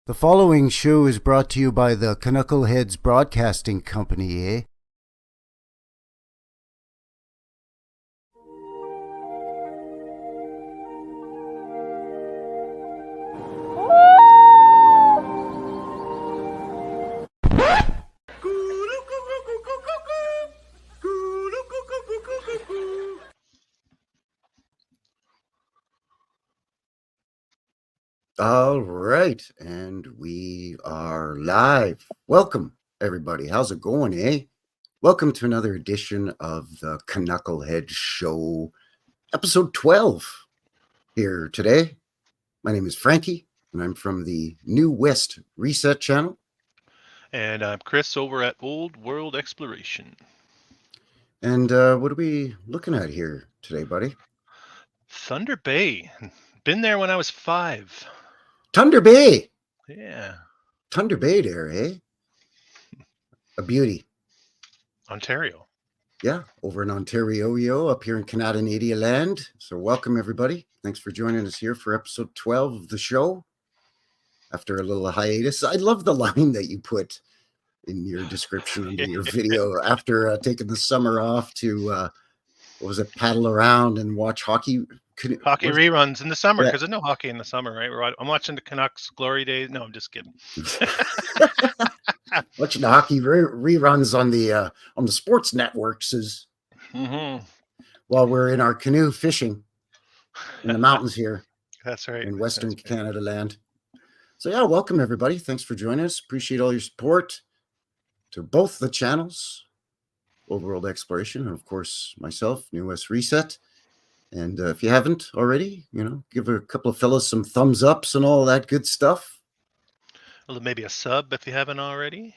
The following show is brought to you by the CANUCKLEHEADS Broadcasting Company, eh? All right, and we are live. Welcome, everybody. How's it going, eh? Welcome to another edition of the CANUCKLEHEADS Show, episode 12 here today. My name is Frankie, and I'm from the New West Reset channel. And I'm Chris over at Old World Exploration. And what are we looking at here today, buddy? Thunder Bay. Been there when I was 5. Thunder Bay. Yeah. Thunder Bay there, eh? A beauty. Ontario. Yeah, over in Ontario, up here in Canada land. So welcome, everybody. Thanks for joining us here for episode 12 of the show. After a little hiatus, I love the line that you put in your description under your video after taking the summer off to, what was it, paddle around and watch hockey? Hockey reruns in the summer, because there's no hockey in the summer, right? I'm watching the Canucks glory days. No, I'm just kidding. Watching the hockey reruns on the sports networks is while we're in our canoe fishing in the mountains here. That's right. In Western Canada land. So yeah, welcome everybody. Thanks for joining us. Appreciate all your support to both the channels, Old World Exploration, and of course myself, New West Reset. And if you haven't already, give a couple of fellas some thumbs ups and all that good stuff. Well, maybe a sub if you haven't already.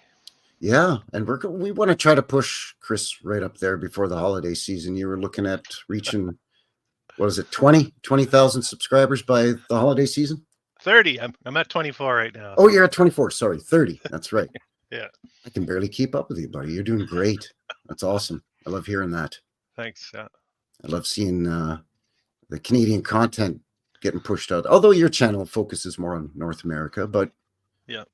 Yeah, and we want to try to push Chris right up there before the holiday season. You were looking at reaching, what is it, 20,000 subscribers by the holiday season? 30. I'm at 24 right now. Oh, you're at 24. Sorry, 30. That's right. Yeah. I can barely keep up with you, buddy. You're doing great. That's awesome. I love hearing that. Thanks. Yeah. I love seeing the Canadian content getting pushed out. Although your channel focuses more on North America, but yeah,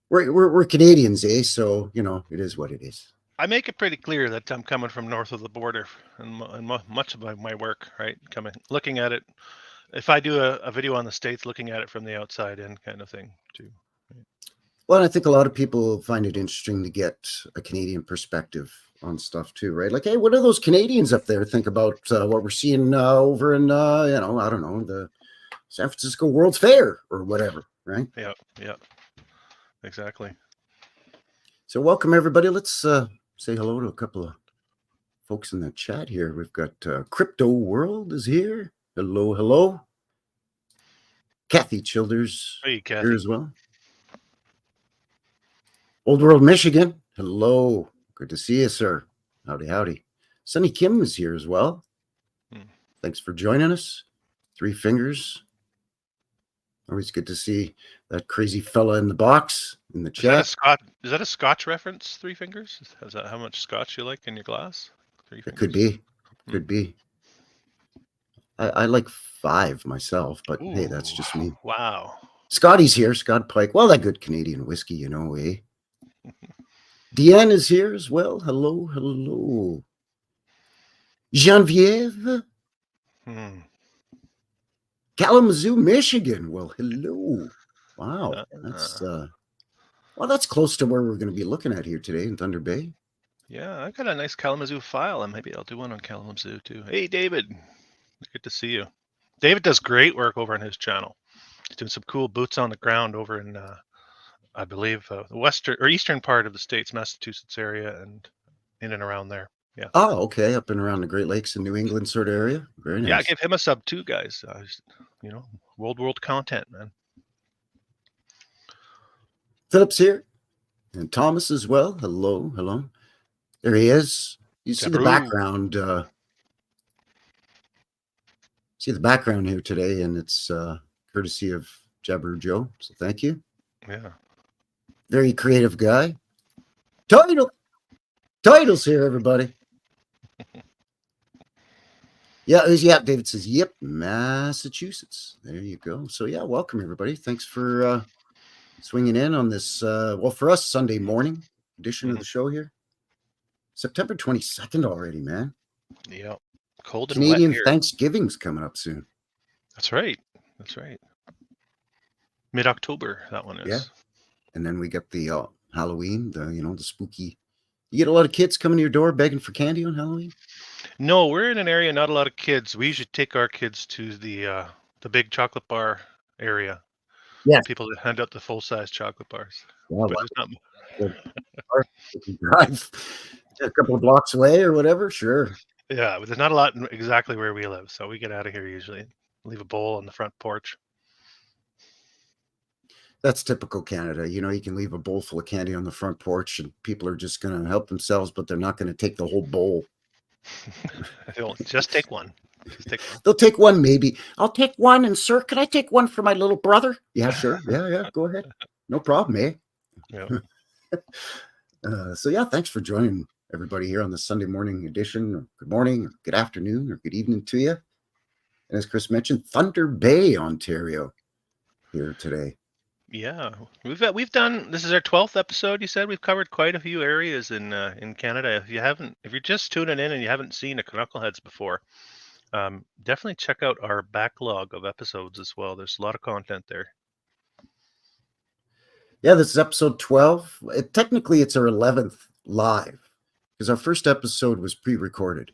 we're Canadians, eh? So it is what it is. I make it pretty clear that I'm coming from north of the border, and much of my work, right? Looking at it. If I do a video on the States, looking at it from the outside in kind of thing too. Right? Well, I think a lot of people find it interesting to get a Canadian perspective on stuff too, right? Like, hey, what do those Canadians up there think about what we're seeing over in, I don't know, the San Francisco World's Fair or whatever, right? Yeah, exactly. So welcome, everybody. Let's say hello to a couple of folks in the chat here. We've got Crypto World is here. Hello. Kathy Childers here as well. Old World, Michigan. Hello. Good to see you, sir. Howdy. Sunny Kim is here as well. Thanks for joining us. Three Fingers. Always good to see that crazy fella in the box in the chat. Is that a Scotch reference, Three Fingers? Is that how much Scotch you like in your glass? Three Fingers? It could be. I like 5 myself, but hey, that's just me. Wow. Scotty's here, Scott Pike. Well, that good Canadian whiskey, eh? Deanne is here as well. Hello. Genevieve. Kalamazoo, Michigan. Well, hello. Wow. That's close to where we're going to be looking at here today in Thunder Bay. Yeah, I got a nice Kalamazoo file, and maybe I'll do one on Kalamazoo too. Hey, David. Good to see you. David does great work over on his channel. He's doing some cool boots on the ground over in, I believe, the western or eastern part of the states, Massachusetts area, and in and around there. Yeah. Oh, okay. Up and around the Great Lakes and New England sort of area. Very nice. Yeah, I give him a sub too, guys. World content, man. Philip's here, and Thomas as well. Hello. There he is. You see the background. See the background here today, and it's courtesy of Jabber Joe. So thank you. Yeah. Very creative guy. Title's here, everybody. Yeah, David says, yep, Massachusetts. There you go. So yeah, welcome everybody. Thanks for swinging in on this, well, for us, Sunday morning edition of the show here. September 22nd already, man. Yeah. Cold and Canadian wet here. Thanksgiving's coming up soon. That's right. That's right. Mid-October, that one is. Yeah. And then we get the Halloween, the spooky. You get a lot of kids coming to your door begging for candy on Halloween? No, we're in an area, not a lot of kids. We usually take our kids to the big chocolate bar area. Yes. People that hand out the full-size chocolate bars. Wow, But there's not. you can drive a couple of blocks away or whatever. Sure. Yeah, but there's not a lot exactly where we live, so we get out of here usually. Leave a bowl on the front porch. That's typical Canada. You can leave a bowl full of candy on the front porch and people are just going to help themselves, but they're not going to take the whole bowl. Just take one. Just take one. They'll take one, maybe. I'll take one. And sir, could I take one for my little brother? Yeah, sure. Yeah. Go ahead. No problem, eh? Yeah. So yeah, thanks for joining everybody here on the Sunday morning edition. Or good morning, or good afternoon, or good evening to you. And as Chris mentioned, Thunder Bay, Ontario, here today. Yeah, we've done. This is our 12th episode. You said we've covered quite a few areas in Canada. If you're just tuning in and you haven't seen a Knuckleheads before, definitely check out our backlog of episodes as well. There's a lot of content there. Yeah, this is episode 12. Technically, it's our 11th live because our first episode was pre-recorded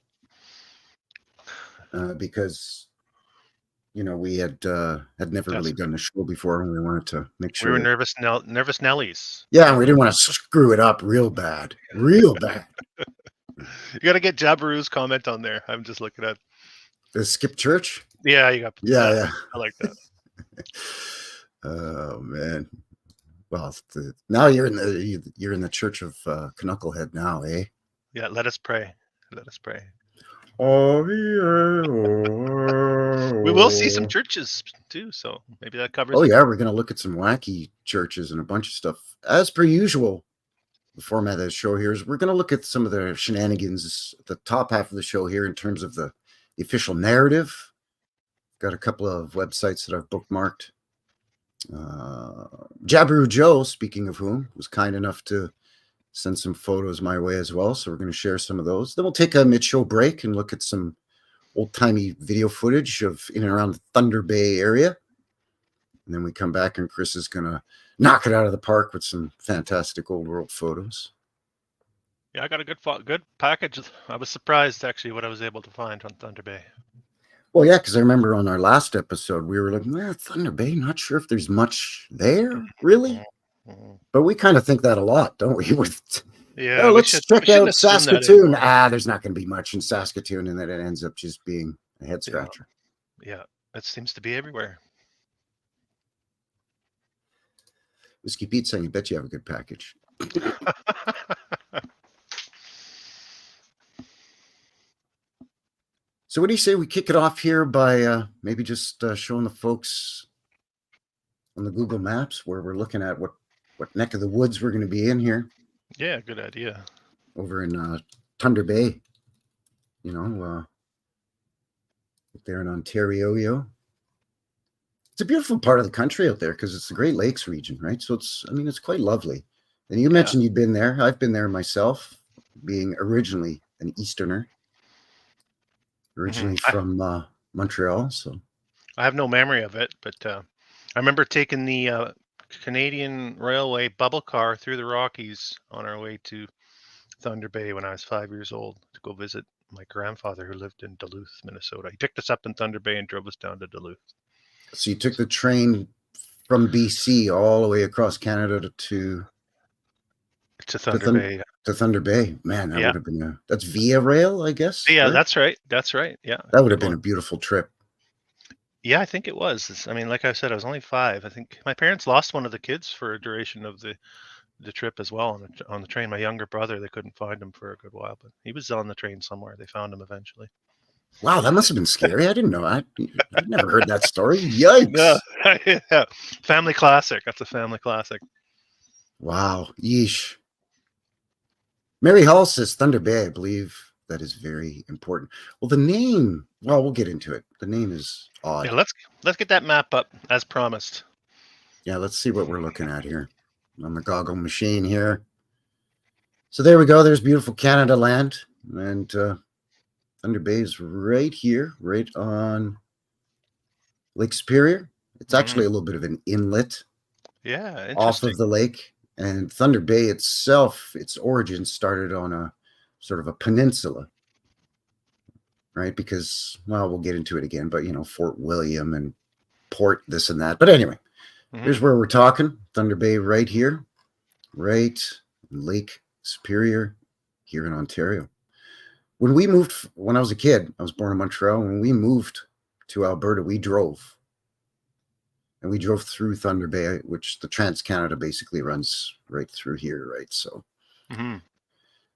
because we had never really done a show before, and we wanted to make sure we were nervous Nellies. Yeah, and we didn't want to screw it up real bad. You got to get Jabaroo's comment on there. I'm just looking at the Skip Church. Yeah, you got. Yeah. I like that. Oh man. Well, now you're in the Church of Knucklehead now, eh? Yeah. Let us pray. Let us pray. Oh yeah. We will see some churches too, so maybe that covers. Oh yeah, we're gonna look at some wacky churches and a bunch of stuff as per usual. The format of the show here is we're gonna look at some of the shenanigans at the top half of the show here in terms of the official narrative. Got a couple of websites that I've bookmarked. Jabaroo Joe, speaking of whom, was kind enough to send some photos my way as well. So we're going to share some of those. Then we'll take a mid-show break and look at some old-timey video footage of in and around the Thunder Bay area. And then we come back and Chris is going to knock it out of the park with some fantastic old world photos. Yeah, I got a good package. I was surprised actually what I was able to find on Thunder Bay. Well, yeah, because I remember on our last episode, we were like, Thunder Bay, not sure if there's much there, really. But we kind of think that a lot, don't we? Yeah, let's check out Saskatoon. There's not going to be much in Saskatoon, and then it ends up just being a head scratcher. Yeah, it seems to be everywhere. Whiskey Pete saying, I bet you have a good package. So what do you say we kick it off here by maybe just showing the folks on the Google Maps where we're looking at what neck of the woods we're going to be in here? Yeah, good idea. Over in Thunder Bay, there in Ontario. It's a beautiful part of the country out there because it's the Great Lakes region, right? So it's quite lovely. And you mentioned you've been there. I've been there myself, being originally an Easterner. Originally from Montreal, so I have no memory of it, but I remember taking the Canadian Railway bubble car through the Rockies on our way to Thunder Bay when I was 5 years old to go visit my grandfather who lived in Duluth, Minnesota. He picked us up in Thunder Bay and drove us down to Duluth. So you took the train from BC all the way across Canada to Thunder Bay. To Thunder Bay. Man, that would have been that's via rail, I guess. Yeah, right? That's right. Yeah. That would have been a beautiful trip. Yeah, I think it was. Like I said, I was only 5. I think my parents lost one of the kids for a duration of the trip as well on the train. My younger brother, they couldn't find him for a good while, but he was on the train somewhere. They found him eventually. Wow, that must have been scary. I didn't know. I'd never heard that story. Yikes. No. Yeah. Family classic. That's a family classic. Wow. Yeesh. Mary Hall says Thunder Bay. I believe that is very important. Well, the name, we'll get into it. The name is odd. Yeah, let's get that map up as promised. Yeah, let's see what we're looking at here on the goggle machine here. So there we go. There's beautiful Canada land. And Thunder Bay is right here, right on Lake Superior. It's actually a little bit of an inlet Yeah, off interesting. of the lake. And Thunder Bay itself, its origin started on a sort of a peninsula, right? Because, well, we'll get into it again, but, Fort William and Port, this and that. But anyway, here's where we're talking. Thunder Bay right here, right Lake Superior here in Ontario. When I was a kid, I was born in Montreal. When we moved to Alberta, we drove. And we drove through Thunder Bay, which the Trans-Canada basically runs right through here, right? So,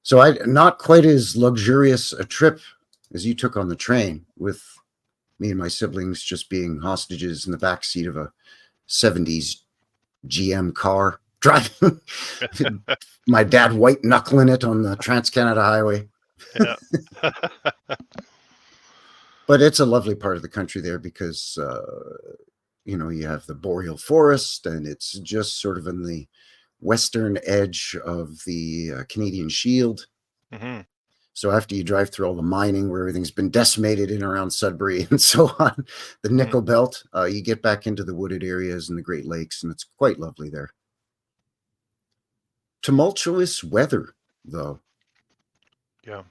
so not quite as luxurious a trip as you took on the train, with me and my siblings just being hostages in the back seat of a 70s GM car, driving my dad white knuckling it on the Trans-Canada Highway. Yeah. But it's a lovely part of the country there because, you have the boreal forest, and it's just sort of in the western edge of the Canadian Shield. So after you drive through all the mining where everything's been decimated in around Sudbury and so on, the nickel belt, you get back into the wooded areas and the Great Lakes, and it's quite lovely there. Tumultuous weather, though. Yeah.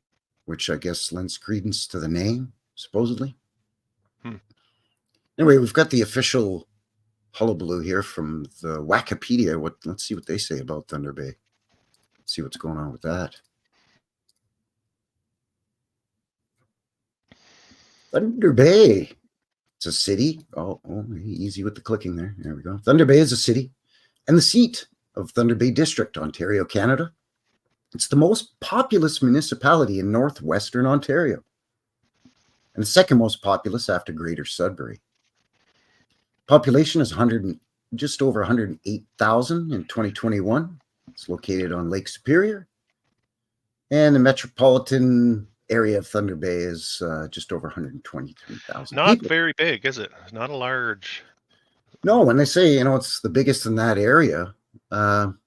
Which I guess lends credence to the name, supposedly. Anyway, we've got the official hullabaloo here from the Wikipedia. Let's see what they say about Thunder Bay. Let's see what's going on with that. Thunder Bay. It's a city. Oh, easy with the clicking there. There we go. Thunder Bay is a city and the seat of Thunder Bay District, Ontario, Canada. It's the most populous municipality in northwestern Ontario, and the second most populous after Greater Sudbury. Population is just over 108,000 in 2021. It's located on Lake Superior, and the metropolitan area of Thunder Bay is just over 123,000 Not people. very big, is it? Not a large. No, when they say, it's the biggest in that area, over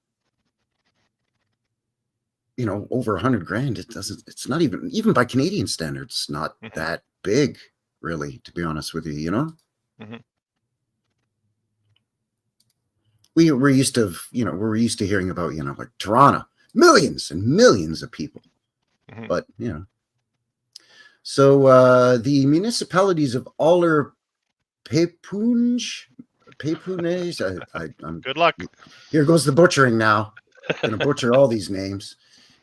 100 grand, it's not even by Canadian standards, not that big, really, to be honest with you, We're used to, hearing about, like Toronto, millions and millions of people. But, so the municipalities of Aller Pepunge, I'm Good luck. Here goes the butchering now. I'm going to butcher all these names.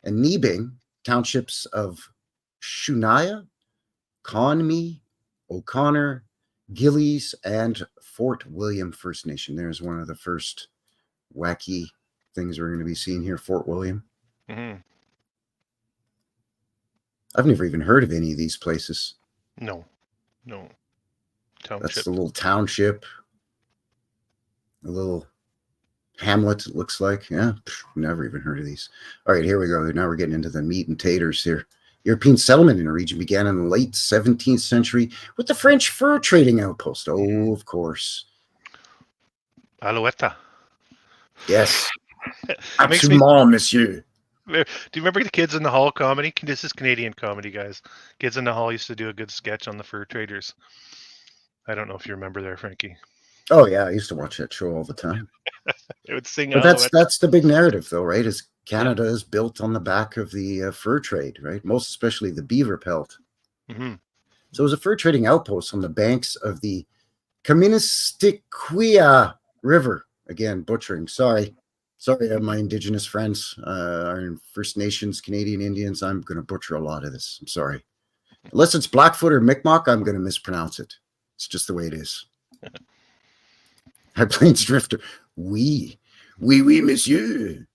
And Nebing, townships of Shunaya, Conmee, O'Connor, Gillies, and Fort William First Nation. There's one of the first wacky things we're going to be seeing here, Fort William. I've never even heard of any of these places. No. Township. That's the little township, a little hamlet, it looks like. Yeah, never even heard of these. All right, here we go. Now we're getting into the meat and taters here. European settlement in the region began in the late 17th century with the French fur trading outpost. Oh, of course. Alouette. Yes. Absolument, monsieur. Do you remember the Kids in the Hall comedy? This is Canadian comedy, guys. Kids in the Hall used to do a good sketch on the fur traders. I don't know if you remember there, Frankie. Oh, yeah. I used to watch that show all the time. They would sing. But that's the big narrative, though, right? Is Canada is built on the back of the fur trade, right? Most especially the beaver pelt. So it was a fur trading outpost on the banks of the Kaministiquia River. Again, butchering. Sorry, my Indigenous friends, our First Nations, Canadian Indians. I'm going to butcher a lot of this. I'm sorry. Unless it's Blackfoot or Mi'kmaq, I'm going to mispronounce it. It's just the way it is. High Plains Drifter. Oui, monsieur.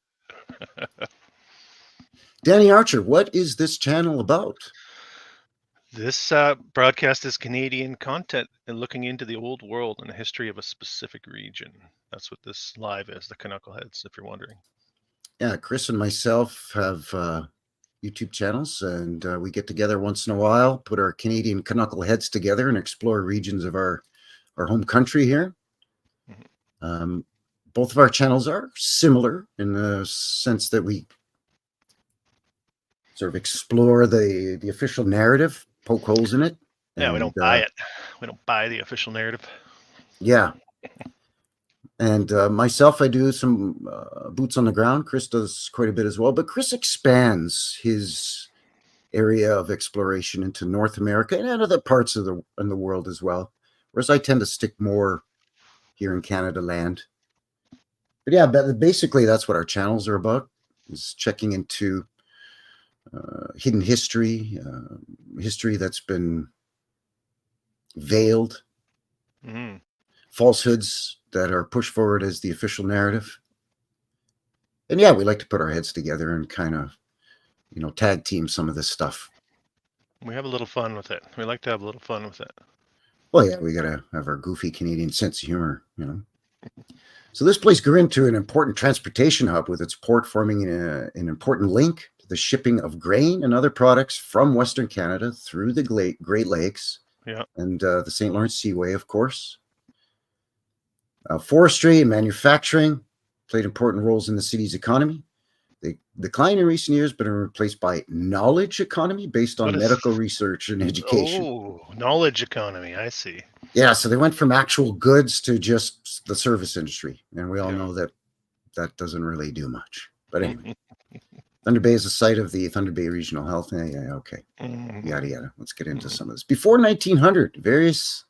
Danny Archer, what is this channel about? This broadcast is Canadian content and looking into the old world and the history of a specific region. That's what this live is, the Knuckleheads, if you're wondering. Yeah, Chris and myself have YouTube channels, and we get together once in a while, put our Canadian Knuckleheads together and explore regions of our home country here. both of our channels are similar in the sense that we sort of explore the official narrative, poke holes in it. Yeah, we don't buy it. We don't buy the official narrative. Yeah. And myself, I do some boots on the ground. Chris does quite a bit as well, but Chris expands his area of exploration into North America and other parts of the world as well. Whereas I tend to stick more here in Canada land. But yeah, basically that's what our channels are about, is checking into hidden history, history that's been veiled, falsehoods that are pushed forward as the official narrative. And yeah, we like to put our heads together and kind of, tag team some of this stuff. We have a little fun with it. We like to have a little fun with it. Well, yeah, we got to have our goofy Canadian sense of humor, So this place grew into an important transportation hub, with its port forming an important link to the shipping of grain and other products from Western Canada through the Great Lakes and the St. Lawrence Seaway, of course. Forestry and manufacturing played important roles in the city's economy. They declined in recent years, but are replaced by knowledge economy based on medical research and education. Oh, knowledge economy. I see. Yeah, so they went from actual goods to just the service industry. And we all know that doesn't really do much. But anyway, Thunder Bay is the site of the Thunder Bay Regional Health. Yeah, okay. Yada, yada. Let's get into some of this. Before 1900, various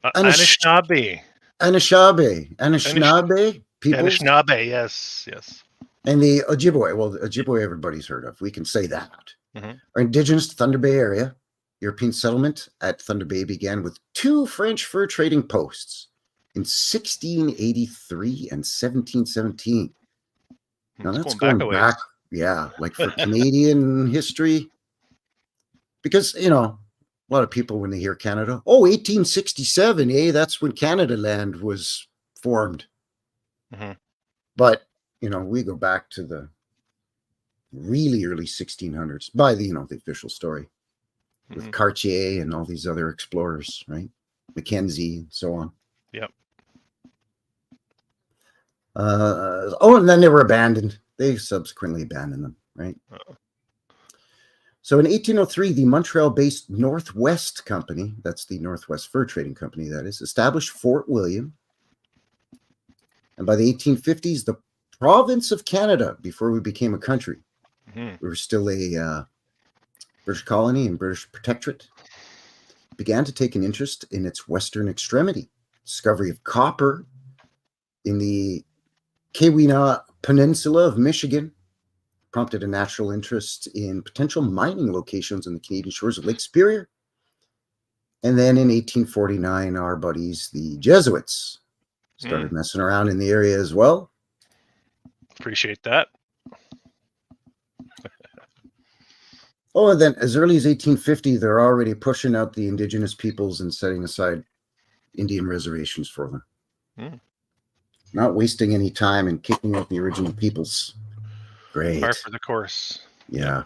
Anishinaabe people. Anishinaabe, yes. And the Ojibwe, well, the Ojibwe everybody's heard of. We can say that. Are indigenous to Thunder Bay area. European settlement at Thunder Bay began with 2 French fur trading posts in 1683 and 1717. Now that's going back, yeah, like for Canadian history. Because, a lot of people, when they hear Canada, 1867, that's when Canada land was formed. But, we go back to the really early 1600s by the, the official story. With Cartier and all these other explorers, right? Mackenzie and so on. Yep. And then they were abandoned. They subsequently abandoned them, right? So in 1803, the Montreal-based Northwest Company, that's the Northwest Fur Trading Company, that is, established Fort William. And by the 1850s, the province of Canada, before we became a country, we were still a British colony and British protectorate, began to take an interest in its western extremity. Discovery of copper in the Keweenaw Peninsula of Michigan prompted a natural interest in potential mining locations on the Canadian shores of Lake Superior. And then in 1849, our buddies, the Jesuits, started messing around in the area as well. Appreciate that. And then as early as 1850, they're already pushing out the indigenous peoples and setting aside Indian reservations for them. Not wasting any time and kicking out the original peoples. Great. Par for the course. Yeah.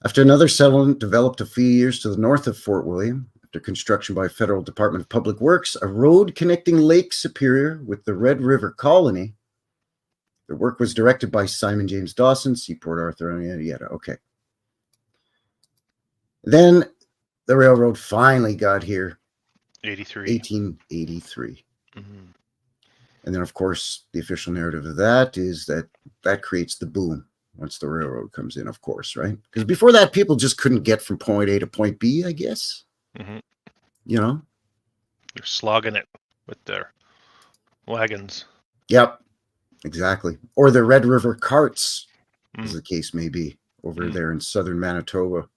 After another settlement developed a few years to the north of Fort William, after construction by Federal Department of Public Works, a road connecting Lake Superior with the Red River Colony. The work was directed by Simon James Dawson, Seaport Arthur, yada. Okay. Then the railroad finally got here. 1883. And then, of course, the official narrative of that is that creates the boom once the railroad comes in, of course, right? Because before that, people just couldn't get from point A to point B, I guess. They're slogging it with their wagons. Yep, exactly. Or the Red River carts, as the case may be, over there in southern Manitoba.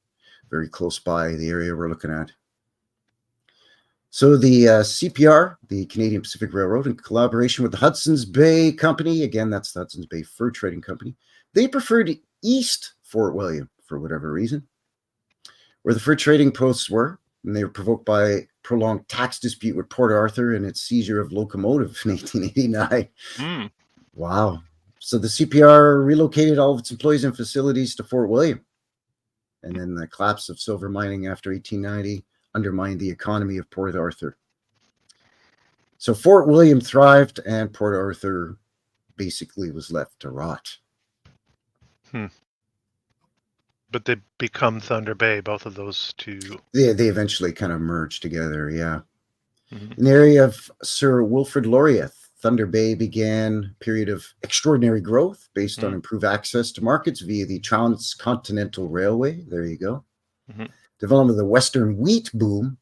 Very close by the area we're looking at. So the CPR, the Canadian Pacific Railroad, in collaboration with the Hudson's Bay Company, again, that's the Hudson's Bay Fur Trading Company, they preferred East Fort William for whatever reason, where the fur trading posts were, and they were provoked by a prolonged tax dispute with Port Arthur and its seizure of locomotive in 1889. Wow. So the CPR relocated all of its employees and facilities to Fort William. And then the collapse of silver mining after 1890 undermined the economy of Port Arthur. So Fort William thrived, and Port Arthur basically was left to rot. But they become Thunder Bay, both of those two. They eventually kind of merged together, yeah. In the area of Sir Wilfrid Laurier, Thunder Bay began a period of extraordinary growth based on improved access to markets via the Transcontinental Railway. There you go. Development of the Western wheat boom.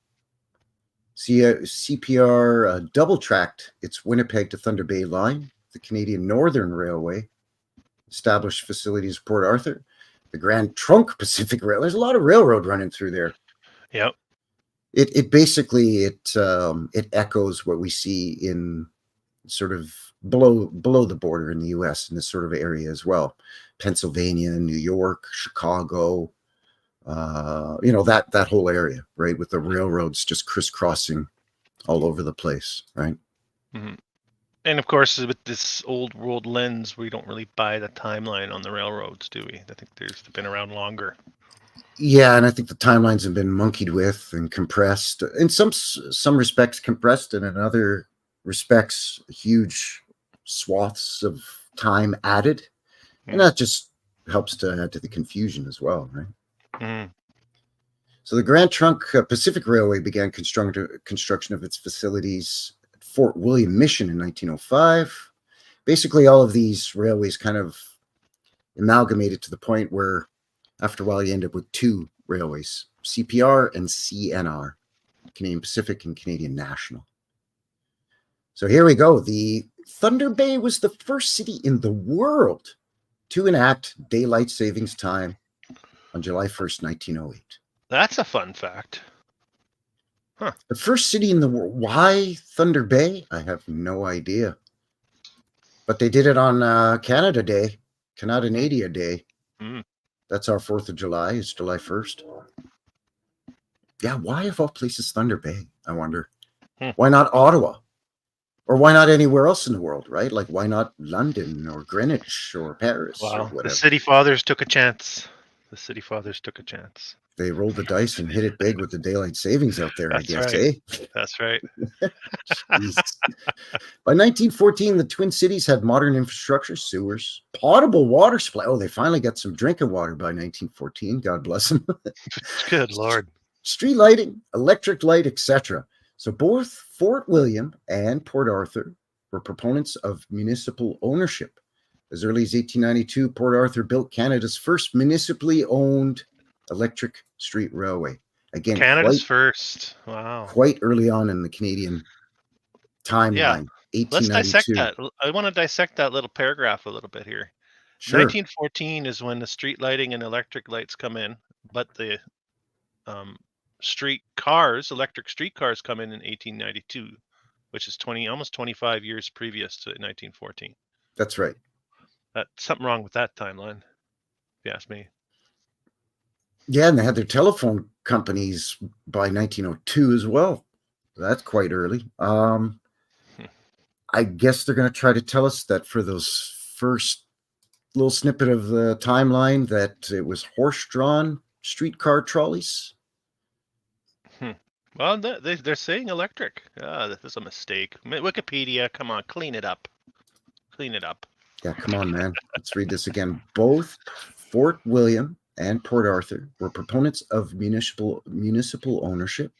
CPR double-tracked its Winnipeg to Thunder Bay line. The Canadian Northern Railway established facilities at Port Arthur. The Grand Trunk Pacific Rail. There's a lot of railroad running through there. Yep. It basically echoes what we see in sort of below the border in the U.S. in this sort of area as well. Pennsylvania, New York, Chicago, that whole area, right, with the railroads just crisscrossing all over the place, right? And of course, with this old world lens, we don't really buy the timeline on the railroads, do we? I think they've been around longer. Yeah, and I think the timelines have been monkeyed with and compressed. In some respects compressed, and in other respects huge swaths of time added. And that just helps to add to the confusion as well, right? So the Grand Trunk Pacific Railway began construction of its facilities at Fort William Mission in 1905. Basically, all of these railways kind of amalgamated to the point where after a while, you end up with two railways, CPR and CNR, Canadian Pacific and Canadian National. So here we go. The Thunder Bay was the first city in the world to enact daylight savings time on July 1st, 1908. That's a fun fact. Huh. The first city in the world. Why Thunder Bay? I have no idea. But they did it on Canada Day, Canada Day. That's our 4th of July. It's July 1st. Yeah, why of all places Thunder Bay, I wonder? Why not Ottawa? Or why not anywhere else in the world, right? Like, why not London or Greenwich or Paris or whatever? The City Fathers took a chance. They rolled the dice and hit it big with the daylight savings out there, That's I guess, right. eh? That's right. By 1914, the Twin Cities had modern infrastructure, sewers, potable water supply. Oh, they finally got some drinking water by 1914. God bless them. Good Lord. Street lighting, electric light, etc. So both Fort William and Port Arthur were proponents of municipal ownership. As early as 1892, Port Arthur built Canada's first municipally owned electric street railway. Again, Canada's first. Wow. Quite early on in the Canadian timeline. Yeah. Let's dissect that. I want to dissect that little paragraph a little bit here. Sure. 1914 is when the street lighting and electric lights come in, but the electric streetcars come in 1892, which is almost 25 years previous to 1914. That's right. That's something wrong with that timeline, if you ask me. Yeah, and they had their telephone companies by 1902 as well. That's quite early. I guess they're going to try to tell us that for those first little snippet of the timeline that it was horse-drawn streetcar trolleys. Well, they're saying electric. This is a mistake. Wikipedia, come on, clean it up. Yeah, come on, man. Let's read this again. Both Fort William and Port Arthur were proponents of municipal ownership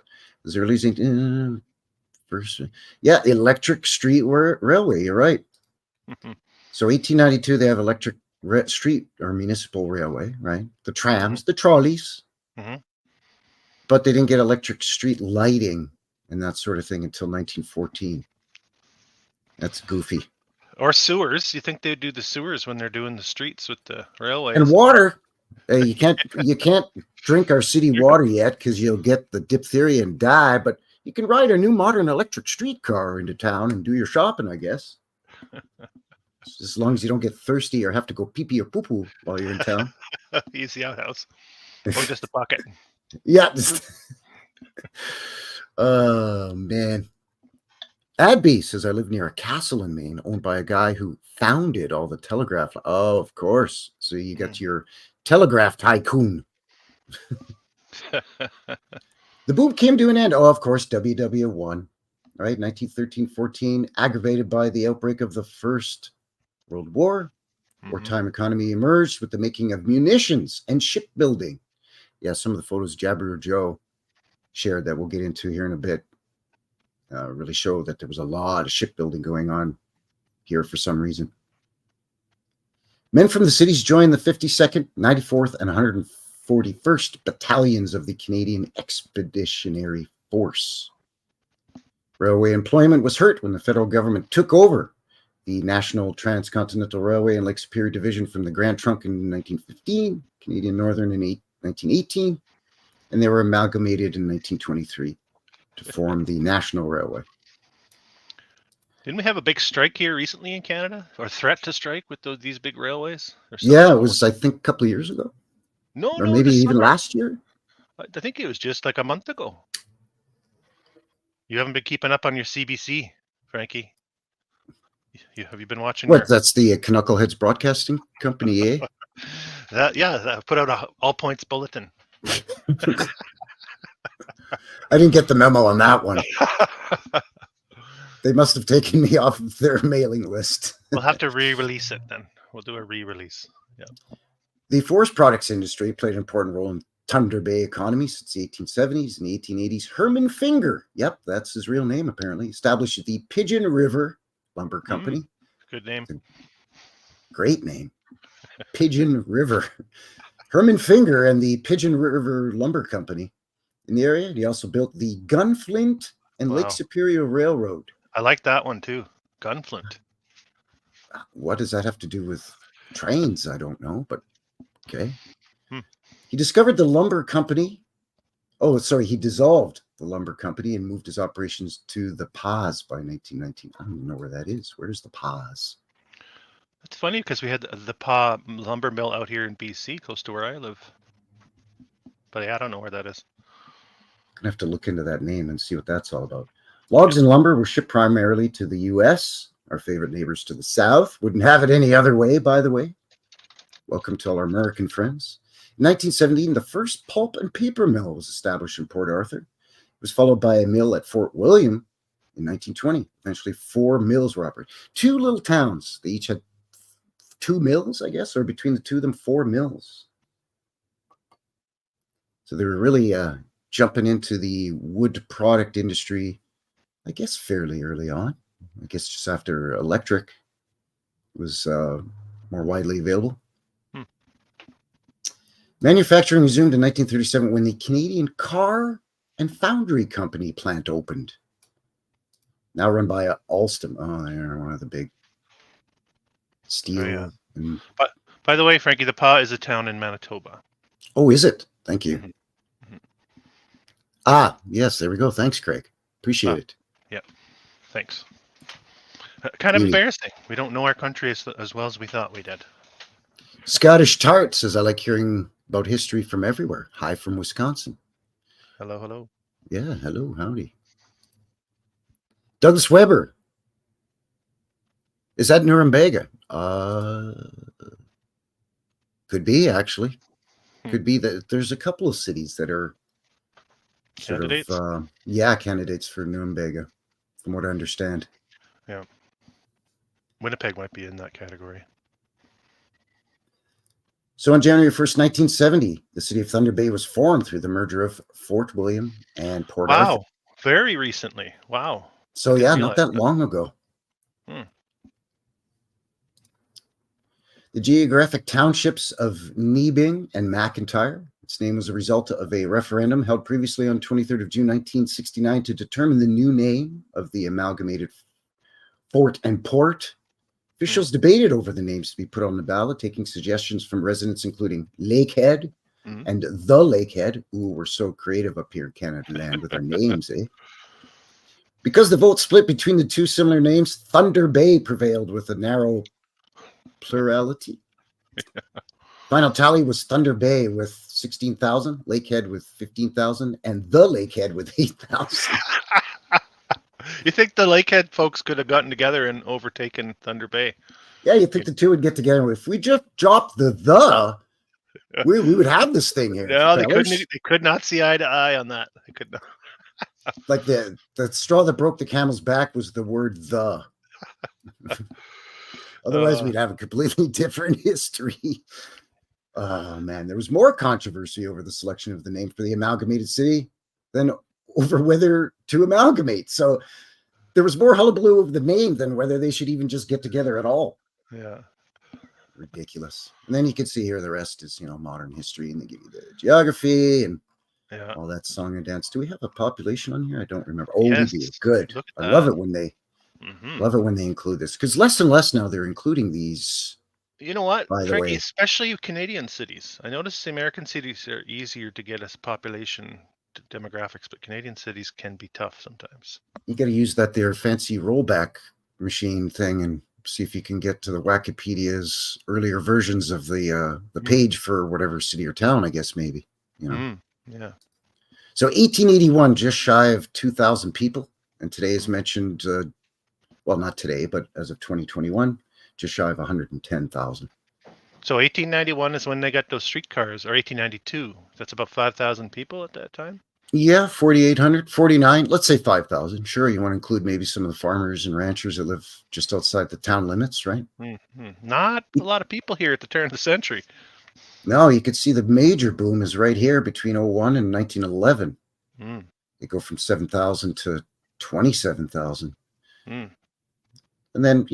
as early as electric street railway. You're right. So 1892, they have electric street or municipal railway, right? The trams, the trolleys, but they didn't get electric street lighting and that sort of thing until 1914. That's goofy. Or sewers. You think they'd do the sewers when they're doing the streets with the railways? And water. You can't drink our city water yet because you'll get the diphtheria and die, but you can ride a new modern electric streetcar into town and do your shopping, I guess. As long as you don't get thirsty or have to go pee-pee or poo-poo while you're in town. Use the outhouse. Or just a bucket. Yeah. Oh, man. Adby says, I live near a castle in Maine owned by a guy who founded all the telegraph. Oh, of course. So you got your telegraph tycoon. The boom came to an end. Oh, of course, WW1. right? 1913-14, aggravated by the outbreak of the First World War. Wartime economy emerged with the making of munitions and shipbuilding. Yeah, some of the photos Jabber Joe shared that we'll get into here in a bit really show that there was a lot of shipbuilding going on here for some reason. Men from the cities joined the 52nd, 94th, and 141st Battalions of the Canadian Expeditionary Force. Railway employment was hurt when the federal government took over the National Transcontinental Railway and Lake Superior Division from the Grand Trunk in 1915, Canadian Northern in 1918, and they were amalgamated in 1923 to form the National Railway. Didn't we have a big strike here recently in Canada, or threat to strike with these big railways? Yeah, it was, I think, a couple of years ago. No, maybe this even summer. last year. I think it was just like a month ago. You haven't been keeping up on your CBC, Frankie. Have you been watching? What? That's the CANUCKLEHEADS Broadcasting Company, eh? That put out a all points bulletin. I didn't get the memo on that one. They must have taken me off of their mailing list. We'll have to re-release it then. We'll do a re-release. Yeah. The forest products industry played an important role in Thunder Bay economy since the 1870s and the 1880s. Herman Finger, yep, that's his real name apparently, established the Pigeon River Lumber Company. Good name. Great name. Pigeon River. Herman Finger and the Pigeon River Lumber Company in the area. He also built the Gunflint and Lake Superior Railroad. I like that one too. Gunflint. What does that have to do with trains? I don't know, but okay. He discovered the lumber company. Oh, sorry. He dissolved the lumber company and moved his operations to the Pas by 1919. I don't even know where that is. Where's the Pas? It's funny because we had the Pa lumber mill out here in BC, close to where I live. But yeah, I don't know where that is. I'm going to have to look into that name and see what that's all about. Logs and lumber were shipped primarily to the U.S., our favorite neighbors to the south. Wouldn't have it any other way, by the way. Welcome to all our American friends. In 1917, the first pulp and paper mill was established in Port Arthur. It was followed by a mill at Fort William in 1920. Eventually, 4 mills were operated. 2 little towns. They each had 2 mills, I guess, or between the two of them, 4 mills. So they were really jumping into the wood product industry, I guess, fairly early on. I guess just after electric was more widely available. Manufacturing resumed in 1937 when the Canadian Car and Foundry Company plant opened. Now run by Alstom. Oh, they're one of the big steel. Oh, yeah. But by the way, Frankie, the Pa is a town in Manitoba. Oh, is it? Thank you. Ah, yes, there we go. Thanks, Craig. Appreciate it. Yeah, thanks. Kind of embarrassing. We don't know our country as well as we thought we did. Scottish Tart says, I like hearing about history from everywhere. Hi from Wisconsin. Hello, hello. Yeah, hello, howdy. Douglas Weber. Is that Nuremberg? Could be, actually. Could be that there's a couple of cities that are candidates. Candidates for Nuremberg, from what I understand. Yeah. Winnipeg might be in that category. So on January 1st, 1970, the city of Thunder Bay was formed through the merger of Fort William and Port Arthur. Wow, very recently. Wow. So yeah, not that long ago. The geographic townships of Nebing and McIntyre. Its name was a result of a referendum held previously on 23rd of June 1969 to determine the new name of the amalgamated fort and port. Officials debated over the names to be put on the ballot, taking suggestions from residents including Lakehead and the Lakehead. Ooh, we're so creative up here in Canada land with our names, eh? Because the vote split between the two similar names, Thunder Bay prevailed with a narrow plurality. Final tally was Thunder Bay with 16,000, Lakehead with 15,000, and the Lakehead with 8,000. You think the Lakehead folks could have gotten together and overtaken Thunder Bay? Yeah, you think the two would get together. If we just dropped the, we would have this thing here. No, they could not see eye to eye on that. They could not. Like the straw that broke the camel's back was the word "the." Otherwise, we'd have a completely different history. Oh man, there was more controversy over the selection of the name for the amalgamated city than over whether to amalgamate. So there was more hullabaloo of the name than whether they should even just get together at all. Yeah. Ridiculous. And then you can see here the rest is, modern history, and they give you the geography and Yeah. all that song and dance. Do we have a population on here? I don't remember. Oh, we Yes. do. Good. Look at I that. love it when they Mhm. love it when they include this, because less and less now they're including these. You know what, By the Frankie? way, Especially Canadian cities. I notice the American cities are easier to get as population demographics, but Canadian cities can be tough sometimes. you got to use that their fancy rollback machine thing and see if you can get to the Wikipedia's earlier versions of the page for whatever city or town, I guess, maybe. Yeah. So 1881, just shy of 2,000 people. And today is mentioned, well, not today, but as of 2021, just shy of 110,000. So 1891 is when they got those streetcars, or 1892. That's about 5,000 people at that time? Yeah, 4,800, 49, let's say 5,000. Sure, you want to include maybe some of the farmers and ranchers that live just outside the town limits, right? Not a lot of people here at the turn of the century. No, you could see the major boom is right here between 01 and 1911. They go from 7,000 to 27,000. And then,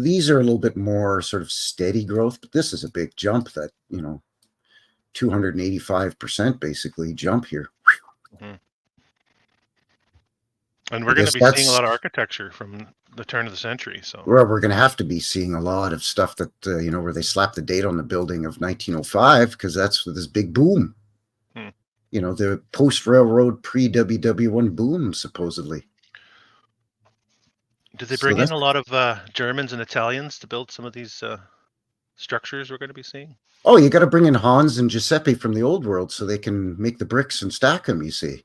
these are a little bit more sort of steady growth, but this is a big jump that, 285% basically jump here. And we're going to be seeing a lot of architecture from the turn of the century. So, well, we're going to have to be seeing a lot of stuff that, where they slap the date on the building of 1905, because that's this big boom. The post-railroad, pre-WW1 boom, supposedly. Did they bring in a lot of Germans and Italians to build some of these structures we're going to be seeing? Oh, you got to bring in Hans and Giuseppe from the old world so they can make the bricks and stack them, you see.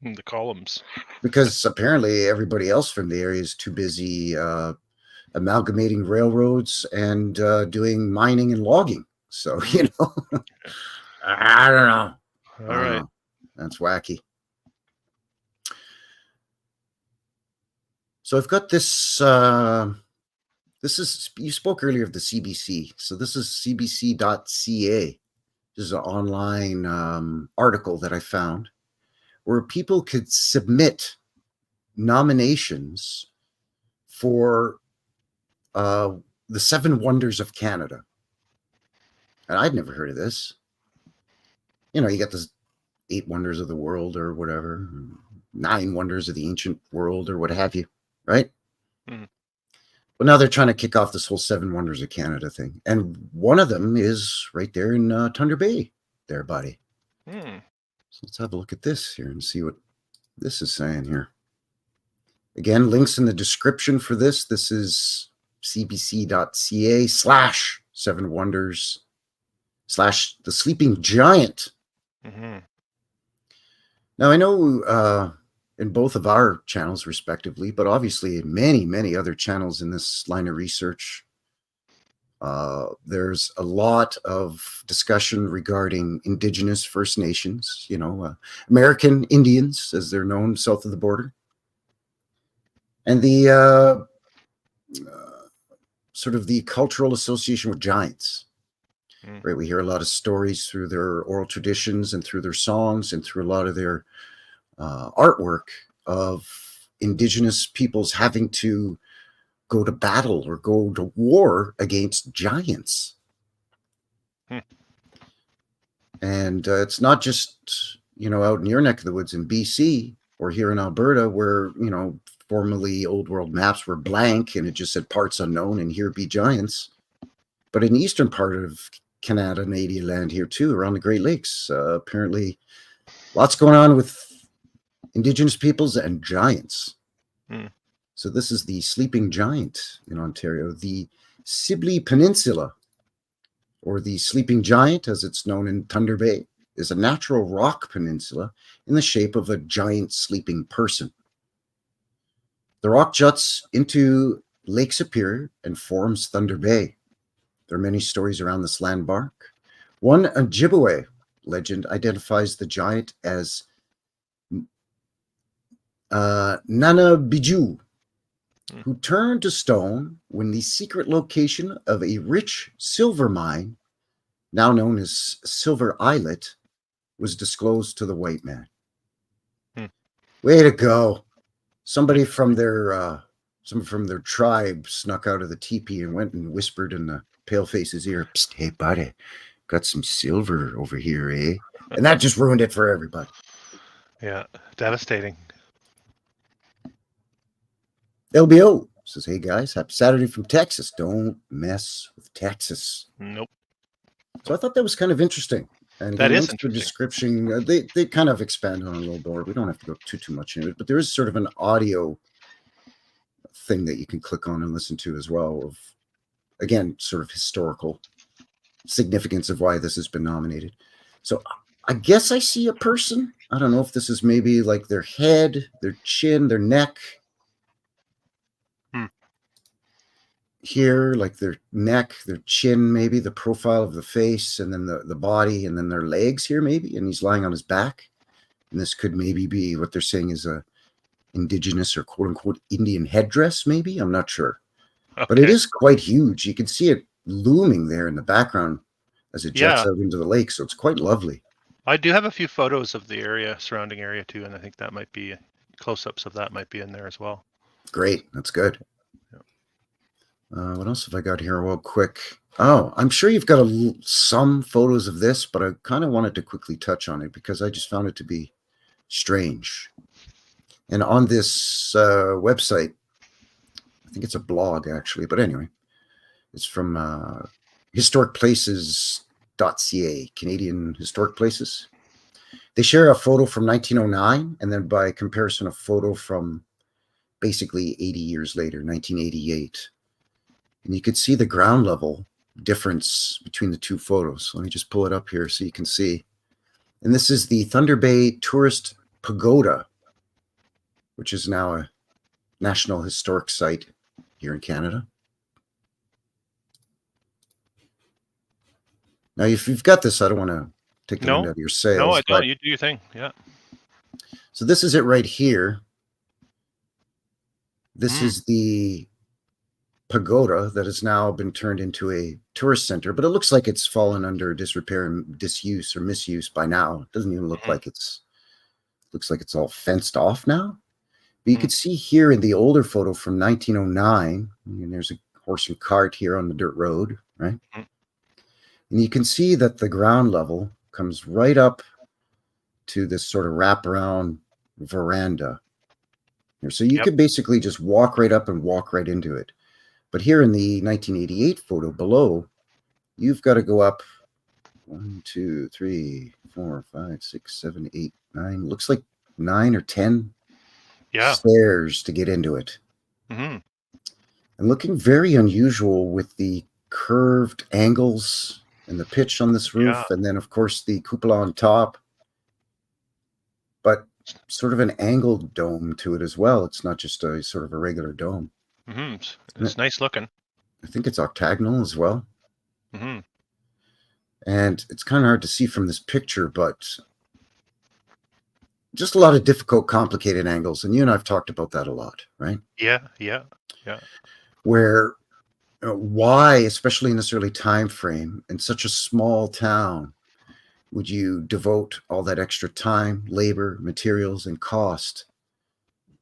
The columns. Because apparently everybody else from the area is too busy amalgamating railroads and doing mining and logging. So, I don't know. All right. That's wacky. So I've got this. This is, you spoke earlier of the CBC. So this is cbc.ca. This is an online article that I found where people could submit nominations for the 7 Wonders of Canada. And I'd never heard of this. You got the 8 Wonders of the World or whatever, 9 Wonders of the Ancient World or what have you, right? Well, now they're trying to kick off this whole 7 Wonders of Canada thing. And one of them is right there in Thunder Bay there, buddy. So let's have a look at this here and see what this is saying here. Again, links in the description for this. This is cbc.ca/7 Wonders / the Sleeping Giant. Now, I know in both of our channels, respectively, but obviously in many, many other channels in this line of research, there's a lot of discussion regarding Indigenous First Nations, American Indians, as they're known south of the border, and the sort of the cultural association with giants. Right, we hear a lot of stories through their oral traditions and through their songs and through a lot of their artwork of Indigenous peoples having to go to battle or go to war against giants. And it's not just, out in your neck of the woods in BC or here in Alberta where, formerly old world maps were blank and it just said parts unknown and here be giants. But in the eastern part of Canada land here too, around the Great Lakes, apparently lots going on with Indigenous peoples and giants. So this is the Sleeping Giant in Ontario, the Sibley Peninsula, or the Sleeping Giant, as it's known in Thunder Bay, is a natural rock peninsula in the shape of a giant sleeping person. The rock juts into Lake Superior and forms Thunder Bay. There are many stories around this landmark. One Ojibwe legend identifies the giant as Nana Bijou, who turned to stone when the secret location of a rich silver mine, now known as Silver Islet, was disclosed to the white man. Way to go. Somebody from their tribe snuck out of the teepee and went and whispered in the paleface's ear, "Psst, hey buddy, got some silver over here, eh?" And that just ruined it for everybody. Yeah, devastating. LBO says, "Hey guys, happy Saturday from Texas. Don't mess with Texas." Nope. So I thought that was kind of interesting. And That again, is once the interesting. description, they kind of expand on it a little more. We don't have to go too much into it, but there is sort of an audio thing that you can click on and listen to as well of, again, sort of historical significance of why this has been nominated. So I guess I see a person. I don't know if this is maybe like their head, their chin, their neck. Here, like their neck, their chin, maybe the profile of the face, and then the body, and then their legs here, maybe. And he's lying on his back. And this could maybe be what they're saying is a indigenous or quote unquote Indian headdress, maybe. I'm not sure. Okay. But it is quite huge. You can see it looming there in the background as it jets out into the lake. So it's quite lovely. I do have a few photos of the surrounding area too, and I think that might be close-ups of that might be in there as well. Great. That's good. What else have I got here real quick? Oh, I'm sure you've got some photos of this, but I kind of wanted to quickly touch on it because I just found it to be strange. And on this website, I think it's a blog actually, but anyway, it's from historicplaces.ca, Canadian Historic Places. They share a photo from 1909, and then by comparison, a photo from basically 80 years later, 1988. And you could see the ground level difference between the two photos. Let me just pull it up here so you can see. And this is the Thunder Bay Tourist Pagoda, which is now a National Historic Site here in Canada. Now, if you've got this, I don't want to take the wind out of your sails. No, I don't. You do your thing. Yeah. So this is it right here. This is the pagoda that has now been turned into a tourist center, but it looks like it's fallen under disrepair and disuse or misuse by now. It doesn't even look like looks like it's all fenced off now. But you could see here in the older photo from 1909, and there's a horse and cart here on the dirt road, right? And you can see that the ground level comes right up to this sort of wraparound veranda. So you could basically just walk right up and walk right into it. But here in the 1988 photo below, you've got to go up 1, 2, 3, 4, 5, 6, 7, 8, 9. Looks like 9 or 10 stairs to get into it. And looking very unusual with the curved angles and the pitch on this roof. And then, of course, the cupola on top. But sort of an angled dome to it as well. It's not just a sort of a regular dome. It's nice looking. I think it's octagonal as well. And it's kind of hard to see from this picture, but just a lot of difficult, complicated angles. And you and I have talked about that a lot, right? Yeah. Where, why, especially in this early time frame, in such a small town, would you devote all that extra time, labor, materials, and cost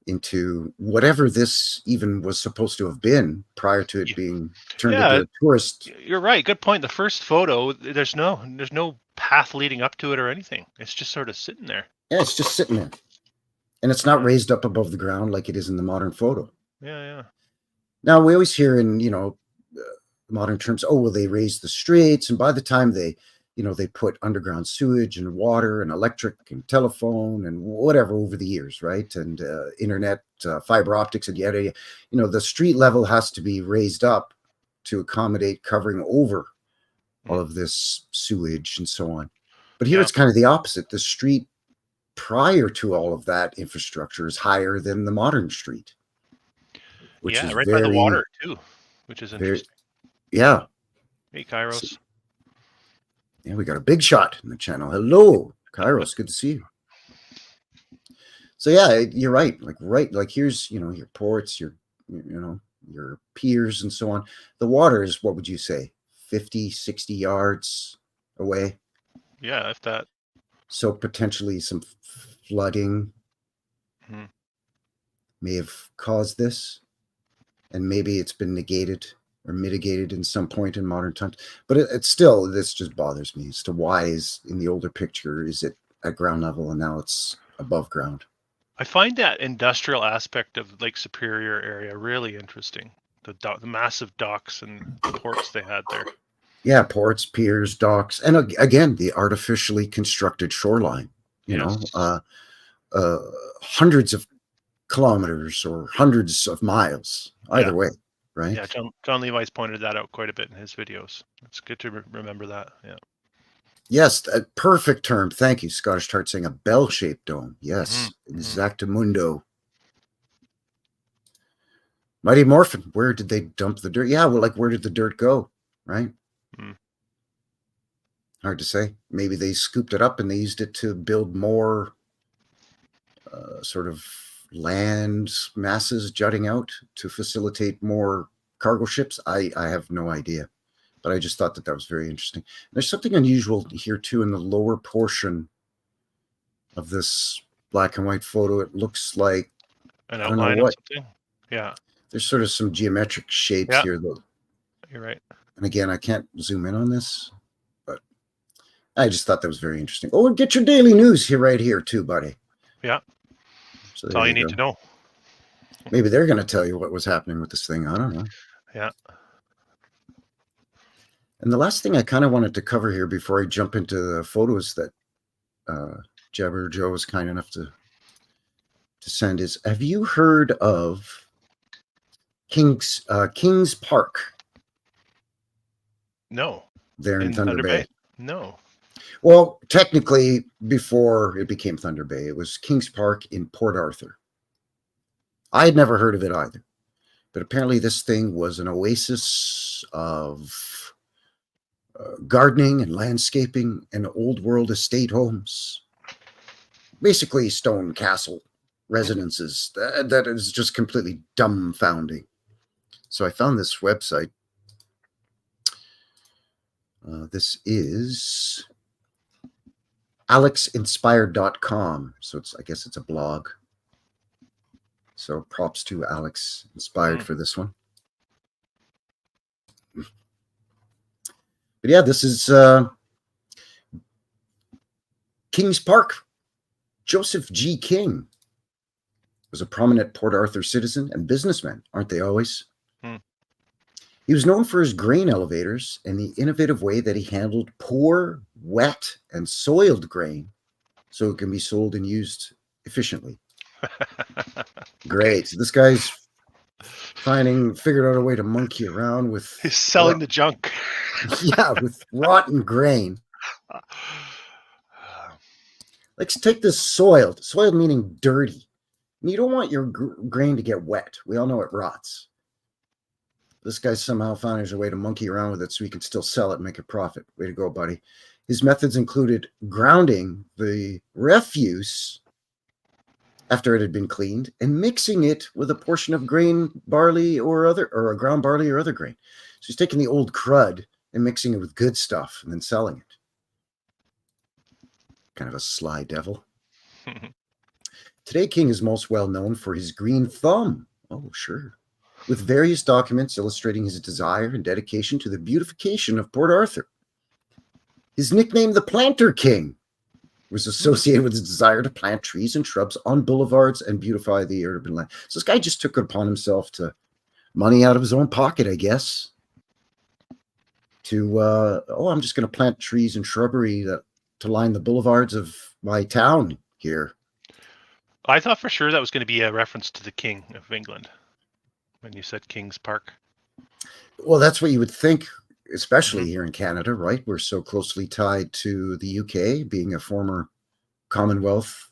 into whatever this even was supposed to have been prior to it being turned into a tourist? You're right. Good point. The first photo, there's no path leading up to it or anything. It's just sort of sitting there. Yeah, it's just sitting there. And it's not raised up above the ground like it is in the modern photo. Yeah. Now, we always hear in, modern terms, oh, well, they raised the streets. And by the time they put underground sewage and water and electric and telephone and whatever over the years, right? And internet, fiber optics, and yada. The street level has to be raised up to accommodate covering over all of this sewage and so on. But here it's kind of the opposite. The street prior to all of that infrastructure is higher than the modern street. Which is right by the water too, which is interesting. Yeah. Hey, Kairos. Yeah, we got a big shot in the channel. Hello, Kairos. Good to see you. So yeah, you're right. Like here's, your ports, your piers and so on. The water is, what would you say, 50, 60 yards away? Yeah, if that. So potentially some flooding Hmm. may have caused this, and maybe it's been negated or mitigated in some point in modern times. But it's still, this just bothers me as to why is in the older picture, is it at ground level and now it's above ground? I find that industrial aspect of Lake Superior area really interesting. The massive docks and ports they had there. Yeah, ports, piers, docks, and again, the artificially constructed shoreline, Yes. uh, hundreds of kilometers or hundreds of miles, either Yeah. way, right? Yeah. John Levi's pointed that out quite a bit in his videos. It's good to remember that. Yeah. Yes, a perfect term. Thank you, Scottish Tart, saying a bell-shaped dome. Yes, Mm-hmm. exactamundo. Mighty Morphin, where did they dump the dirt? Yeah, well, like, where did the dirt go, right? Mm. Hard to say. Maybe they scooped it up and they used it to build more sort of land masses jutting out to facilitate more cargo ships. I have no idea, but I just thought that was very interesting. There's something unusual here too in the lower portion of this black and white photo. It looks like, An I don't know outline of what. something. Yeah. There's sort of some geometric shapes Yeah. here, though. You're right. And again, I can't zoom in on this, but I just thought that was very interesting. Oh, and get your daily news here, right here, too, buddy. Yeah. So That's there all you you need go. to know. Maybe they're going to tell you what was happening with this thing. I don't know. Yeah. And the last thing I kind of wanted to cover here before I jump into the photos that Jabber Joe was kind enough to send is, have you heard of King's Park? No. There in Thunder Bay. No. Well, technically, before it became Thunder Bay, it was King's Park in Port Arthur. I had never heard of it either, but apparently this thing was an oasis of gardening and landscaping and old world estate homes, basically stone castle residences. That is just completely dumbfounding. So I found this website. This is alexinspired.com. So I guess it's a blog. So props to Alex Inspired for this one. But yeah, this is King's Park. Joseph G. King was a prominent Port Arthur citizen and businessman, aren't they always? He was known for his grain elevators and the innovative way that he handled poor, wet, and soiled grain so it can be sold and used efficiently. Great. This guy's figured out a way to monkey around with... He's selling the junk. Yeah, with rotten grain. Let's take this soiled meaning dirty. And you don't want your grain to get wet. We all know it rots. This guy somehow found his way to monkey around with it so he could still sell it and make a profit. Way to go, buddy. His methods included grounding the refuse after it had been cleaned and mixing it with a portion of grain, barley, or a ground barley or other grain. So he's taking the old crud and mixing it with good stuff and then selling it. Kind of a sly devil. Today, King is most well known for his green thumb. Oh, sure. With various documents illustrating his desire and dedication to the beautification of Port Arthur. His nickname, the Planter King, was associated with his desire to plant trees and shrubs on boulevards and beautify the urban land. So this guy just took it upon himself to money out of his own pocket, I guess, to, I'm just going to plant trees and shrubbery to line the boulevards of my town here. I thought for sure that was going to be a reference to the King of England when you said King's Park. Well, that's what you would think, especially here in Canada, right? We're so closely tied to the UK, being a former Commonwealth,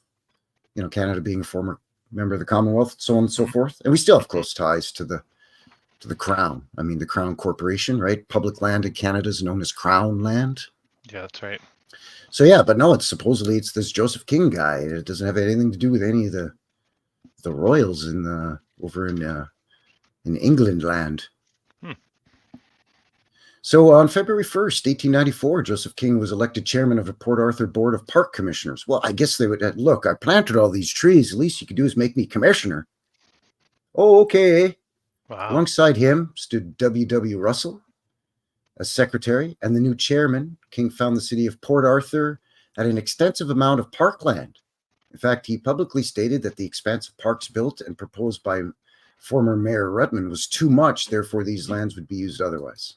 Canada being a former member of the Commonwealth, so on and so forth. And we still have close ties to the Crown. I mean, the Crown Corporation, right? Public land in Canada is known as Crown land. Yeah, that's right. So yeah, but no, it's supposedly it's this Joseph King guy. It doesn't have anything to do with any of the royals over in England land. Hmm. So on February 1st, 1894, Joseph King was elected chairman of the Port Arthur Board of Park Commissioners. Well, I guess they would look, I planted all these trees. The least you could do is make me commissioner. Oh, okay. Wow. Alongside him stood W.W. Russell as secretary, and the new chairman. King found the city of Port Arthur had an extensive amount of parkland. In fact, he publicly stated that the expansive parks built and proposed by former Mayor Rutman was too much, therefore these lands would be used otherwise.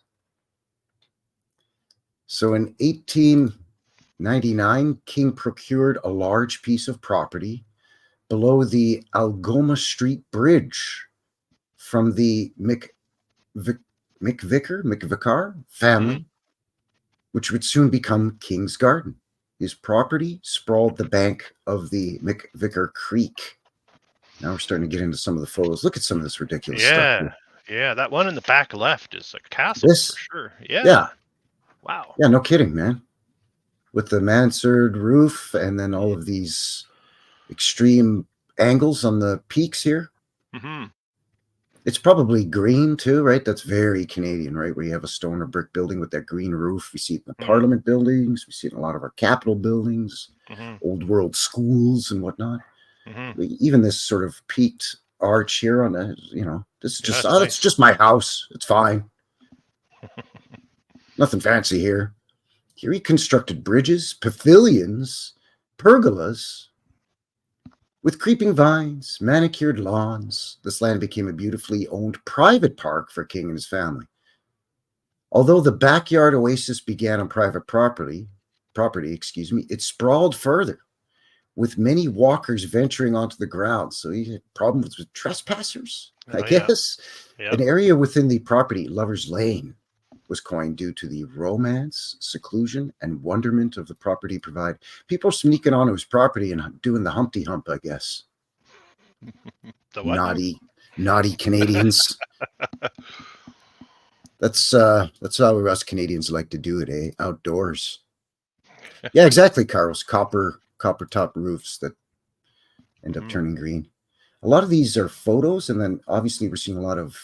So in 1899, King procured a large piece of property below the Algoma Street Bridge from the McVicar family, which would soon become King's Garden. His property sprawled the bank of the McVicar Creek. Now we're starting to get into some of the photos. Look at some of this ridiculous stuff here. Yeah, that one in the back left is a castle for sure. Yeah. Wow. Yeah, no kidding, man. With the mansard roof and then all of these extreme angles on the peaks here. Mm-hmm. It's probably green too, right? That's very Canadian, right? Where you have a stone or brick building with that green roof. We see it in the Parliament buildings. We see it in a lot of our Capitol buildings, old world schools and whatnot. Even this sort of peaked arch here on the, this is just, nice. It's just my house. It's fine. Nothing fancy here. Here he constructed bridges, pavilions, pergolas, with creeping vines, manicured lawns. This land became a beautifully owned private park for King and his family. Although the backyard oasis began on private property, it sprawled further, with many walkers venturing onto the ground. So he had problems with trespassers, I guess. Yeah. An area within the property, Lover's Lane, was coined due to the romance, seclusion, and wonderment of the property provided. People are sneaking onto his property and doing the Humpty Hump, I guess. The what? Naughty Canadians. That's how us Canadians like to do it, eh? Outdoors. Yeah, exactly, Carlos. Copper top roofs that end up turning green. A lot of these are photos, and then obviously we're seeing a lot of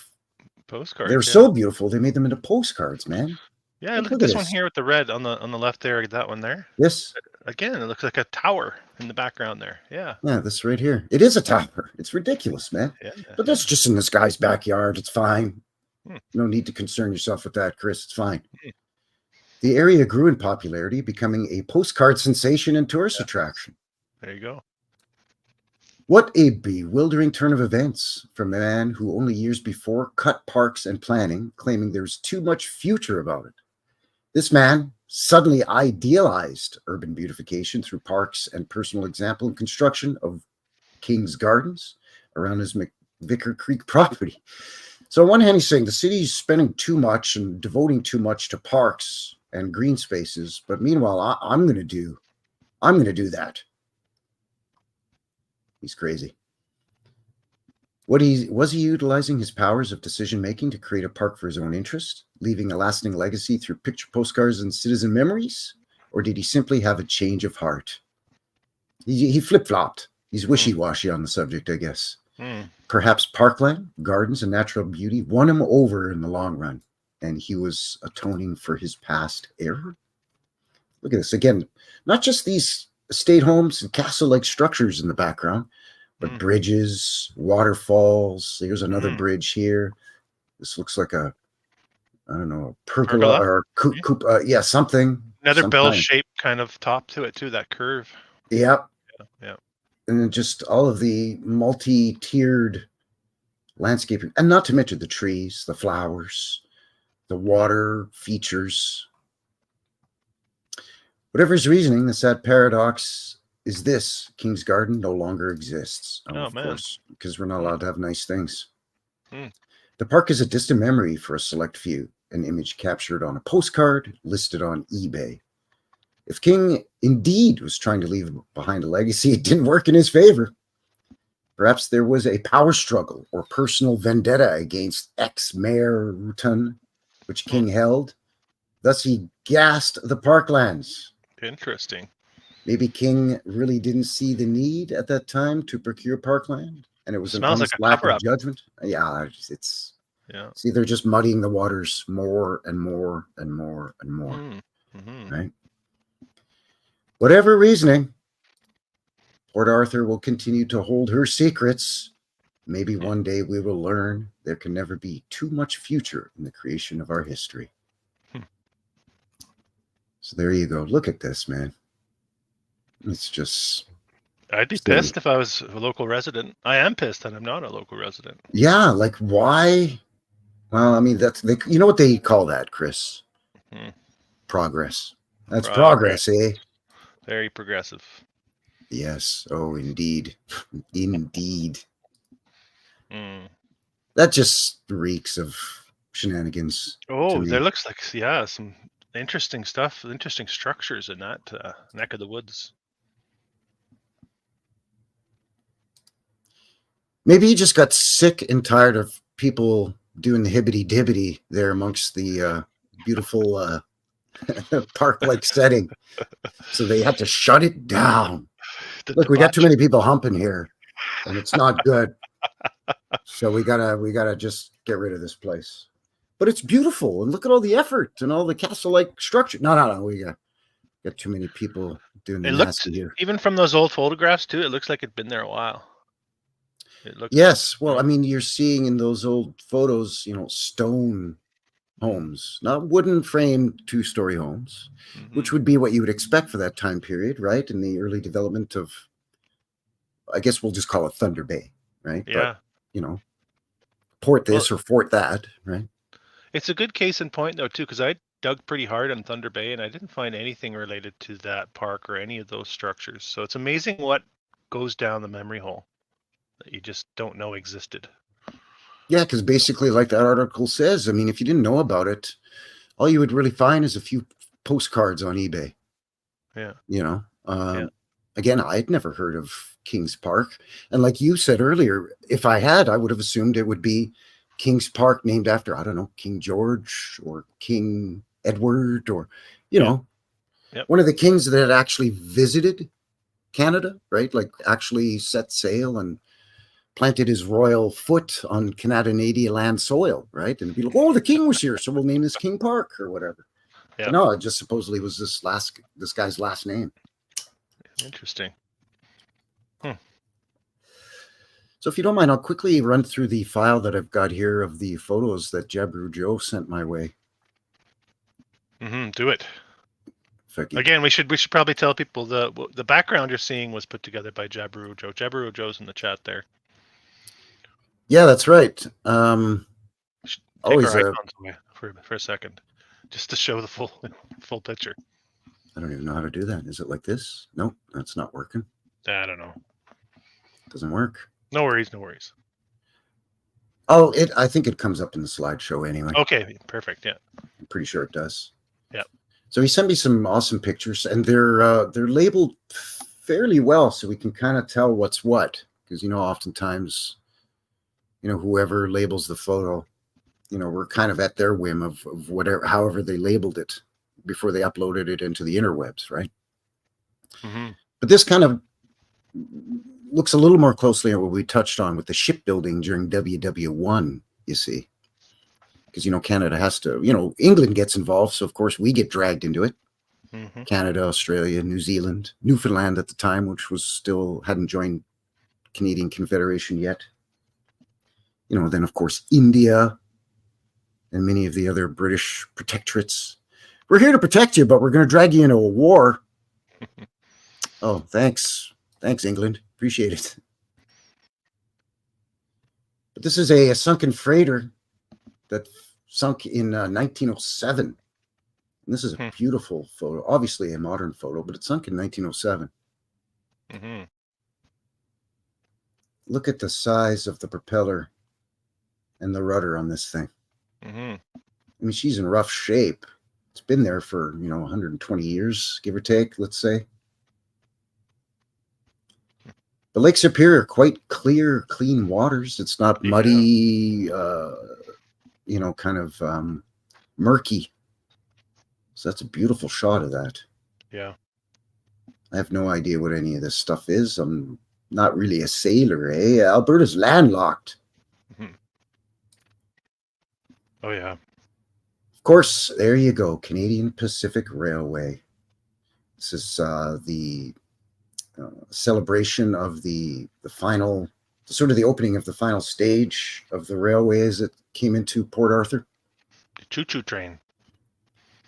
postcards. They're so beautiful. They made them into postcards, man. Yeah, look at this one here with the red on the left there. That one there. Yes. Again, it looks like a tower in the background there. Yeah. Yeah, this right here. It is a tower. It's ridiculous, man. Yeah, but that's just in this guy's backyard. It's fine. No need to concern yourself with that, Chris. It's fine. The area grew in popularity, becoming a postcard sensation and tourist attraction. There you go. What a bewildering turn of events from a man who only years before cut parks and planning, claiming there's too much future about it. This man suddenly idealized urban beautification through parks and personal example and construction of King's Gardens around his McVicar Creek property. So on one hand, he's saying the city's spending too much and devoting too much to parks and green spaces, but meanwhile, I'm going to do that. He's crazy. Was he utilizing his powers of decision-making to create a park for his own interest, leaving a lasting legacy through picture postcards and citizen memories? Or did he simply have a change of heart? He flip-flopped. He's wishy-washy on the subject, I guess. Perhaps parkland, gardens, and natural beauty won him over in the long run, and he was atoning for his past error. Look at this. Again, not just these estate homes and castle-like structures in the background, but bridges, waterfalls. There's another bridge here. This looks like a pergola or something. Another bell-shaped kind of top to it too, that curve. Yep. Yeah. And then just all of the multi-tiered landscaping, and not to mention the trees, the flowers, the water features. Whatever his reasoning, the sad paradox is this: King's Garden no longer exists. Of course, because we're not allowed to have nice things. The park is a distant memory for a select few, an image captured on a postcard listed on eBay. If King indeed was trying to leave behind a legacy, it didn't work in his favor. Perhaps there was a power struggle or personal vendetta against ex-mayor Rutan, which King held. Thus, he gassed the parklands. Interesting. Maybe King really didn't see the need at that time to procure parkland, and it was an Smells like honest a lack of cover-up. judgment. Yeah, it's Yeah. see, they're just muddying the waters more and more and more and more, right? Whatever reasoning, Port Arthur will continue to hold her secrets. Maybe one day we will learn there can never be too much future in the creation of our history. So there you go. Look at this, man. It's just... I'd be silly. pissed if I was a local resident. I am pissed that I'm not a local resident. Yeah, like why? Well, I mean, you know what they call that, Chris? Progress. That's progress, eh? Very progressive. Yes. Oh, indeed. Indeed. That just reeks of shenanigans. Oh, there looks like, yeah, some interesting stuff, interesting structures in that neck of the woods. Maybe he just got sick and tired of people doing the hibbity-dibbity there amongst the beautiful park-like setting. So they had to shut it down. Look, we got too many people humping here, and it's not good. So we gotta just get rid of this place. But it's beautiful, and look at all the effort and all the castle-like structure. No. We got too many people doing the nasty here. Even from those old photographs too, it looks like it'd been there a while. Yes, well, I mean, you're seeing in those old photos, stone homes, not wooden framed 2-story homes, which would be what you would expect for that time period, right? In the early development of, I guess we'll just call it Thunder Bay, right? Yeah. But, port this or fort that, right? It's a good case in point, though, too, because I dug pretty hard on Thunder Bay, and I didn't find anything related to that park or any of those structures. So it's amazing what goes down the memory hole that you just don't know existed. Yeah, because basically, like that article says, I mean, if you didn't know about it, all you would really find is a few postcards on eBay. Yeah. Again, I'd never heard of Kings Park. And like you said earlier, if I had, I would have assumed it would be Kings Park named after, I don't know, King George or King Edward or, one of the kings that had actually visited Canada, right? Like actually set sail and planted his royal foot on Canadian land soil, right? And it'd be like, oh, the king was here, so we'll name this King Park or whatever. Yeah. But no, it just supposedly was this guy's last name. Interesting. So if you don't mind, I'll quickly run through the file that I've got here of the photos that Jabru Joe sent my way. Do it. Again, we should probably tell people the background you're seeing was put together by Jabru Joe. Jabru Joe's in the chat there. Yeah, that's right. Take our icons away for a second, just to show the full picture. I don't even know how to do that. Is it like this? Nope, that's not working. I don't know. Doesn't work. No worries. Oh, I think it comes up in the slideshow anyway. Okay, perfect. Yeah, I'm pretty sure it does. Yeah. So he sent me some awesome pictures, and they're labeled fairly well, so we can kind of tell what's what. Because oftentimes, whoever labels the photo, we're kind of at their whim of whatever, however they labeled it before they uploaded it into the interwebs, right? But this kind of looks a little more closely at what we touched on with the shipbuilding during WW1, you see. Because, Canada has to, England gets involved, so of course we get dragged into it. Canada, Australia, New Zealand, Newfoundland at the time, which hadn't joined Canadian Confederation yet. Then of course India and many of the other British protectorates. We're here to protect you, but we're going to drag you into a war. Oh, thanks. Thanks, England. Appreciate it. But this is a sunken freighter that sunk in 1907. And this is a beautiful photo. Obviously a modern photo, but it sunk in 1907. Look at the size of the propeller and the rudder on this thing. I mean, she's in rough shape. It's been there for, 120 years, give or take, let's say. But Lake Superior, quite clear, clean waters. It's not muddy, kind of murky. So that's a beautiful shot of that. Yeah. I have no idea what any of this stuff is. I'm not really a sailor, eh? Alberta's landlocked. Mhm. Oh, yeah. Of course, there you go. Canadian Pacific Railway. This is the celebration of the final, sort of the opening of the final stage of the railway as it came into Port Arthur. The choo-choo train.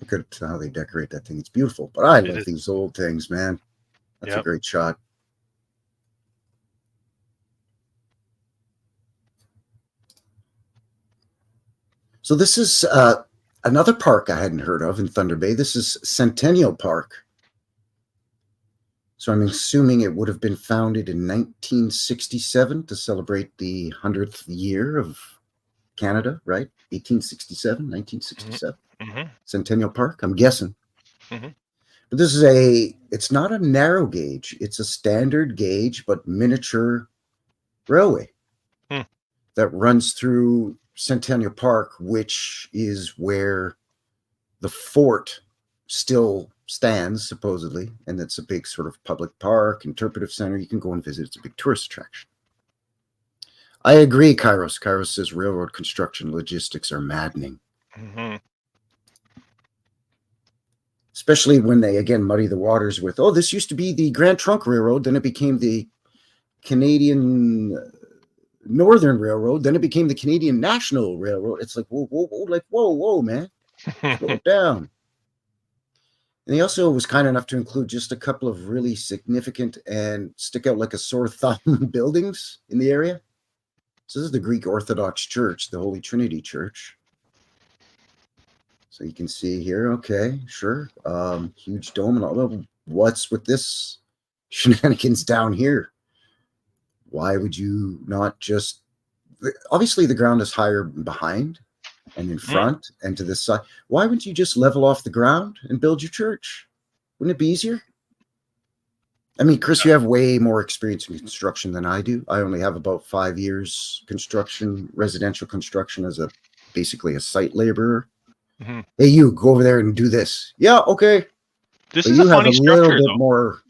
Look at how they decorate that thing. It's beautiful. But I It love is. these old things, man. That's a Yep. great shot. So this is another park I hadn't heard of in Thunder Bay. This is Centennial Park. So I'm assuming it would have been founded in 1967 to celebrate the 100th year of Canada, right? 1867, 1967. Mm-hmm. Centennial Park, I'm guessing. Mm-hmm. But this is it's not a narrow gauge. It's a standard gauge, but miniature railway that runs through Centennial Park, which is where the fort still stands, supposedly. And it's a big sort of public park, interpretive center. You can go and visit. It's a big tourist attraction. I agree, Kairos. Kairos says railroad construction logistics are maddening. Mm-hmm. Especially when they, again, muddy the waters with, oh, this used to be the Grand Trunk Railroad. Then it became the Canadian Northern Railroad. Then it became the Canadian National Railroad. It's like, whoa, man. Slow it down. And he also was kind enough to include just a couple of really significant and stick out like a sore thumb buildings in the area. So this is the Greek Orthodox Church, the Holy Trinity Church. So you can see here, okay, sure. Huge dome and all. What's with this shenanigans down here? Why would you not just... Obviously, the ground is higher behind and in front and to this side. Why wouldn't you just level off the ground and build your church? Wouldn't it be easier? I mean, Chris, you have way more experience in construction than I do. I only have about 5 years construction, residential construction as basically a site laborer. Mm-hmm. Hey, you go over there and do this. Yeah, okay. This but is you a funny have a little structure, bit though. more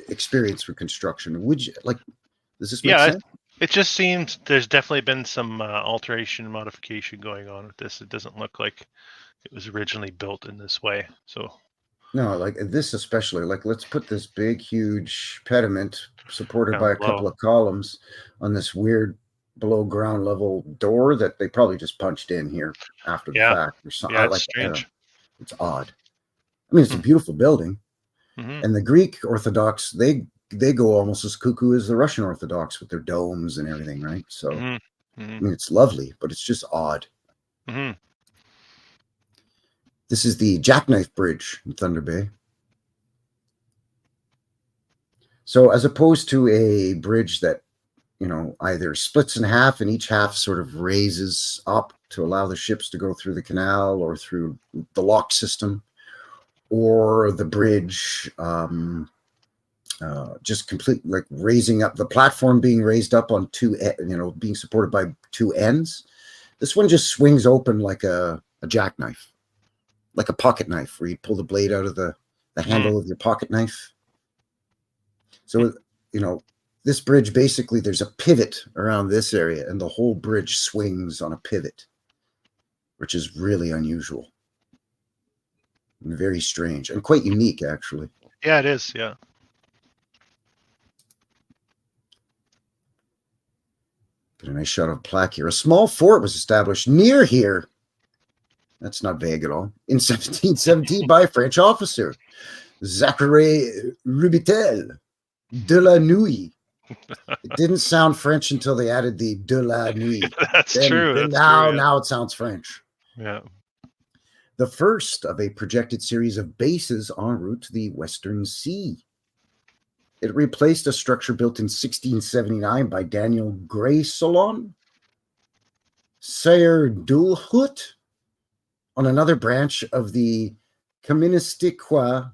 experience for construction. Would you like? Does this make sense? It just seems there's definitely been some alteration and modification going on with this. It doesn't look like it was originally built in this way. So no, like this especially. Like, let's put this big, huge pediment supported by a couple of columns on this weird below ground level door that they probably just punched in here after the fact or something. Yeah, it's strange. It's odd. I mean, it's a beautiful building. Mm-hmm. And the Greek Orthodox, they go almost as cuckoo as the Russian Orthodox with their domes and everything, right? So, I mean, it's lovely, but it's just odd. Mm-hmm. This is the Jackknife Bridge in Thunder Bay. So, as opposed to a bridge that, either splits in half and each half sort of raises up to allow the ships to go through the canal or through the lock system, or the bridge just completely like raising up the platform, being raised up on being supported by two ends. This one just swings open like a jackknife, like a pocket knife, where you pull the blade out of the handle of your pocket knife. So, this bridge, basically, there's a pivot around this area, and the whole bridge swings on a pivot, which is really unusual. And very strange and quite unique, actually. Yeah, it is. Yeah. Get a nice shot of plaque here. A small fort was established near here. That's not vague at all. In 1717 by a French officer, Zachary Rubitel de la Nuit. It didn't sound French until they added the de la Nuit. That's true. Now it sounds French. Yeah. The first of a projected series of bases en route to the Western Sea. It replaced a structure built in 1679 by Daniel Greysolon, Sayer Dulhut, on another branch of the Kaministiquia,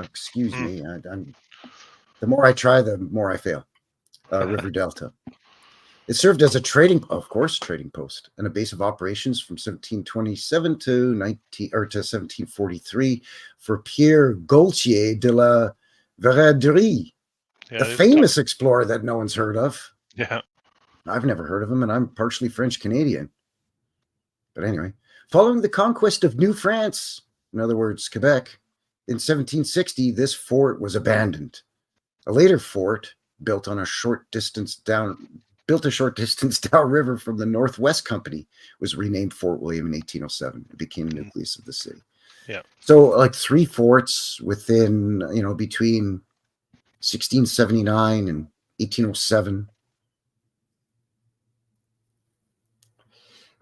excuse me. The more I try, the more I fail. River Delta. It served as a trading post and a base of operations from 1727 to 1743 for Pierre Gaultier de la Vérendrye, Yeah, the there's a famous explorer that no one's heard of. yeah. I've never heard of him, and I'm partially French Canadian. But anyway, following the conquest of New France, in other words, Quebec, in 1760, this fort was abandoned. A later fort built a short distance downriver from the Northwest Company was renamed Fort William in 1807. It became the nucleus of the city. Yeah. So like 3 forts within, between 1679 and 1807.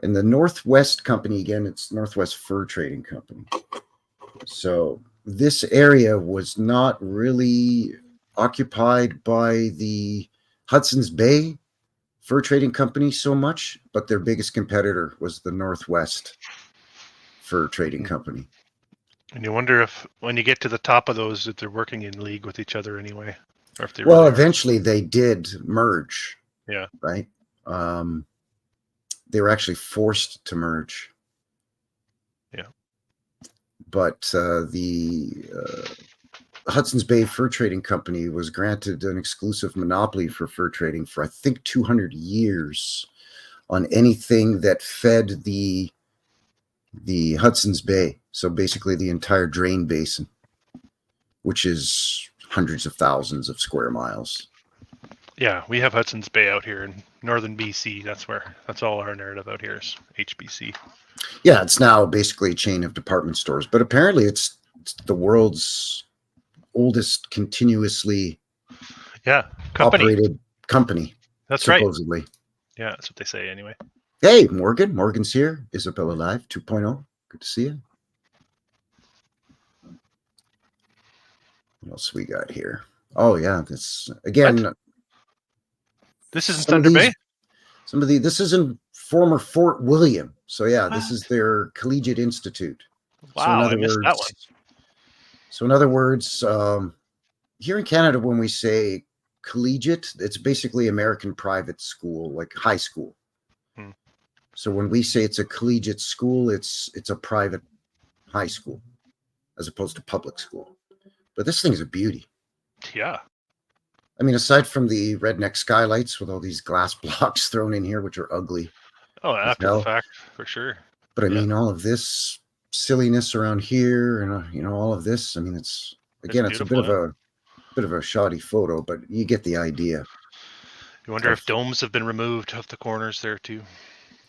And the Northwest Company, again, it's Northwest Fur Trading Company. So this area was not really occupied by the Hudson's Bay Fur Trading Company so much, but their biggest competitor was the Northwest Fur Trading Company. And you wonder if, when you get to the top of those, if they're working in league with each other anyway, or if they Well, really are. eventually they did merge. Yeah. Right. They were actually forced to merge. Yeah. But the Hudson's Bay Fur Trading Company was granted an exclusive monopoly for fur trading for, I think, 200 years on anything that fed the Hudson's Bay. So basically the entire drain basin, which is hundreds of thousands of square miles. Yeah, we have Hudson's Bay out here in northern BC. That's all our narrative out here is HBC. Yeah, it's now basically a chain of department stores, but apparently it's the world's oldest continuously operated company. That's supposedly. Right. Yeah, that's what they say anyway. Hey, Morgan. Morgan's here. Isabella Live 2.0. Good to see you. What else we got here? Oh, yeah. This, again. What? This isn't Thunder Bay? This is in former Fort William. So, yeah, this is their Collegiate Institute. Wow, I missed that one. So, in other words, here in Canada, when we say collegiate, it's basically American private school, like high school. So when we say it's a collegiate school, it's a private high school as opposed to public school. But this thing's a beauty. Yeah. I mean, aside from the redneck skylights with all these glass blocks thrown in here, which are ugly. Oh, after the fact, for sure. But I mean, all of this silliness around here and, all of this, I mean, it's a bit of a shoddy photo, but you get the idea. You wonder if domes have been removed off the corners there too.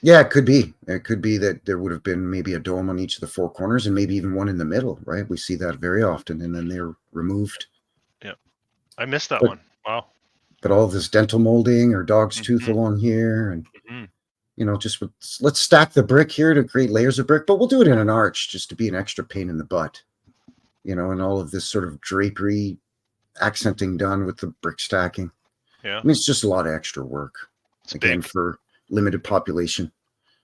Yeah, it could be. It could be that there would have been maybe a dome on each of the 4 corners and maybe even one in the middle, right? We see that very often, and then they're removed. Yeah. I missed that one. Wow. But all this dental molding or dog's tooth along here and, let's stack the brick here to create layers of brick, but we'll do it in an arch just to be an extra pain in the butt, and all of this sort of drapery accenting done with the brick stacking. Yeah. I mean, it's just a lot of extra work. It's again big. For limited population.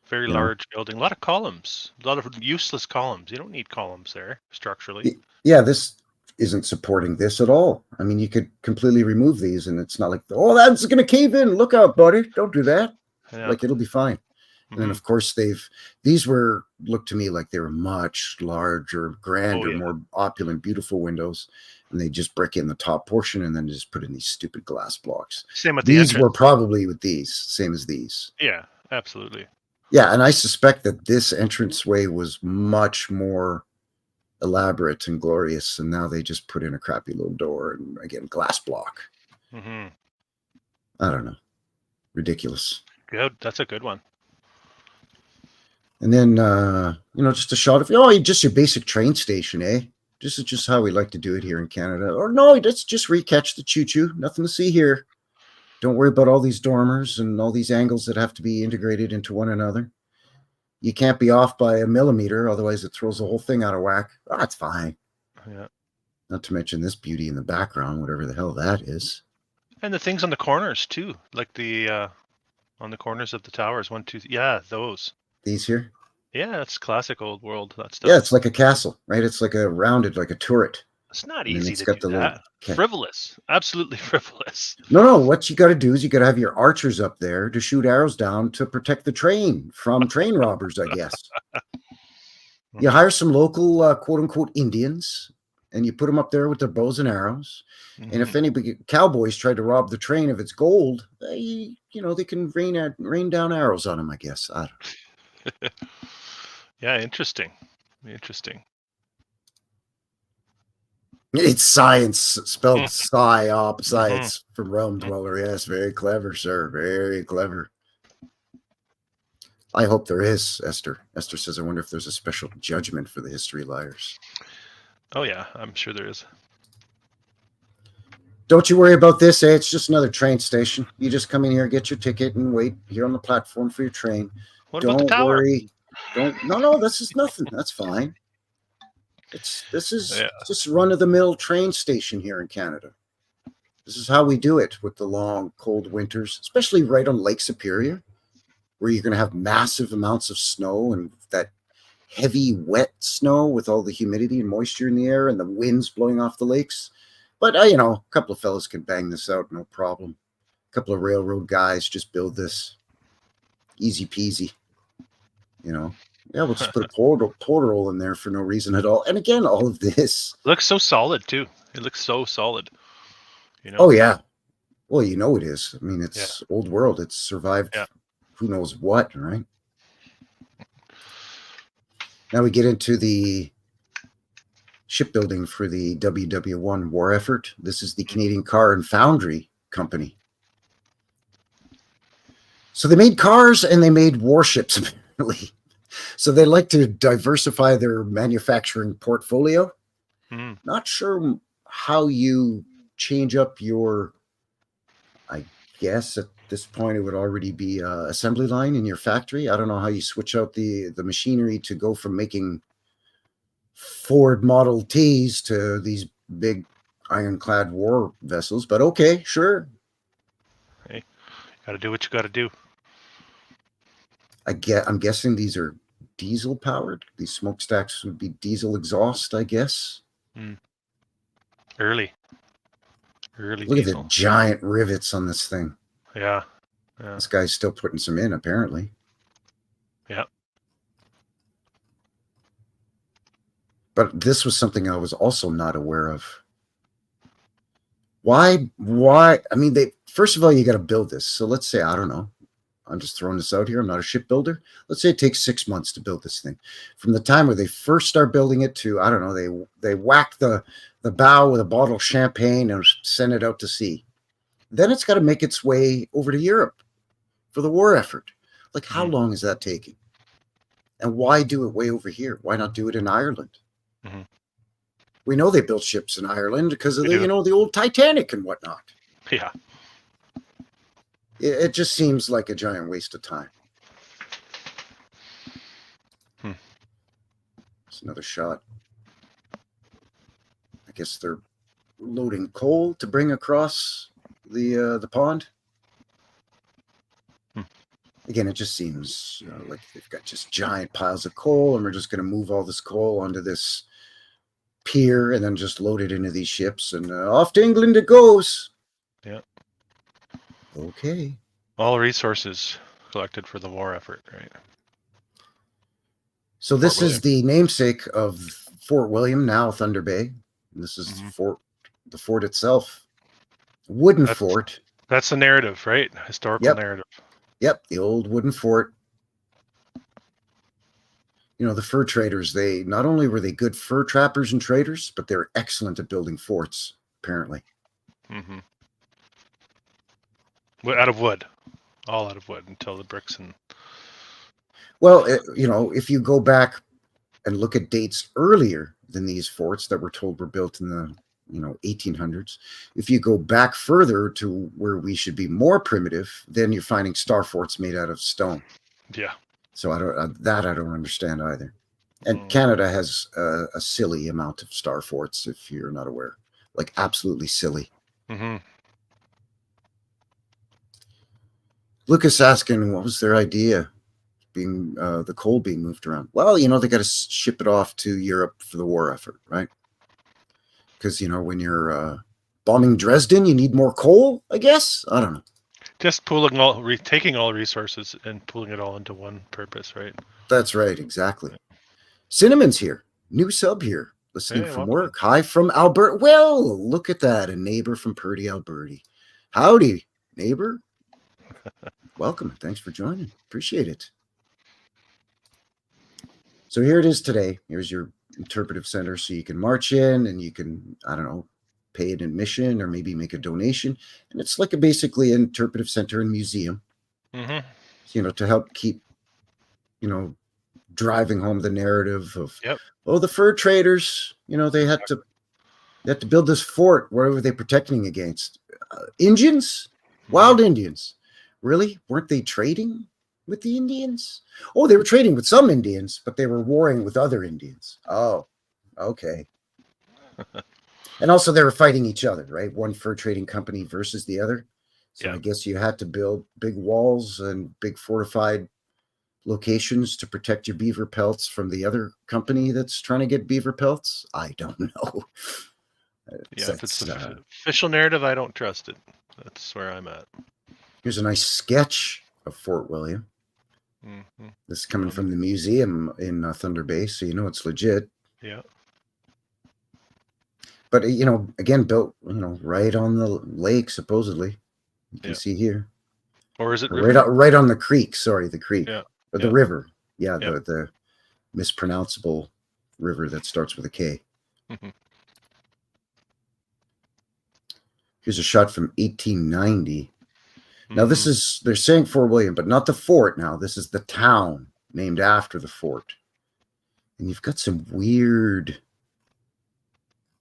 Very large building. A lot of columns. A lot of useless columns. You don't need columns there structurally. Yeah, this isn't supporting this at all. I mean, you could completely remove these and it's not like, oh, that's going to cave in. Look out, buddy. Don't do that. Yeah. Like, it'll be fine. And then, of course, these looked to me like they were much larger, grander, more opulent, beautiful windows. And they just brick in the top portion and then just put in these stupid glass blocks. Same with these were probably with these, same as these. Yeah, absolutely. Yeah, and I suspect that this entranceway was much more elaborate and glorious, and now they just put in a crappy little door and, again, glass block. I don't know. Ridiculous. Good. That's a good one. And then, just a shot of, just your basic train station, eh? This is just how we like to do it here in Canada. Or no, let's just recatch the choo-choo. Nothing to see here. Don't worry about all these dormers and all these angles that have to be integrated into one another. You can't be off by a millimeter, otherwise it throws the whole thing out of whack. Oh, it's fine. Yeah. Not to mention this beauty in the background, whatever the hell that is. And the things on the corners too, like the on the corners of the towers. 1, 2, those. These here? Yeah, that's classic old world. That stuff. Yeah, it's like a castle, right? It's like a rounded, like a turret. It's not And then easy it's to got do the little that. Frivolous. Absolutely frivolous. No, what you got to do is you got to have your archers up there to shoot arrows down to protect the train from train robbers, I guess. You Mhm. hire some local quote unquote Indians and you put them up there with their bows and arrows. And if Mhm. any cowboys try to rob the train of its gold, they can rain down arrows on them, I guess. I don't know. Yeah, interesting. Interesting. It's science spelled psyop, Mhm. science from Realm Dweller. Yes, very clever, sir. Very clever. I hope there is, Esther. Esther says, I wonder if there's a special judgment for the history liars. Oh yeah, I'm sure there is. Don't you worry about this, eh? It's just another train station. You just come in here, get your ticket, and wait here on the platform for your train. What about the Don't tower? worry. No, this is nothing. That's fine. This is Yeah. just run-of-the-mill train station here in Canada. This is how we do it with the long, cold winters, especially right on Lake Superior, where you're going to have massive amounts of snow and that heavy, wet snow with all the humidity and moisture in the air and the winds blowing off the lakes. But, a couple of fellas can bang this out, no problem. A couple of railroad guys just build this. Easy peasy, Yeah, we'll just put a portal in there for no reason at all. And again, all of this. Looks so solid too. It looks so solid. Oh, yeah. Well, it is. I mean, Yeah. it's old world. It's survived Yeah. who knows what, right? Now we get into the shipbuilding for the WW1 war effort. This is the Canadian Car and Foundry Company. So they made cars and they made warships, apparently. So they like to diversify their manufacturing portfolio. Mm. Not sure how you change up your, I guess at this point it would already be an assembly line in your factory. I don't know how you switch out the machinery to go from making Ford Model Ts to these big ironclad war vessels, but okay, sure. Hey, got to do what you got to do. I'm guessing these are diesel powered. These smokestacks would be diesel exhaust, I guess. Mm. Early Look at the diesel. giant rivets on this thing. Yeah. This guy's still putting some in, apparently. Yeah. But this was something I was also not aware of. Why? I mean, first of all, you got to build this. So let's say, I don't know. I'm just throwing this out here. I'm not a shipbuilder. Let's say it takes 6 months to build this thing. From the time where they first start building it to, I don't know, they whack the bow with a bottle of champagne and send it out to sea. Then it's got to make its way over to Europe for the war effort. Like, how long is that taking? And why do it way over here? Why not do it in Ireland? Mm-hmm. We know they built ships in Ireland because of the old Titanic and whatnot. Yeah. It just seems like a giant waste of time. It's another shot. I guess they're loading coal to bring across the pond. Again, it just seems like they've got just giant piles of coal, and we're just going to move all this coal onto this pier and then just load it into these ships, and off to England it goes. Yeah. Okay. All resources collected for the war effort, right? So this is the namesake of Fort William, now Thunder Bay. And this is the fort itself. Wooden fort. That's the narrative, right? Historical narrative. Yep, the old wooden fort. The fur traders, they not only were they good fur trappers and traders, but they're excellent at building forts, apparently. Mm-hmm. Out of wood. All out of wood until the bricks and... Well, if you go back and look at dates earlier than these forts that we're told were built in the 1800s, if you go back further to where we should be more primitive, then you're finding star forts made out of stone. Yeah. So I don't understand either. And Canada has a silly amount of star forts, if you're not aware, like absolutely silly. Mm-hmm. Lucas asking, what was their idea? Being the coal being moved around. Well, they got to ship it off to Europe for the war effort, right? because when you're bombing Dresden, you need more coal, I guess. I don't know. Just taking all resources and pooling it all into one purpose, right? That's right, exactly. Cinnamon's here, new sub here, listening Hey, from welcome. work. Hi from Alberta. Well, look at that, a neighbor from Purdy, Alberta. Howdy, neighbor. Welcome. Thanks for joining. Appreciate it. So here it is today. Here's your interpretive center, so you can march in and you can, I don't know, pay an admission or maybe make a donation. And it's like basically an interpretive center and museum, to help keep, driving home the narrative of, the fur traders, they had to build this fort. What were they protecting against? Indians? Wild Indians. Really? Weren't they trading with the Indians? Oh, they were trading with some Indians, but they were warring with other Indians. Oh, okay. And also they were fighting each other, right? One fur trading company versus the other. So I guess you had to build big walls and big fortified locations to protect your beaver pelts from the other company that's trying to get beaver pelts. I don't know. If it's the official narrative, I don't trust it. That's where I'm at. Here's a nice sketch of Fort William. This is coming from the museum in Thunder Bay, so it's legit. Yeah. But again, built right on the lake, supposedly. You can see here. Or is it right on the creek? Sorry, the creek. Yeah. Or the river. Yeah, the mispronounceable river that starts with a K. Here's a shot from 1890. Now this is, they're saying Fort William, but not the fort now. This is the town named after the fort. And you've got some weird,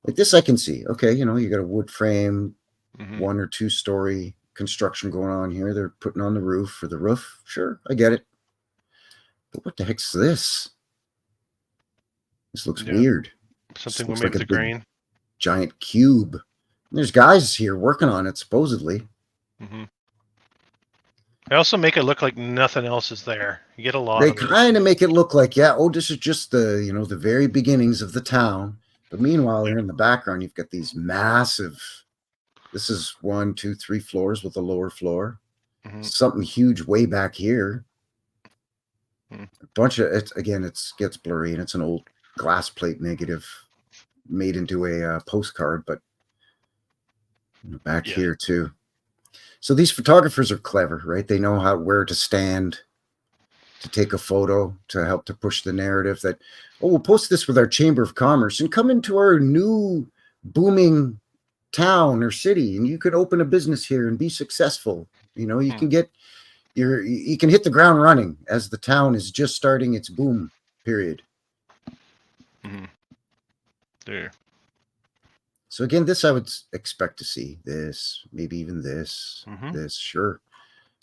like this I can see. Okay, you got a wood frame, 1 or 2 story construction going on here. They're putting on the roof for the roof. Sure, I get it. But what the heck's this? This looks weird. Something looks like a grain. Giant cube. And there's guys here working on it, supposedly. They also make it look like nothing else is there. You get a lot. They kind of make it look like, this is just the, the very beginnings of the town. But meanwhile, here in the background, you've got these massive, this is 1, 2, 3 floors with a lower floor. Something huge way back here. A bunch of, it gets blurry, and it's an old glass plate negative made into a postcard, but back here too. So these photographers are clever, right? They know where to stand to take a photo to help to push the narrative that, we'll post this with our Chamber of Commerce and come into our new booming town or city, and you could open a business here and be successful. You can get you can hit the ground running as the town is just starting its boom period. There. So again, this I would expect to see. This, maybe even this, this, sure.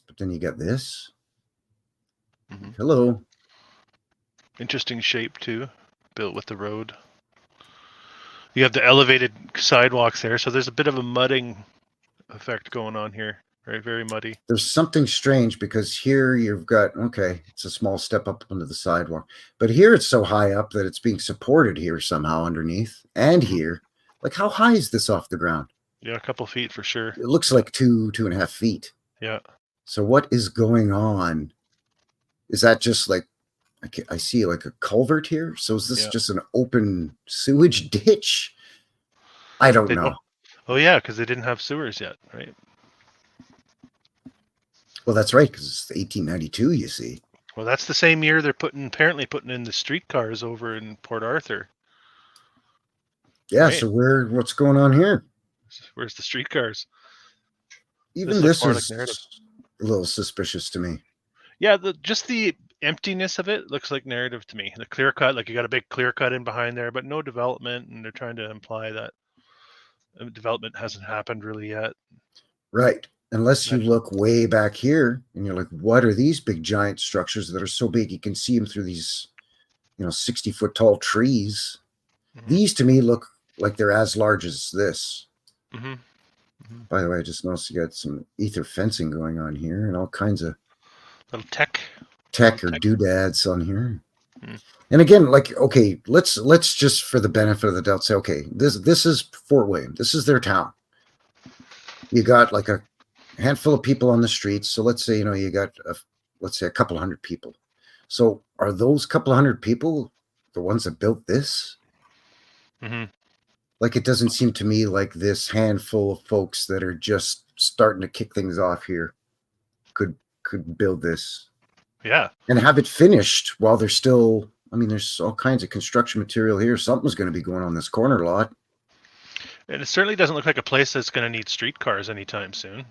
But then you got this. Hello. Interesting shape too, built with the road. You have the elevated sidewalks there, so there's a bit of a mudding effect going on here. Right, very muddy. There's something strange because here you've got, it's a small step up onto the sidewalk. But here it's so high up that it's being supported here somehow underneath. And here. Like, how high is this off the ground? Yeah, a couple feet for sure. It looks like 2.5 feet. Yeah. So what is going on? Is that just like, I see like a culvert here? So is this just an open sewage ditch? I don't know. Oh, yeah, because they didn't have sewers yet, right? Well, that's right, because it's 1892, you see. Well, that's the same year they're apparently putting in the streetcars over in Port Arthur. Yeah, right. So what's going on here? Where's the streetcars? Even this is a little suspicious to me. Yeah, just the emptiness of it looks like narrative to me. The clear cut, like you got a big clear cut in behind there, but no development, and they're trying to imply that development hasn't happened really yet. Right. Unless you look way back here and you're like, what are these big giant structures that are so big you can see them through these, 60-foot tall trees? These to me look like they're as large as this. By the way, I just noticed you got some ether fencing going on here and all kinds of little tech or doodads on here. And again, like, okay, let's just for the benefit of the doubt say, okay, this is Fort William. This is their town. You got like a handful of people on the streets. So let's say, you got, let's say a couple hundred people. So are those couple hundred people the ones that built this? Like, it doesn't seem to me like this handful of folks that are just starting to kick things off here could build this. Yeah. And have it finished while they're still, I mean, there's all kinds of construction material here. Something's going to be going on this corner lot. And it certainly doesn't look like a place that's going to need streetcars anytime soon.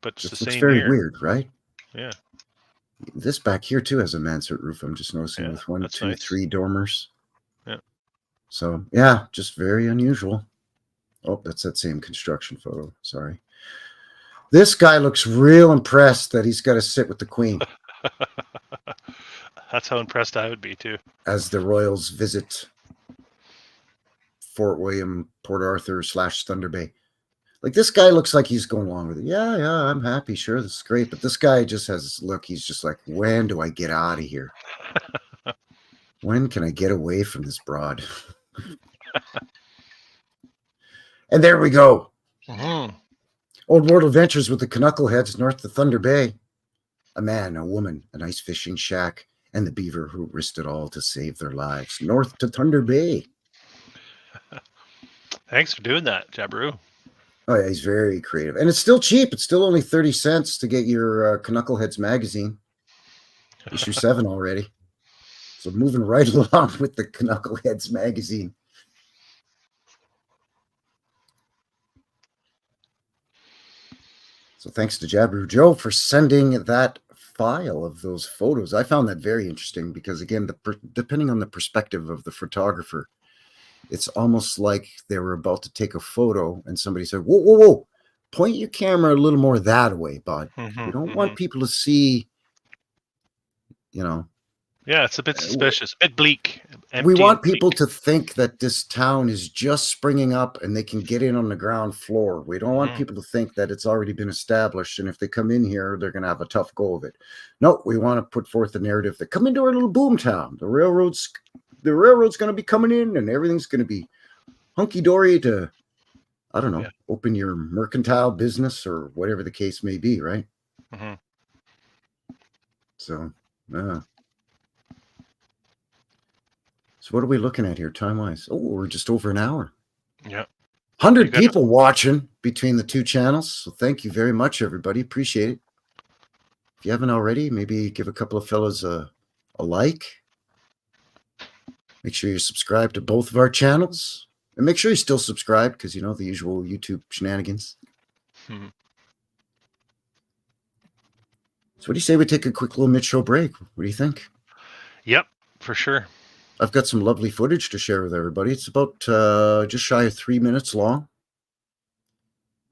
But Just it's the looks same very here. weird, right? Yeah. This back here too has a mansard roof. I'm just noticing with one, two, nice. 3 dormers. Yeah. So yeah, just very unusual. Oh, that's that same construction photo. Sorry. This guy looks real impressed that he's got to sit with the Queen. That's how impressed I would be too. As the royals visit Fort William, Port Arthur / Thunder Bay. Like, this guy looks like he's going along with it. Yeah, I'm happy. Sure, this is great. But this guy just has this look. He's just like, when do I get out of here? When can I get away from this broad? And there we go. Old World Adventures with the CANUCKLEHEADS north of Thunder Bay. A man, a woman, an ice fishing shack, and the beaver who risked it all to save their lives. North to Thunder Bay. Thanks for doing that, Jabberoo. Oh, yeah, he's very creative. And it's still cheap. It's still only 30 cents to get your CANUCKLEHEADS magazine. Issue 7 already. So moving right along with the CANUCKLEHEADS magazine. So thanks to Jabberoo Joe for sending that file of those photos. I found that very interesting because, again, depending on the perspective of the photographer, it's almost like they were about to take a photo and somebody said, whoa, point your camera a little more that way, bud. We don't want people to see, Yeah, it's a bit suspicious, a bit bleak. We want people to think that this town is just springing up and they can get in on the ground floor. We don't want people to think that it's already been established, and if they come in here, they're going to have a tough go of it. No, we want to put forth the narrative that come into our little boom town. The railroad's going to be coming in, and everything's going to be hunky-dory to, I don't know, open your mercantile business or whatever the case may be, right? So, so what are we looking at here time-wise? Oh, we're just over an hour. Yeah. 100 people watching between the two channels. So thank you very much, everybody. Appreciate it. If you haven't already, maybe give a couple of fellas a like. Make sure you subscribe to both of our channels. And make sure you still subscribe because, the usual YouTube shenanigans. So what do you say we take a quick little mid-show break? What do you think? Yep, for sure. I've got some lovely footage to share with everybody. It's about just shy of 3 minutes long.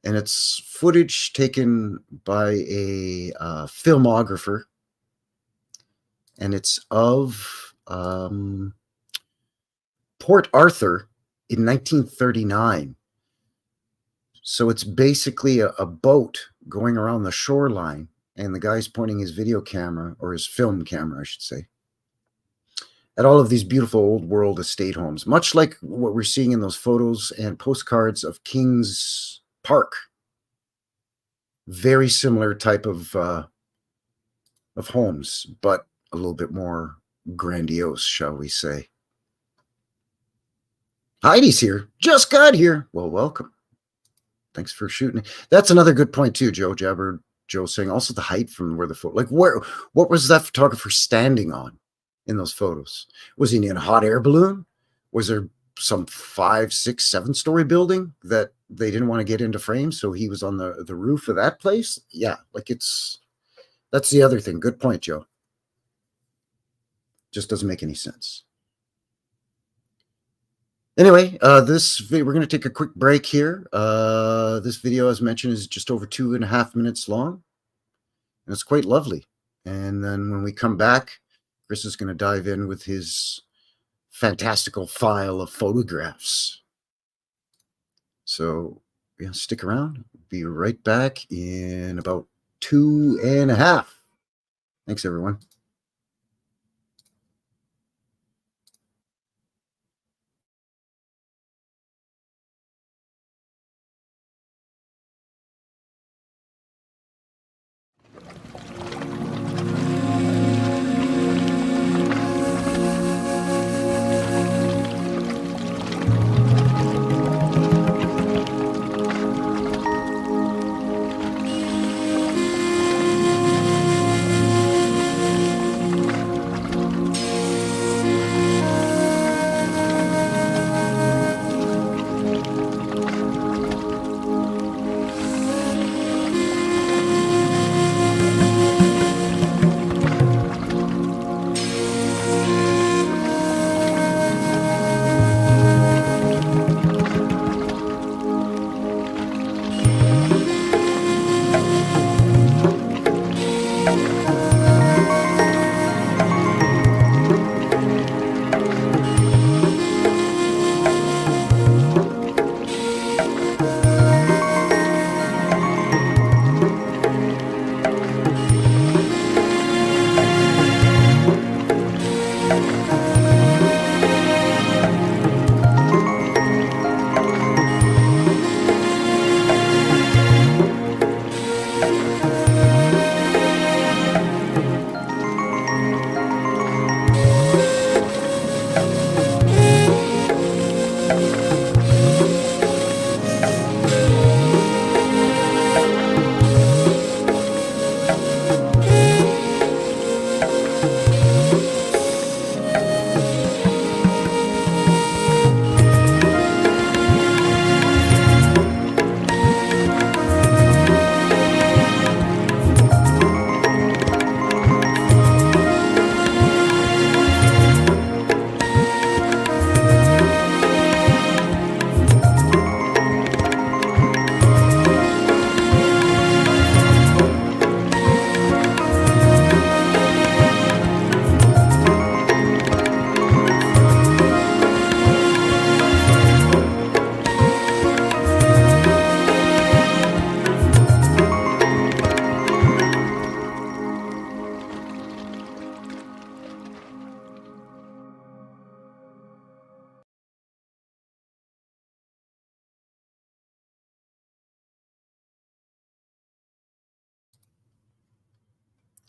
And it's footage taken by a filmographer. And it's of Port Arthur in 1939. So it's basically a boat going around the shoreline. And the guy's pointing his video camera, or his film camera, I should say, at all of these beautiful old world estate homes, much like what we're seeing in those photos and postcards of Kings Park. Very similar type of homes, but a little bit more grandiose, shall we say. Heidi's here. Just got here. Well, welcome. Thanks for shooting. That's another good point too, Joe saying also the height from where the photo, like what was that photographer standing on in those photos? Was he in a hot air balloon? Was there some 5, 6, 7-story building that they didn't want to get into frame, so he was on the roof of that place? Yeah, like that's the other thing. Good point, Joe. Just doesn't make any sense. Anyway, we're going to take a quick break here. This video, as mentioned, is just over 2.5 minutes long, and it's quite lovely. And then when we come back, Chris is going to dive in with his fantastical file of photographs. So, yeah, stick around. Be right back in about 2.5. Thanks, everyone.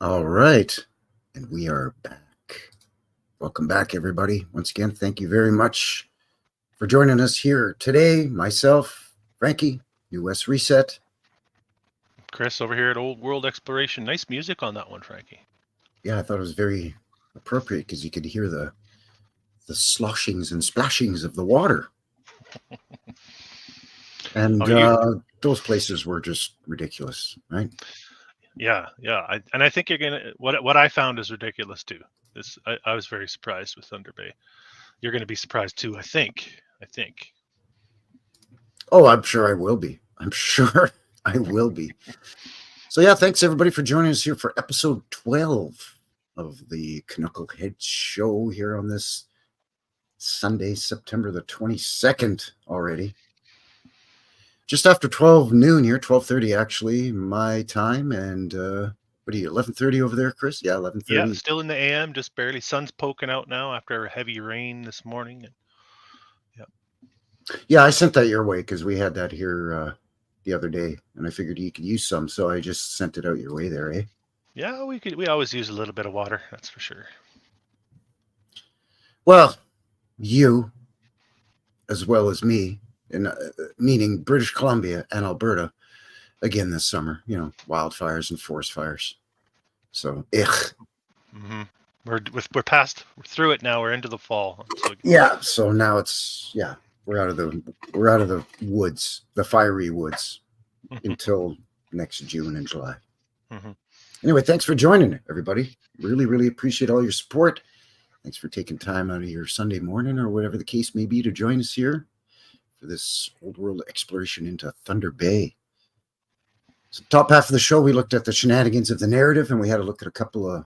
All right. And we are back. Welcome back, everybody. Once again, thank you very much for joining us here today. Myself, Frankie, New West Reset. Chris over here at Old World Exploration. Nice music on that one, Frankie. Yeah, I thought it was very appropriate because you could hear the sloshings and splashings of the water. And those places were just ridiculous, right? Yeah. I think you're gonna. What I found is ridiculous too. I was very surprised with Thunder Bay. You're gonna be surprised too. I think. Oh, I'm sure I will be. I'm sure I will be. So yeah, thanks everybody for joining us here for episode 12 of the Knuckleheads show here on this Sunday, September the 22nd already. Just after 12 noon here, 12:30 actually, my time. And what are you, 11:30 over there, Chris? Yeah, 11:30. Yeah, still in the AM, just barely. Sun's poking out now after heavy rain this morning. Yeah, I sent that your way because we had that here the other day, and I figured you could use some, so I just sent it out your way there, eh? Yeah, we always use a little bit of water, that's for sure. Well, you, as well as me, and meaning British Columbia and Alberta, again this summer, wildfires and forest fires. So, Mm-hmm. We're through it now. We're into the fall. Yeah. So now we're out of the woods, the fiery woods, until next June and July. Mm-hmm. Anyway, thanks for joining, everybody. Really, really appreciate all your support. Thanks for taking time out of your Sunday morning or whatever the case may be to join us here for this old world exploration into Thunder Bay. So top half of the show, we looked at the shenanigans of the narrative, and we had a look at a couple of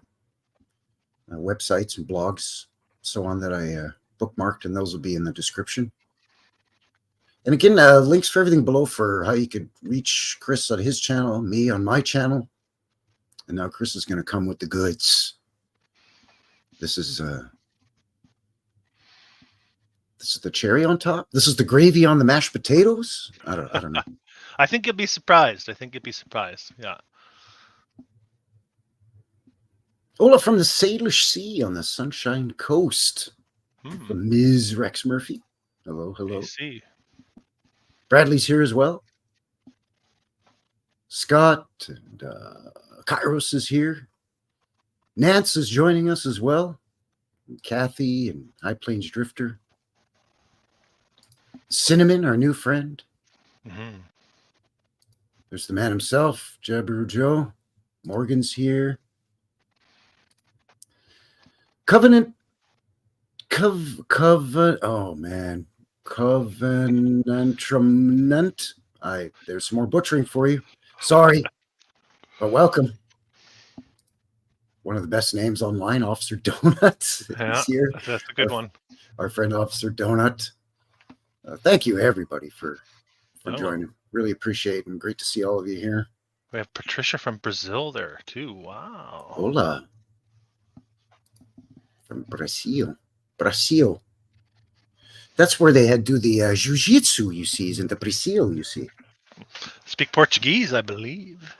websites and blogs, so on, that I bookmarked, and those will be in the description. And again, links for everything below for how you could reach Chris on his channel, me on my channel. And now Chris is going to come with the goods. This is the cherry on top. This is the gravy on the mashed potatoes. I don't know. I think you'll be surprised. Yeah. Ola from the Salish Sea on the Sunshine Coast. From Ms. Rex Murphy. Hello. I see. Bradley's here as well. Scott and Kairos is here. Nance is joining us as well. And Kathy and High Plains Drifter. Cinnamon, our new friend. Mm-hmm. There's the man himself, Jabberoo Joe. Morgan's here. Covenant. Oh man. Covenantrumnant. There's some more butchering for you. Sorry, but welcome. one of the best names online, Officer Donut. Yeah, Is here. that's a good one. Our friend Officer Donut. Thank you, everybody, for joining. Really appreciate it, and great to see all of you here. We have Patricia from Brazil there too. Wow. Hola. From Brazil. Brazil. That's where they do the jiu-jitsu, you see, is in the Brazil, you see. Speak Portuguese, I believe.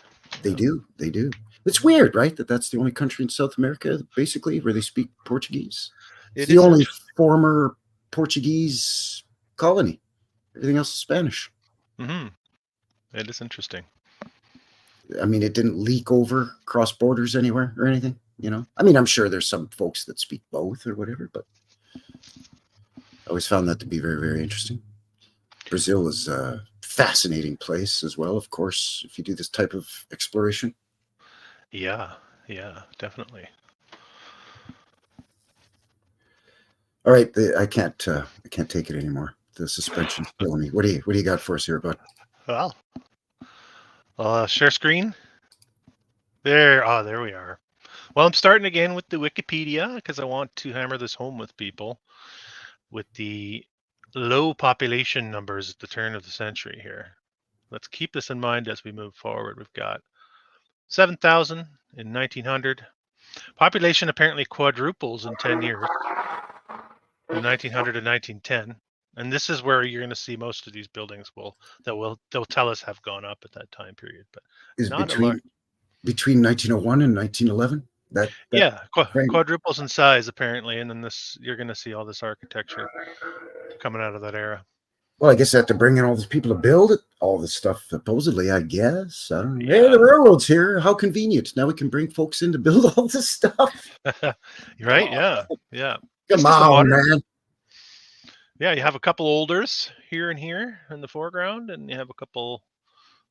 They do. They do. It's weird, right? That's the only country in South America, basically, where they speak Portuguese. It's the only former Portuguese colony. Everything else is Spanish. Mm-hmm. It is interesting. I mean, it didn't leak over cross borders anywhere or anything, you know? I mean, I'm sure there's some folks that speak both or whatever, but I always found that to be very, very interesting. Brazil is a fascinating place as well, of course, if you do this type of exploration. Yeah, definitely. All right, I can't take it anymore. The suspension's killing me. What do you got for us here, bud? Well, share screen. There we are. Well, I'm starting again with the Wikipedia because I want to hammer this home with people with the low population numbers at the turn of the century here. Let's keep this in mind as we move forward. We've got 7,000 in 1900. Population apparently quadruples in 10 years, from 1900 to 1910. And this is where you're going to see most of these buildings they'll tell us have gone up at that time period. But is not between 1901 and 1911. Quadruples in size apparently, and then you're going to see all this architecture coming out of that era. Well, I guess they have to bring in all these people to build it, all this stuff, supposedly, I guess. I don't know. Yeah. Hey, the railroad's here. How convenient. Now we can bring folks in to build all this stuff. Right? Yeah. Come on, man. Yeah, you have a couple olders here and here in the foreground, and you have a couple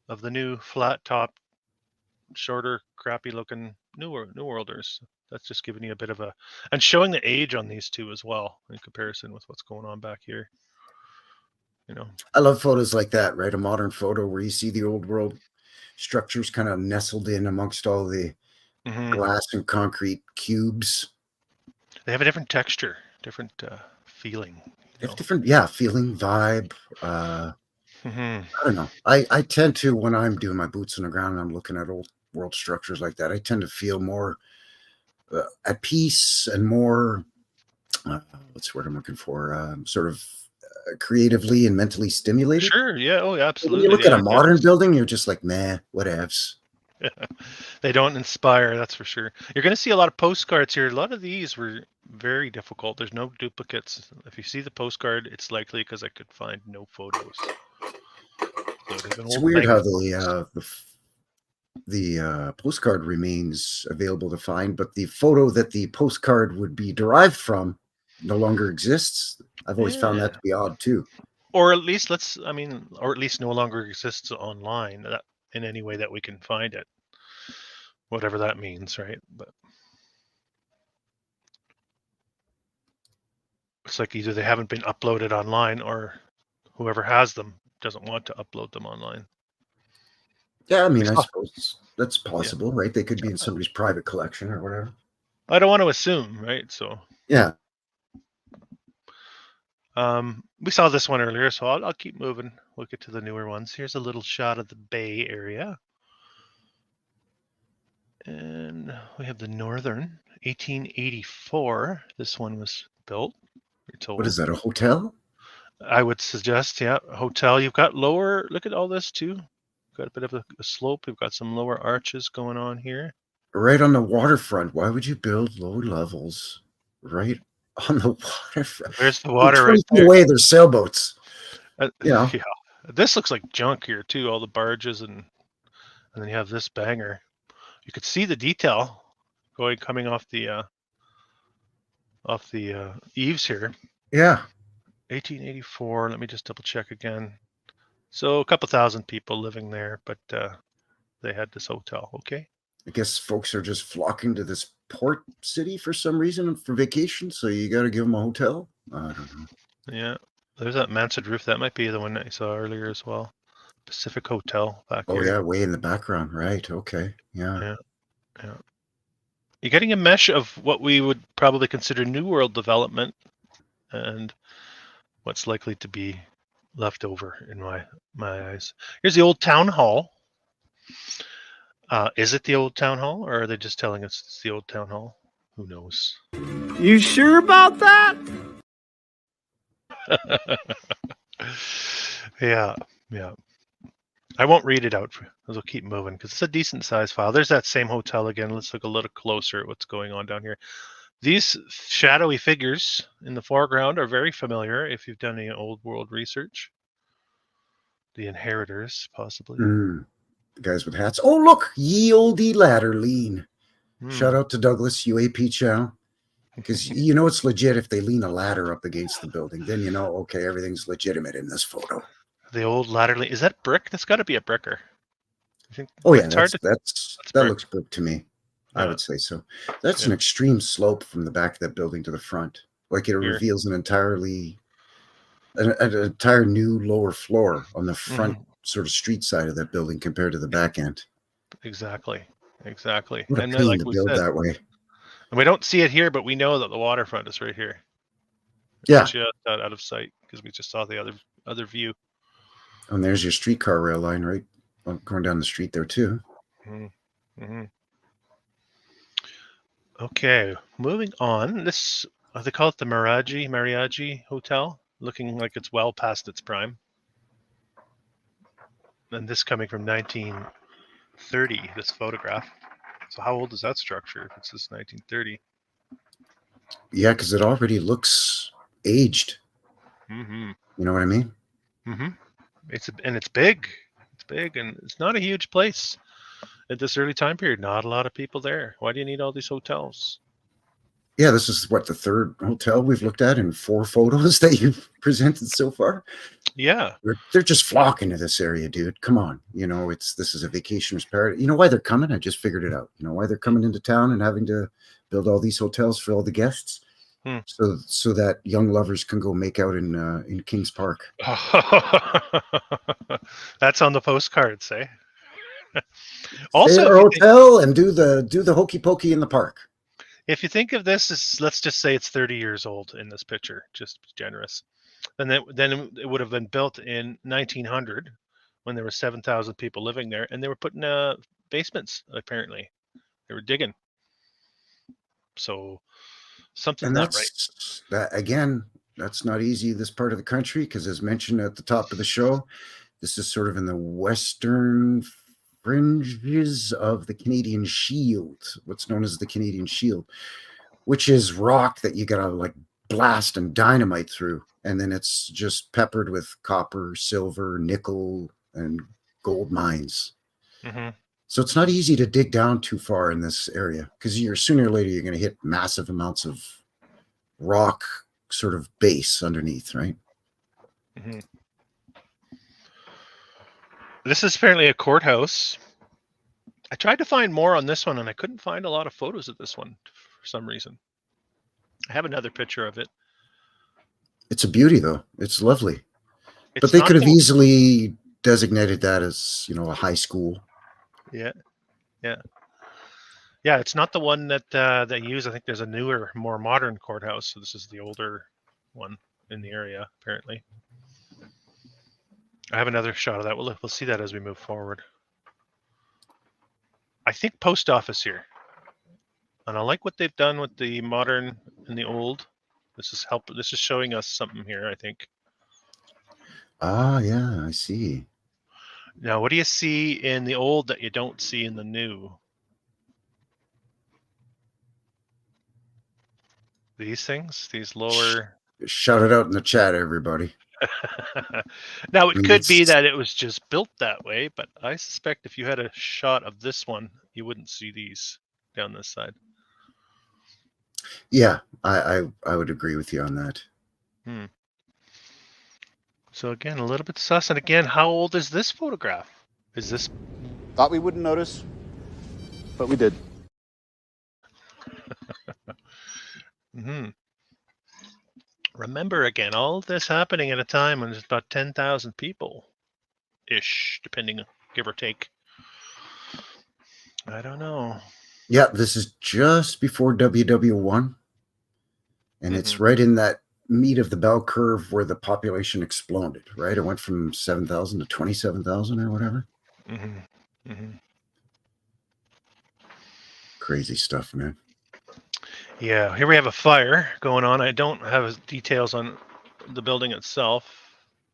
of the new flat top, shorter, crappy looking new worlders. That's just giving you a bit of and showing the age on these two as well in comparison with what's going on back here. You know, I love photos like that, right? A modern photo where you see the old world structures kind of nestled in amongst all the glass and concrete cubes. They have a different texture, different feeling. They have different, feeling, vibe. I don't know. I tend to, when I'm doing my boots on the ground and I'm looking at old world structures like that, I tend to feel more at peace and more, what's the word I'm looking for? Sort of creatively and mentally stimulated. Sure, yeah, absolutely. When you look at a modern building, you're just like, man, whatevs. They don't inspire, that's for sure. You're going to see a lot of postcards here. A lot of these were very difficult. There's no duplicates. If you see the postcard, it's likely because I could find no photos. So it's weird how the postcard remains available to find, but the photo that the postcard would be derived from no longer exists. I've always found that to be odd too. Or at least no longer exists online in any way that we can find it. Whatever that means, right? But it's like either they haven't been uploaded online or whoever has them doesn't want to upload them online. Yeah, I mean, I suppose that's possible, right? They could be in somebody's private collection or whatever. I don't want to assume, right? So yeah. We saw this one earlier, so I'll keep moving. We'll get to the newer ones. Here's a little shot of the Bay Area. And we have the northern, 1884. This one was built. What is that, a hotel? I would suggest, a hotel. You've got lower, look at all this too. Got a bit of a slope. We've got some lower arches going on here. Right on the waterfront. Why would you build low levels right on the waterfront? There's the water right there. Away, there's sailboats. Yeah. This looks like junk here too. All the barges and then you have this banger. You could see the detail coming off the eaves here. Yeah. 1884. Let me just double check again. So a couple thousand people living there, but they had this hotel. Okay. I guess folks are just flocking to this port city for some reason for vacation, so you got to give them a hotel. I don't know. Yeah, there's that mansard roof. That might be the one that I saw earlier as well. Pacific Hotel back here. Oh yeah, way in the background. Right. Okay. Yeah. You're getting a mesh of what we would probably consider New World development and what's likely to be left over in my eyes. Here's the old town hall. Is it the old town hall, or are they just telling us it's the old town hall? Who knows? You sure about that? Yeah. I won't read it out as we'll keep moving because it's a decent sized file. There's that same hotel again. Let's look a little closer at what's going on down here. These shadowy figures in the foreground are very familiar if you've done any old world research. The inheritors, possibly. The guys with hats. Oh, look, ye olde ladder lean. Shout out to Douglas, UAP channel. Because you know it's legit if they lean a ladder up against the building. Then you know, okay, everything's legitimate in this photo. The old ladder lean. Is that brick? That's got to be a bricker. Oh yeah, that looks brick to me. Yeah. I would say so. That's an extreme slope from the back of that building to the front. Like it reveals an entire new lower floor on the front sort of street side of that building compared to the back end. Exactly. What a pain to build that way. And we don't see it here, but we know that the waterfront is right here. Yeah. Just out of sight because we just saw the other view. And there's your streetcar rail line, right? Going down the street there too. Okay, moving on. This, they call it the Mariachi Hotel, looking like it's well past its prime. And this coming from 1930, this photograph. So how old is that structure if it's this 1930? Yeah, because it already looks aged. You know what I mean? It's big. It's big, and it's not a huge place at this early time period. Not a lot of people there. Why do you need all these hotels? Yeah, this is what, the third hotel we've looked at in 4 photos that you've presented so far. Yeah, they're just flocking to this area, dude. Come on, you know this is a vacationer's paradise. You know why they're coming? I just figured it out. You know why they're coming into town and having to build all these hotels for all the guests, so that young lovers can go make out in Kings Park. That's on the postcards, eh? Also, stay at our hotel and do the hokey pokey in the park. If you think of this as, let's just say it's 30 years old in this picture, just generous. Then it would have been built in 1900 when there were 7,000 people living there, and they were putting basements. Apparently, they were digging. So something's not right. That again, that's not easy. This part of the country, because as mentioned at the top of the show, this is sort of in the western fringes of the Canadian Shield, what's known as the Canadian Shield, which is rock that you gotta like blast and dynamite through, and then it's just peppered with copper, silver, nickel, and gold mines. So it's not easy to dig down too far in this area, because sooner or later you're going to hit massive amounts of rock sort of base underneath, right? This is apparently a courthouse. I tried to find more on this one, and I couldn't find a lot of photos of this one for some reason. I have another picture of it. It's a beauty, though. It's lovely. But they could have easily designated that as, a high school. Yeah. It's not the one that they use. I think there's a newer, more modern courthouse. So this is the older one in the area, apparently. I have another shot of that. We'll see that as we move forward. I think post office here. And I like what they've done with the modern and the old. This is showing us something here, I think. Ah, yeah, I see. Now, what do you see in the old that you don't see in the new? These things? These lower... Shout it out in the chat, everybody. Now, it could be that it was just built that way, but I suspect if you had a shot of this one, you wouldn't see these down this side. Yeah, I would agree with you on that. So again, a little bit sus. And again, how old is this photograph? Is this... Thought we wouldn't notice, but we did. Remember, again, all of this happening at a time when there's about 10,000 people-ish, depending, give or take. I don't know. Yeah, this is just before WW1, and it's right in that meat of the bell curve where the population exploded, right? It went from 7,000 to 27,000 or whatever. Crazy stuff, man. Yeah, here we have a fire going on. I don't have details on the building itself.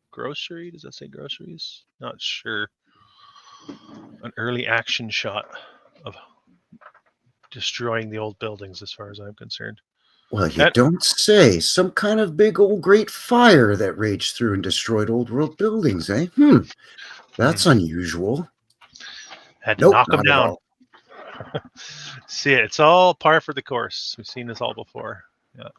Grocery? Does that say groceries? Not sure. An early action shot of destroying the old buildings, as far as I'm concerned. Well, you don't say. Some kind of big old great fire that raged through and destroyed old world buildings, eh? That's unusual. Had to knock them not at down. all. See, it's all par for the course. We've seen this all before. Yeah.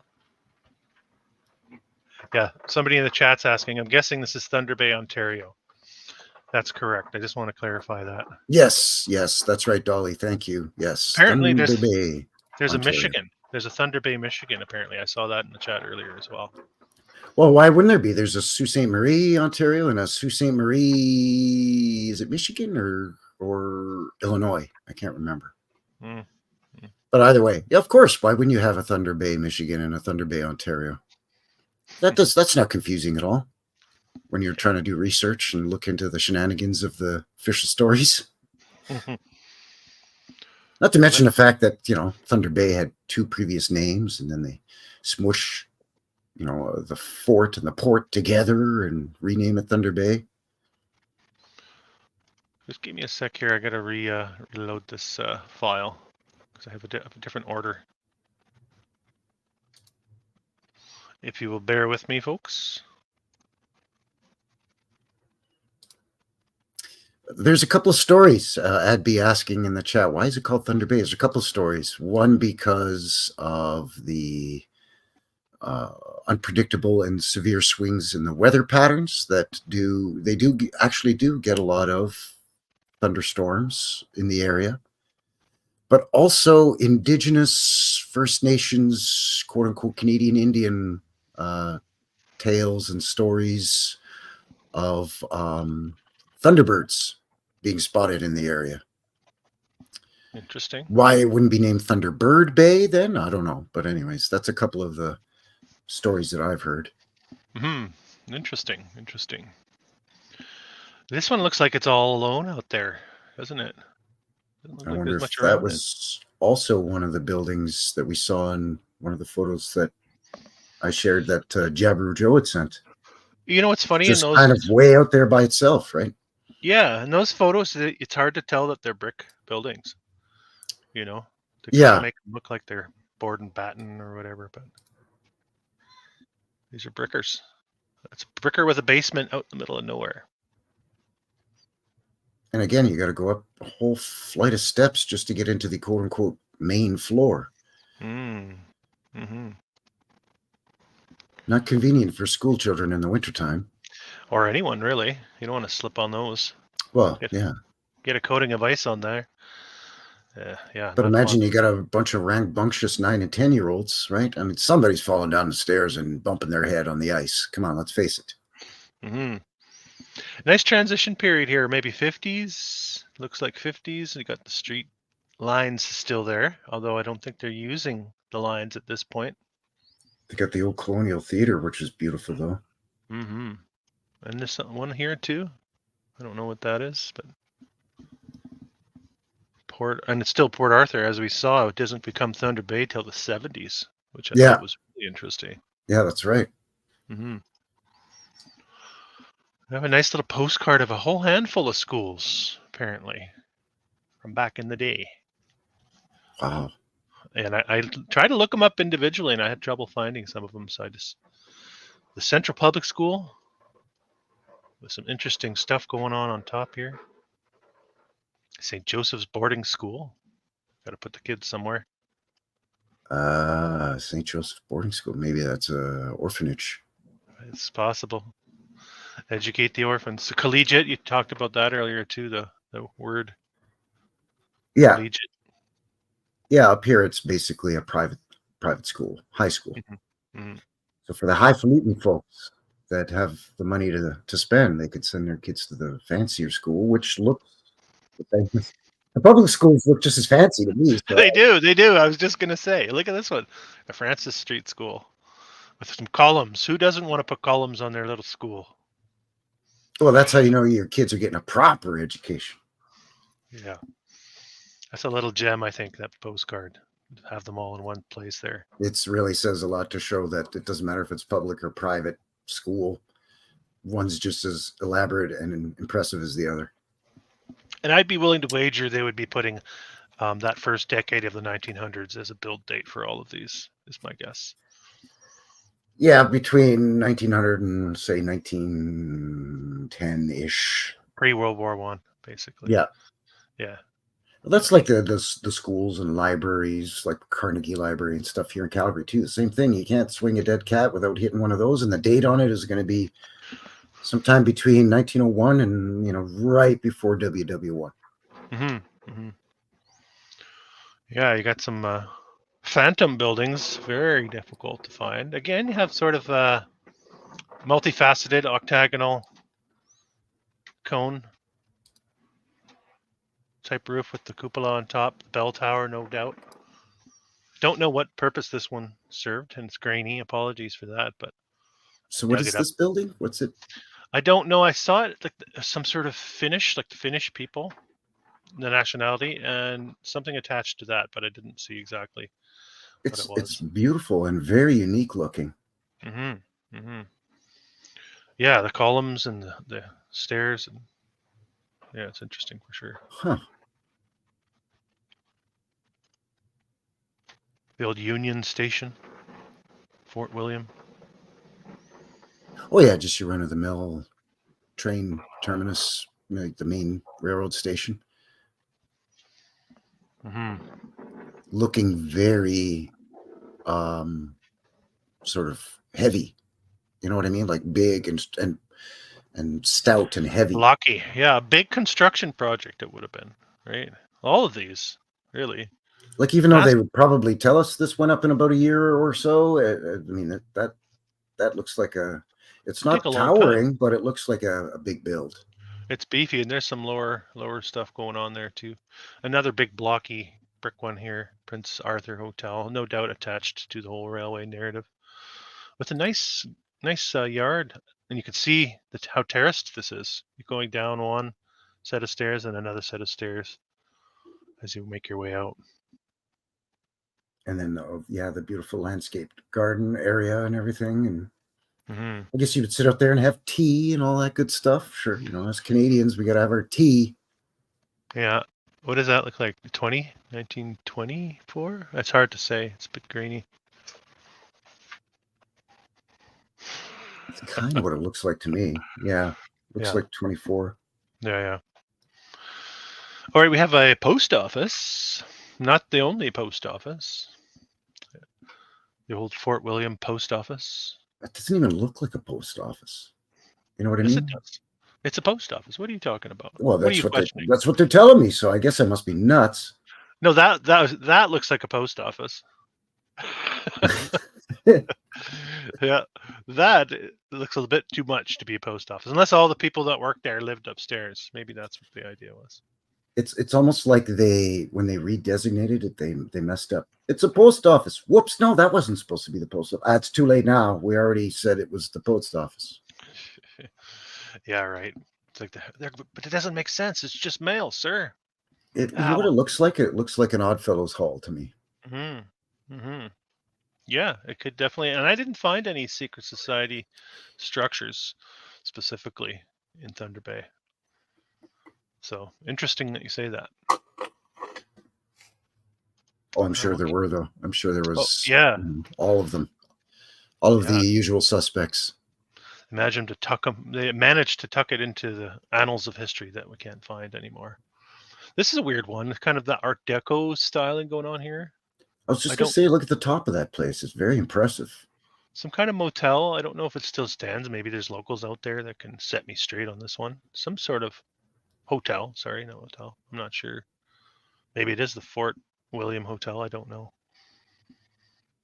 Somebody in the chat's asking, I'm guessing this is Thunder Bay, Ontario. That's correct. I just want to clarify that. Yes, that's right, Dolly. Thank you. Yes. Apparently Thunder Bay, there's Ontario. a Michigan. There's a Thunder Bay, Michigan, apparently. I saw that in the chat earlier as well. Well, why wouldn't there be? There's a Sault Ste. Marie, Ontario, and a Sault Ste. Marie, is it Michigan or Illinois? I can't remember. But either way, yeah, of course. Why wouldn't you have a Thunder Bay, Michigan, and a Thunder Bay, Ontario? That's not confusing at all when you're trying to do research and look into the shenanigans of the official stories. Not to mention the fact that, Thunder Bay had two previous names, and then they smush, the fort and the port together and rename it Thunder Bay. Just give me a sec here. I got to reload this file because I have a different order. If you will bear with me, folks. There's a couple of stories. I'd be asking in the chat, why is it called Thunder Bay? There's a couple of stories. One, because of the unpredictable and severe swings in the weather patterns that actually get a lot of thunderstorms in the area. But also Indigenous First Nations, quote unquote, Canadian Indian tales and stories of thunderbirds being spotted in the area. Interesting. Why it wouldn't be named Thunderbird Bay then, I don't know. But anyways, that's a couple of the stories that I've heard. Interesting. This one looks like it's all alone out there, doesn't it? I wonder if that was also one of the buildings that we saw in one of the photos that I shared that Jabberoo Joe had sent. You know what's funny? Just kind of way out there by itself, right? Yeah, in those photos, it's hard to tell that they're brick buildings. They kind of make them look like they're board and batten or whatever, but these are brickers. It's a bricker with a basement out in the middle of nowhere. And again, you got to go up a whole flight of steps just to get into the quote unquote main floor. Not convenient for school children in the wintertime. Or anyone, really. You don't want to slip on those. Well, Get a coating of ice on there. But imagine you got a bunch of rambunctious 9 and 10-year-olds, right? I mean, somebody's falling down the stairs and bumping their head on the ice. Come on, let's face it. Nice transition period here. Maybe 50s. Looks like 50s. We got the street lines still there, although I don't think they're using the lines at this point. They got the old Colonial Theater, which is beautiful, though. And there's one here, too. I don't know what that is, but... And it's still Port Arthur, as we saw. It doesn't become Thunder Bay till the 70s, which I thought was really interesting. Yeah, that's right. I have a nice little postcard of a whole handful of schools, apparently, from back in the day. Wow. And I tried to look them up individually, and I had trouble finding some of them. So the Central Public School, with some interesting stuff going on top here. St. Joseph's Boarding School. Got to put the kids somewhere. St. Joseph Boarding School. Maybe that's a orphanage. It's possible. Educate the orphans. So collegiate, you talked about that earlier too, the word. Yeah. Collegiate. Yeah, up here it's basically a private school, high school. So for the highfalutin folks that have the money to spend, they could send their kids to the fancier school, which looks the famous The public schools look just as fancy to me. So They do. They do. I was just gonna say. Look at this one, a Francis Street school with some columns. Who doesn't want to put columns on their little school? well, that's how you know your kids are getting a proper education. Yeah, that's a little gem. I think that postcard. Have them all in one place there. It really says a lot to show that it doesn't matter if it's public or private school. One's just as elaborate and impressive as the other. And I'd be willing to wager they would be putting that first decade of the 1900s as a build date for all of these, is my guess. Yeah, between 1900 and say 1910-ish. Pre-World War I, basically. Yeah. Yeah. Well, that's like the schools and libraries, like Carnegie Library and stuff here in Calgary too. The same thing. You can't swing a dead cat without hitting one of those, and the date on it is going to be sometime between 1901 and right before WW1. Mm-hmm. Mm-hmm. Yeah, you got some phantom buildings, very difficult to find. Again, you have sort of a multifaceted octagonal cone type roof with the cupola on top, the bell tower, no doubt. Don't know what purpose this one served, and it's grainy. Apologies for that, but So what dug is it this building? What's it? I don't know. I saw it like some sort of Finnish, like the Finnish people, the nationality, and something attached to that, but I didn't see exactly what it was. It's beautiful and very unique looking. Mm-hmm. Mm-hmm. Yeah, the columns and the stairs, and yeah, it's interesting for sure. Huh. The old Union Station, Fort William. Oh yeah, just your run-of-the-mill train terminus, like the main railroad station. Mm-hmm. Looking very sort of heavy. You know what I mean? Like big and stout and heavy. Blocky. Yeah, a big construction project it would have been, right? All of these, really. Like even though they would probably tell us this went up in about a year or so, I mean that looks like it's not towering, but it looks like a big build. It's beefy, and there's some lower stuff going on there too. Another big blocky brick one here, Prince Arthur Hotel, no doubt attached to the whole railway narrative, with a nice yard, and you can see how terraced this is. You're going down one set of stairs and another set of stairs as you make your way out. And then the beautiful landscaped garden area and everything, and I guess you would sit out there and have tea and all that good stuff. Sure, as Canadians, we got to have our tea. Yeah. What does that look like? 1924? That's hard to say. It's a bit grainy. It's kind of what it looks like to me. Yeah. Looks like 24. Yeah. All right, we have a post office. Not the only post office. The old Fort William post office. That doesn't even look like a post office. You know what I Yes, mean? it does. It's a post office. What are you talking about? Well, that's what they're telling me. So I guess I must be nuts. No, that looks like a post office. Yeah, that looks a bit too much to be a post office. Unless all the people that worked there lived upstairs. Maybe that's what the idea was. It's almost like when they redesignated it, they messed up. It's a post office. Whoops! No, that wasn't supposed to be the post office. It's too late now. We already said it was the post office. Yeah, right. It's like but it doesn't make sense. It's just mail, sir. You know what it looks like? It looks like an Oddfellows Hall to me. Yeah, it could definitely. And I didn't find any secret society structures specifically in Thunder Bay. So interesting that you say that. Oh, I'm sure there were, though. I'm sure there was. All of them. All of the usual suspects. Imagine to tuck them. They managed to tuck it into the annals of history that we can't find anymore. This is a weird one. Kind of the Art Deco styling going on here. I was just going to say, look at the top of that place. It's very impressive. Some kind of motel. I don't know if it still stands. Maybe there's locals out there that can set me straight on this one. Some sort of hotel. Sorry, no hotel. I'm not sure. Maybe it is the Fort William Hotel. I don't know.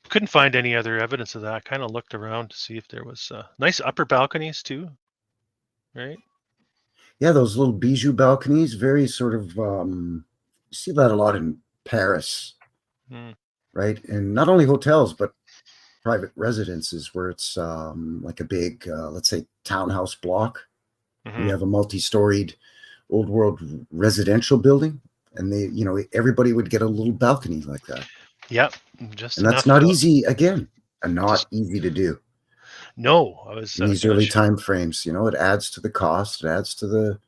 Couldn't find any other evidence of that. I kind of looked around to see if there was nice upper balconies too. Right? Yeah, those little bijou balconies, very sort of You see that a lot in Paris, Mm. right? And not only hotels, but private residences where it's like a big, let's say, townhouse block. Mhm. You have a multi-storied old world residential building, and they, everybody would get a little balcony like that. Yep, just And that's enough. not easy, again, and not Just easy to do no. I was in these gonna early time frames. It adds to the cost, it adds to the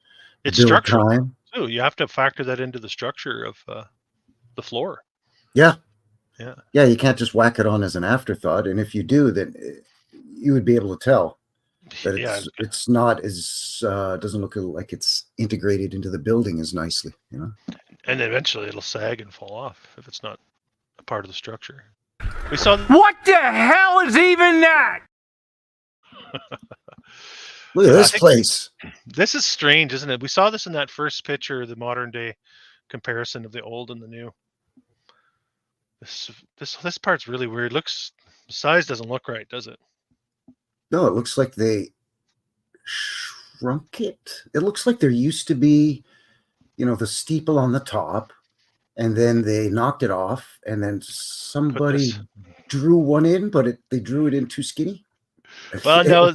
It's build structural time. too. You have to factor that into the structure of the floor. Yeah. Yeah. Yeah, you can't just whack it on as an afterthought. And if you do, then you would be able to tell that Yeah. it's not as doesn't look like it's integrated into the building as nicely. And eventually it'll sag and fall off if it's not a part of the structure. We saw. What the hell is even that? Look at this place. This is strange, isn't it? We saw this in that first picture, the modern day comparison of the old and the new. This part's really weird. Looks size doesn't look right, does it? No, it looks like they shrunk it. It looks like there used to be, the steeple on the top, and then they knocked it off, and then somebody drew one in, but they drew it in too skinny. Well, no,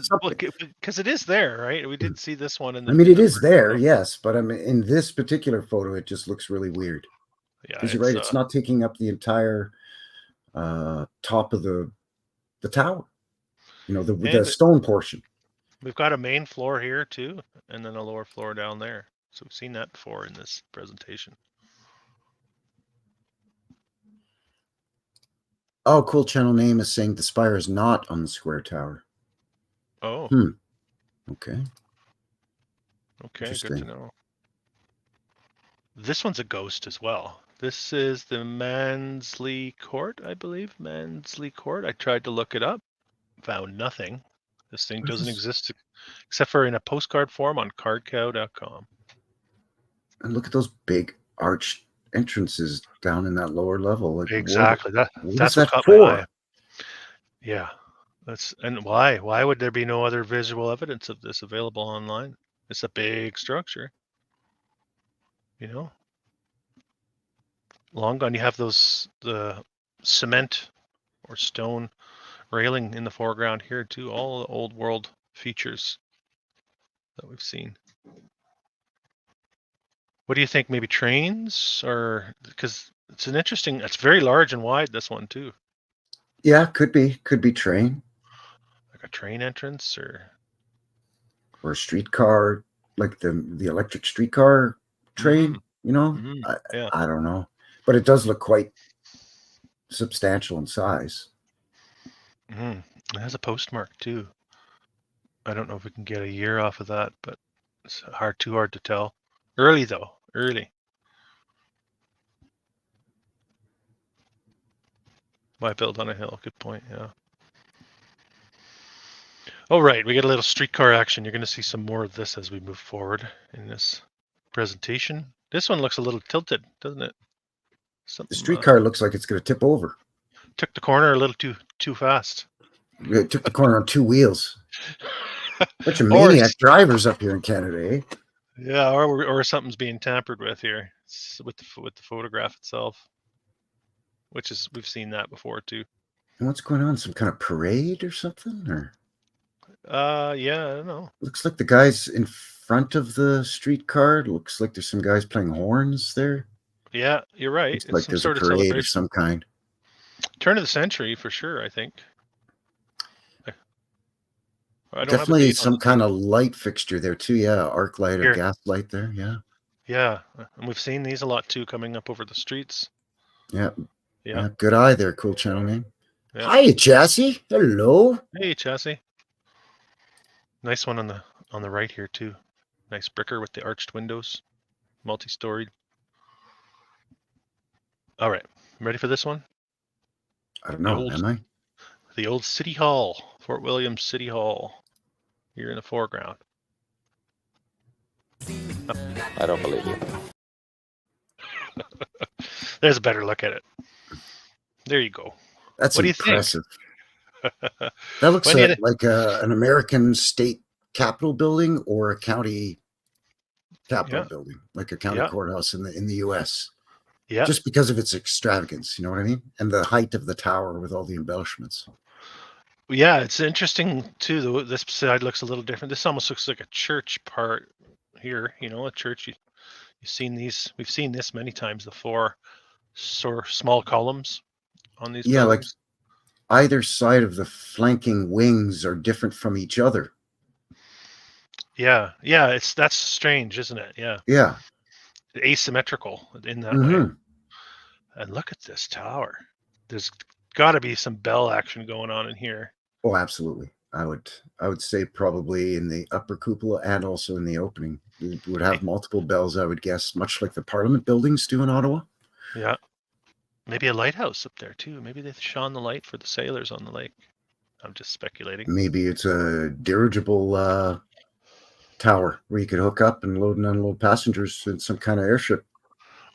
because it is there, right? We did see this one in the. It is there, yes, but in this particular photo, it just looks really weird. Yeah, because you're right; it's not taking up the entire top of the tower. The stone portion. We've got a main floor here too, and then a lower floor down there. So we've seen that before in this presentation. Oh, cool. Channel name is saying the spire is not on the square tower. Oh. Okay. Okay, good to know. This one's a ghost as well. This is the Mansley Court, I believe. Mansley Court. I tried to look it up. Found nothing. This thing doesn't exist except for in a postcard form on cardcow.com. And look at those big arched entrances down in that lower level. Exactly. That's what caught for? my eye. Yeah. And why? Why would there be no other visual evidence of this available online? It's a big structure. Long gone. You have the cement or stone railing in the foreground here too. All the old world features that we've seen. What do you think? Maybe trains, or because it's very large and wide, this one too. Yeah, could be train. Like a train entrance or a streetcar, like the electric streetcar train, I don't know. But it does look quite substantial in size. It has a postmark too. I don't know if we can get a year off of that, but it's too hard to tell. Early though. Early. Why build on a hill? Good point. Yeah. All right, we get a little streetcar action. You're going to see some more of this as we move forward in this presentation. This one looks a little tilted, doesn't it? The streetcar looks like it's going to tip over. Took the corner a little too fast. It took the corner on two wheels. Bunch of maniac drivers up here in Canada, eh? Yeah, or something's being tampered with here with the photograph itself, we've seen that before too. And what's going on? Some kind of parade or something, or? Yeah, I don't know. Looks like the guys in front of the streetcar. Looks like there's some guys playing horns there. Yeah, you're right. It's like there's a parade of some kind. Turn of the century for sure, I think. Definitely some kind of light fixture there too. Yeah, arc light or gas light there. Yeah. Yeah, and we've seen these a lot too coming up over the streets. Yeah. Good eye there. Cool channel name. Yeah. Hi, Chassis. Hello. Hey, Chassis. Nice one on the right here too. Nice bricker with the arched windows, multi-storied. All right, ready for this one? I don't know. Am I? The old City Hall, Fort William City Hall, here in the foreground. I don't believe you. There's a better look at it. There you go. That's what impressive. Do you think? That looks like an American state capitol building or a county capitol building, like a county courthouse in the U.S. Yeah. just because of its extravagance. You know what I mean? And the height of the tower with all the embellishments. Yeah, it's interesting too. Though this side looks a little different. This almost looks like a church part here. You know, a church. You've seen these. We've seen this many times. The four small columns on these Yeah, like buildings. either side of the flanking wings are different from each other. Yeah, that's strange, isn't it? Yeah, Yeah. asymmetrical in that way. Mm-hmm. And look at this tower. There's got to be some bell action going on in here. Oh, absolutely. I would say probably in the upper cupola and also in the opening. It would have multiple bells, I would guess, much like the Parliament buildings do in Ottawa. Yeah. Maybe a lighthouse up there too. Maybe they shone the light for the sailors on the lake. I'm just speculating. Maybe it's a dirigible tower where you could hook up and load and unload passengers in some kind of airship.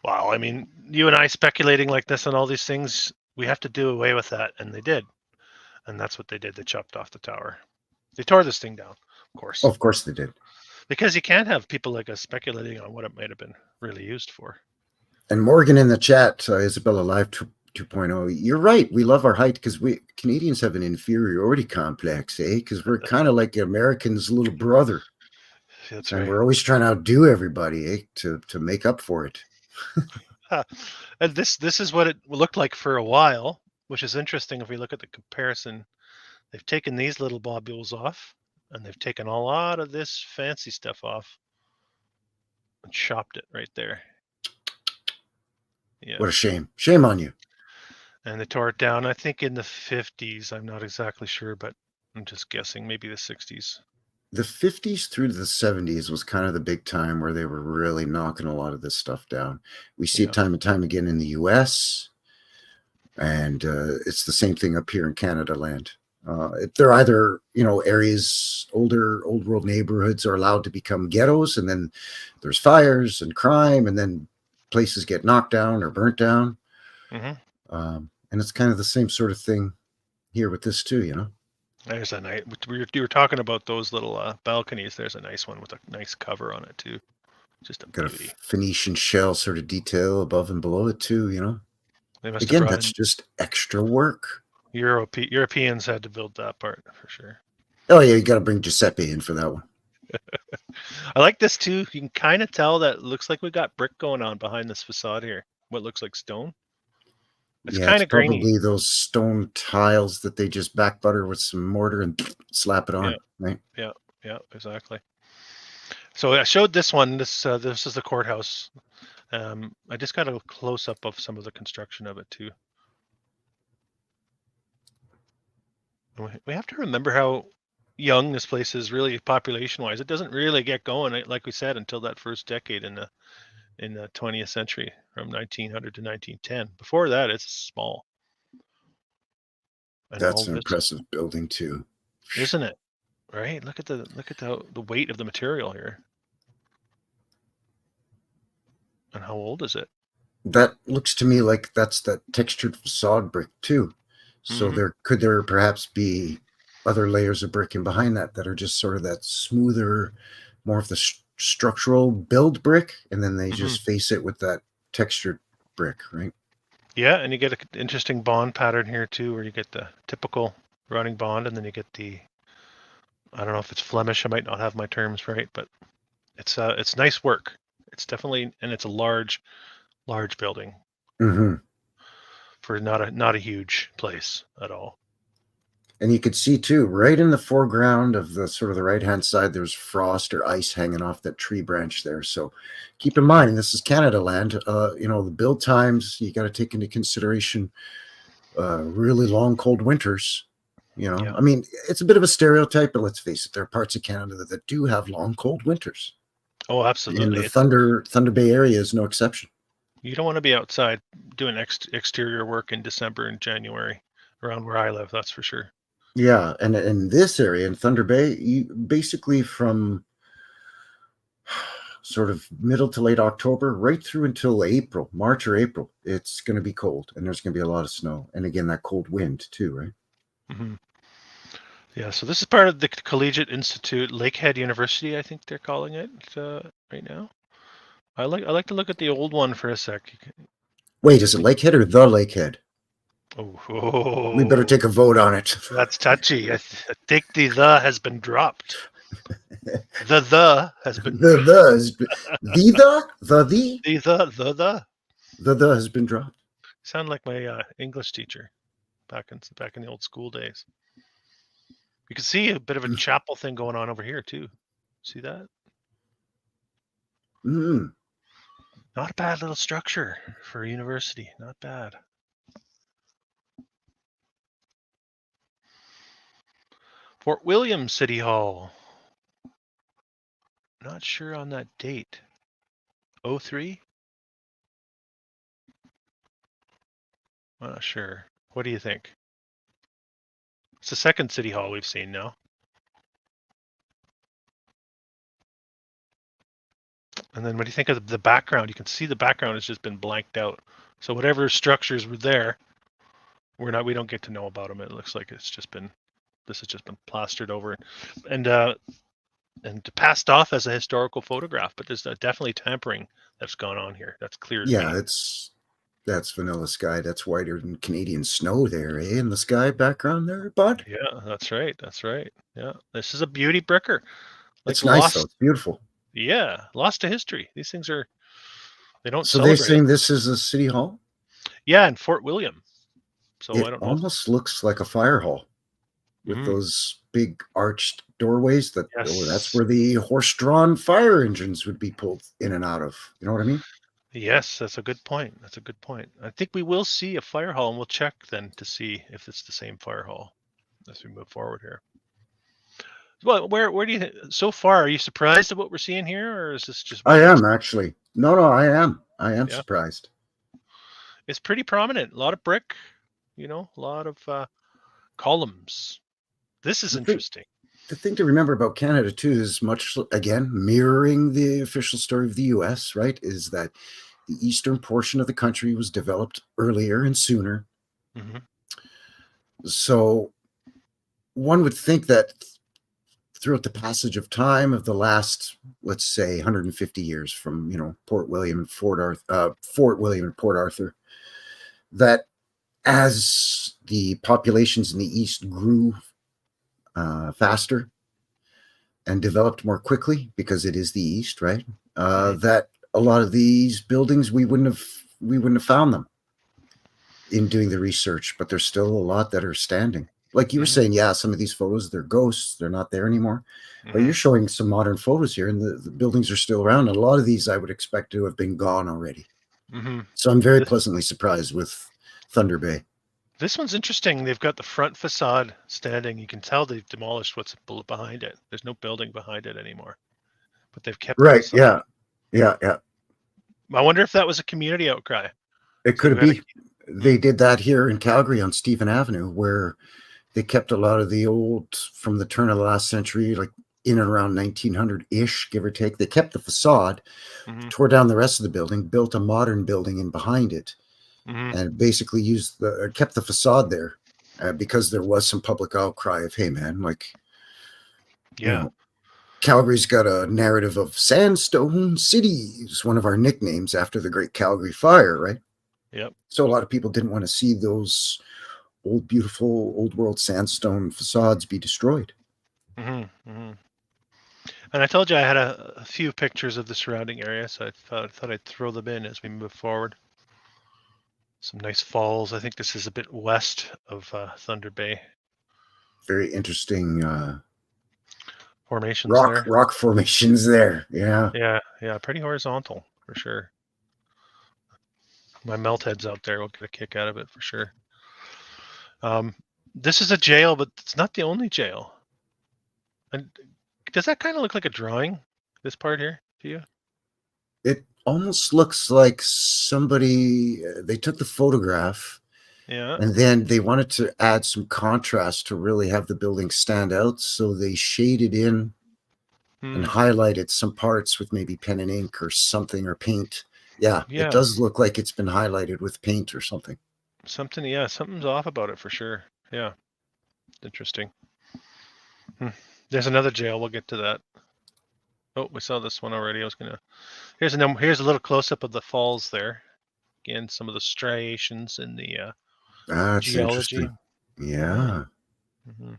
Wow, I mean, you and I speculating like this on all these things, we have to do away with that, and they did. And that's what they did. They chopped off the tower. They tore this thing down, of course. Oh, of course they did. Because you can't have people like us speculating on what it might have been really used for. And Morgan in the chat, Isabella Live 2.0, you're right. We love our height because we Canadians have an inferiority complex, because we're kind of like Americans' little brother. That's and right. We're always trying to outdo everybody, to make up for it. And this is what it looked like for a while, which is interesting if we look at the comparison. They've taken these little bobules off, and they've taken a lot of this fancy stuff off and chopped it right there. Yeah. What a shame. Shame on you. And they tore it down, I think, in the 50s. I'm not exactly sure, but I'm just guessing, maybe the 60s. The 50s through the 70s was kind of the big time where they were really knocking a lot of this stuff down. We see it time and time again in the US, and it's the same thing up here in Canada land. They're either, areas, old world neighborhoods are allowed to become ghettos, and then there's fires and crime, and then places get knocked down or burnt down. Mm-hmm. And it's kind of the same sort of thing here with this too, There's a nice. You were talking about those little balconies. There's a nice one with a nice cover on it too. Just a got beauty. a Phoenician shell sort of detail above and below it too. They must Again, have that's just extra work. Europeans had to build that part for sure. Oh yeah, you got to bring Giuseppe in for that one. I like this too. You can kind of tell that it looks like we got brick going on behind this facade here. What looks like stone. It's kind of grainy. Probably those stone tiles that they just back butter with some mortar and slap it on, right? Yeah, exactly. So I showed this one. This is the courthouse. I just got a close up of some of the construction of it too. We have to remember how young this place is, really population-wise. It doesn't really get going, like we said, until that first decade in the 20th century, from 1900 to 1910. Before that, it's small. And that's an impressive building too, isn't it? Right? Look at the weight of the material here. And how old is it? That looks to me like that's that textured facade brick too. So could there perhaps be other layers of brick in behind that are just sort of that smoother, more of the structural build brick, and then they just face it with that textured brick, right? Yeah, and you get an interesting bond pattern here too, where you get the typical routing bond, and then you get the, I don't know if it's Flemish, I might not have my terms right, but it's nice work. It's definitely, and it's a large building. For not a huge place at all. And you could see too, right in the foreground of the sort of the right-hand side, there's frost or ice hanging off that tree branch there. So keep in mind, this is Canada land. The build times, you got to take into consideration really long, cold winters. I mean, it's a bit of a stereotype, but let's face it, there are parts of Canada that do have long, cold winters. Oh, absolutely. And the Thunder Bay area is no exception. You don't want to be outside doing exterior work in December and January around where I live, that's for sure. Yeah, and in this area, in Thunder Bay, you basically from sort of middle to late October, right through until March or April, it's going to be cold, and there's going to be a lot of snow. And again, that cold wind too, right? Mm-hmm. Yeah, so this is part of the Collegiate Institute, Lakehead University, I think they're calling it right now. I like to look at the old one for a sec. Wait, is it Lakehead or the Lakehead? We better take a vote on it. That's touchy. I think the has been dropped. The has been The has been dropped. Sound like my English teacher back in the old school days. You can see a bit of a chapel thing going on over here too. See that? Mm. Not a bad little structure for a university. Not bad. Fort William City Hall. Not sure on that date. 03? I'm not sure. What do you think? It's the second city hall we've seen now. And then what do you think of the background? You can see the background has just been blanked out. So whatever structures were there, we don't get to know about them. It looks like this has just been plastered over and passed off as a historical photograph, but there's definitely tampering that's gone on here. That's clear to me. Yeah, that's vanilla sky. That's whiter than Canadian snow there, eh? In the sky background there, bud. Yeah, that's right. Yeah, this is a beauty bricker. Like It's nice though. It's beautiful. Yeah, lost to history. These things they don't So celebrate. they're saying this is a city hall? Yeah, in Fort William. So it I don't know. Almost looks like a fire hall with those big arched doorways. That's where the horse-drawn fire engines would be pulled in and out of. You know what I mean? Yes, that's a good point. I think we will see a fire hall, and we'll check then to see if it's the same fire hall as we move forward here. Well, where do you so far? Are you surprised at what we're seeing here, or is this just? I am actually. No, I am. I am surprised. It's pretty prominent. A lot of brick, a lot of columns. This is interesting. The thing to remember about Canada too is much, again, mirroring the official story of the US, right, is that the eastern portion of the country was developed earlier and sooner. Mm-hmm. So one would think that throughout the passage of time of the last, let's say, 150 years from, Fort William and Port Arthur, that as the populations in the east grew faster and developed more quickly, because it is the east, right? That a lot of these buildings we wouldn't have found them in doing the research, but there's still a lot that are standing. Like you were saying, yeah, some of these photos, they're ghosts, they're not there anymore. But you're showing some modern photos here, and the buildings are still around. And a lot of these I would expect to have been gone already. So I'm very pleasantly surprised with Thunder Bay. This one's interesting. They've got the front facade standing. You can tell they've demolished what's behind it. There's no building behind it anymore, but they've kept right. Yeah. I wonder if that was a community outcry. It could be. They did that here in Calgary on Stephen Avenue, where they kept a lot of the old from the turn of the last century, like in and around 1900-ish, give or take. They kept the facade, tore down the rest of the building, built a modern building in behind it. And basically kept the facade there because there was some public outcry of, hey man, Calgary's got a narrative of Sandstone City is one of our nicknames after the Great Calgary Fire, right? Yep. So a lot of people didn't want to see those old, beautiful, old world sandstone facades be destroyed. And I told you I had a few pictures of the surrounding area, so I thought I'd throw them in as we move forward. Some nice falls. I think this is a bit west of Thunder Bay. Very interesting formations rock formations there. Yeah. Yeah. Pretty horizontal for sure. My melt heads out there will get a kick out of it for sure. This is a jail, but it's not the only jail. And does that kind of look like a drawing? This part here to you? It almost looks like they took the photograph, and then they wanted to add some contrast to really have the building stand out, so they shaded in and highlighted some parts with maybe pen and ink or something, or paint. Yeah, it does look like it's been highlighted with paint or something. Something's off about it for sure. Yeah, interesting. There's another jail. We'll get to that. Oh, we saw this one already. Here's a little close up of the falls there. Again, some of the striations in the That's geology. interesting. Yeah. Mhm.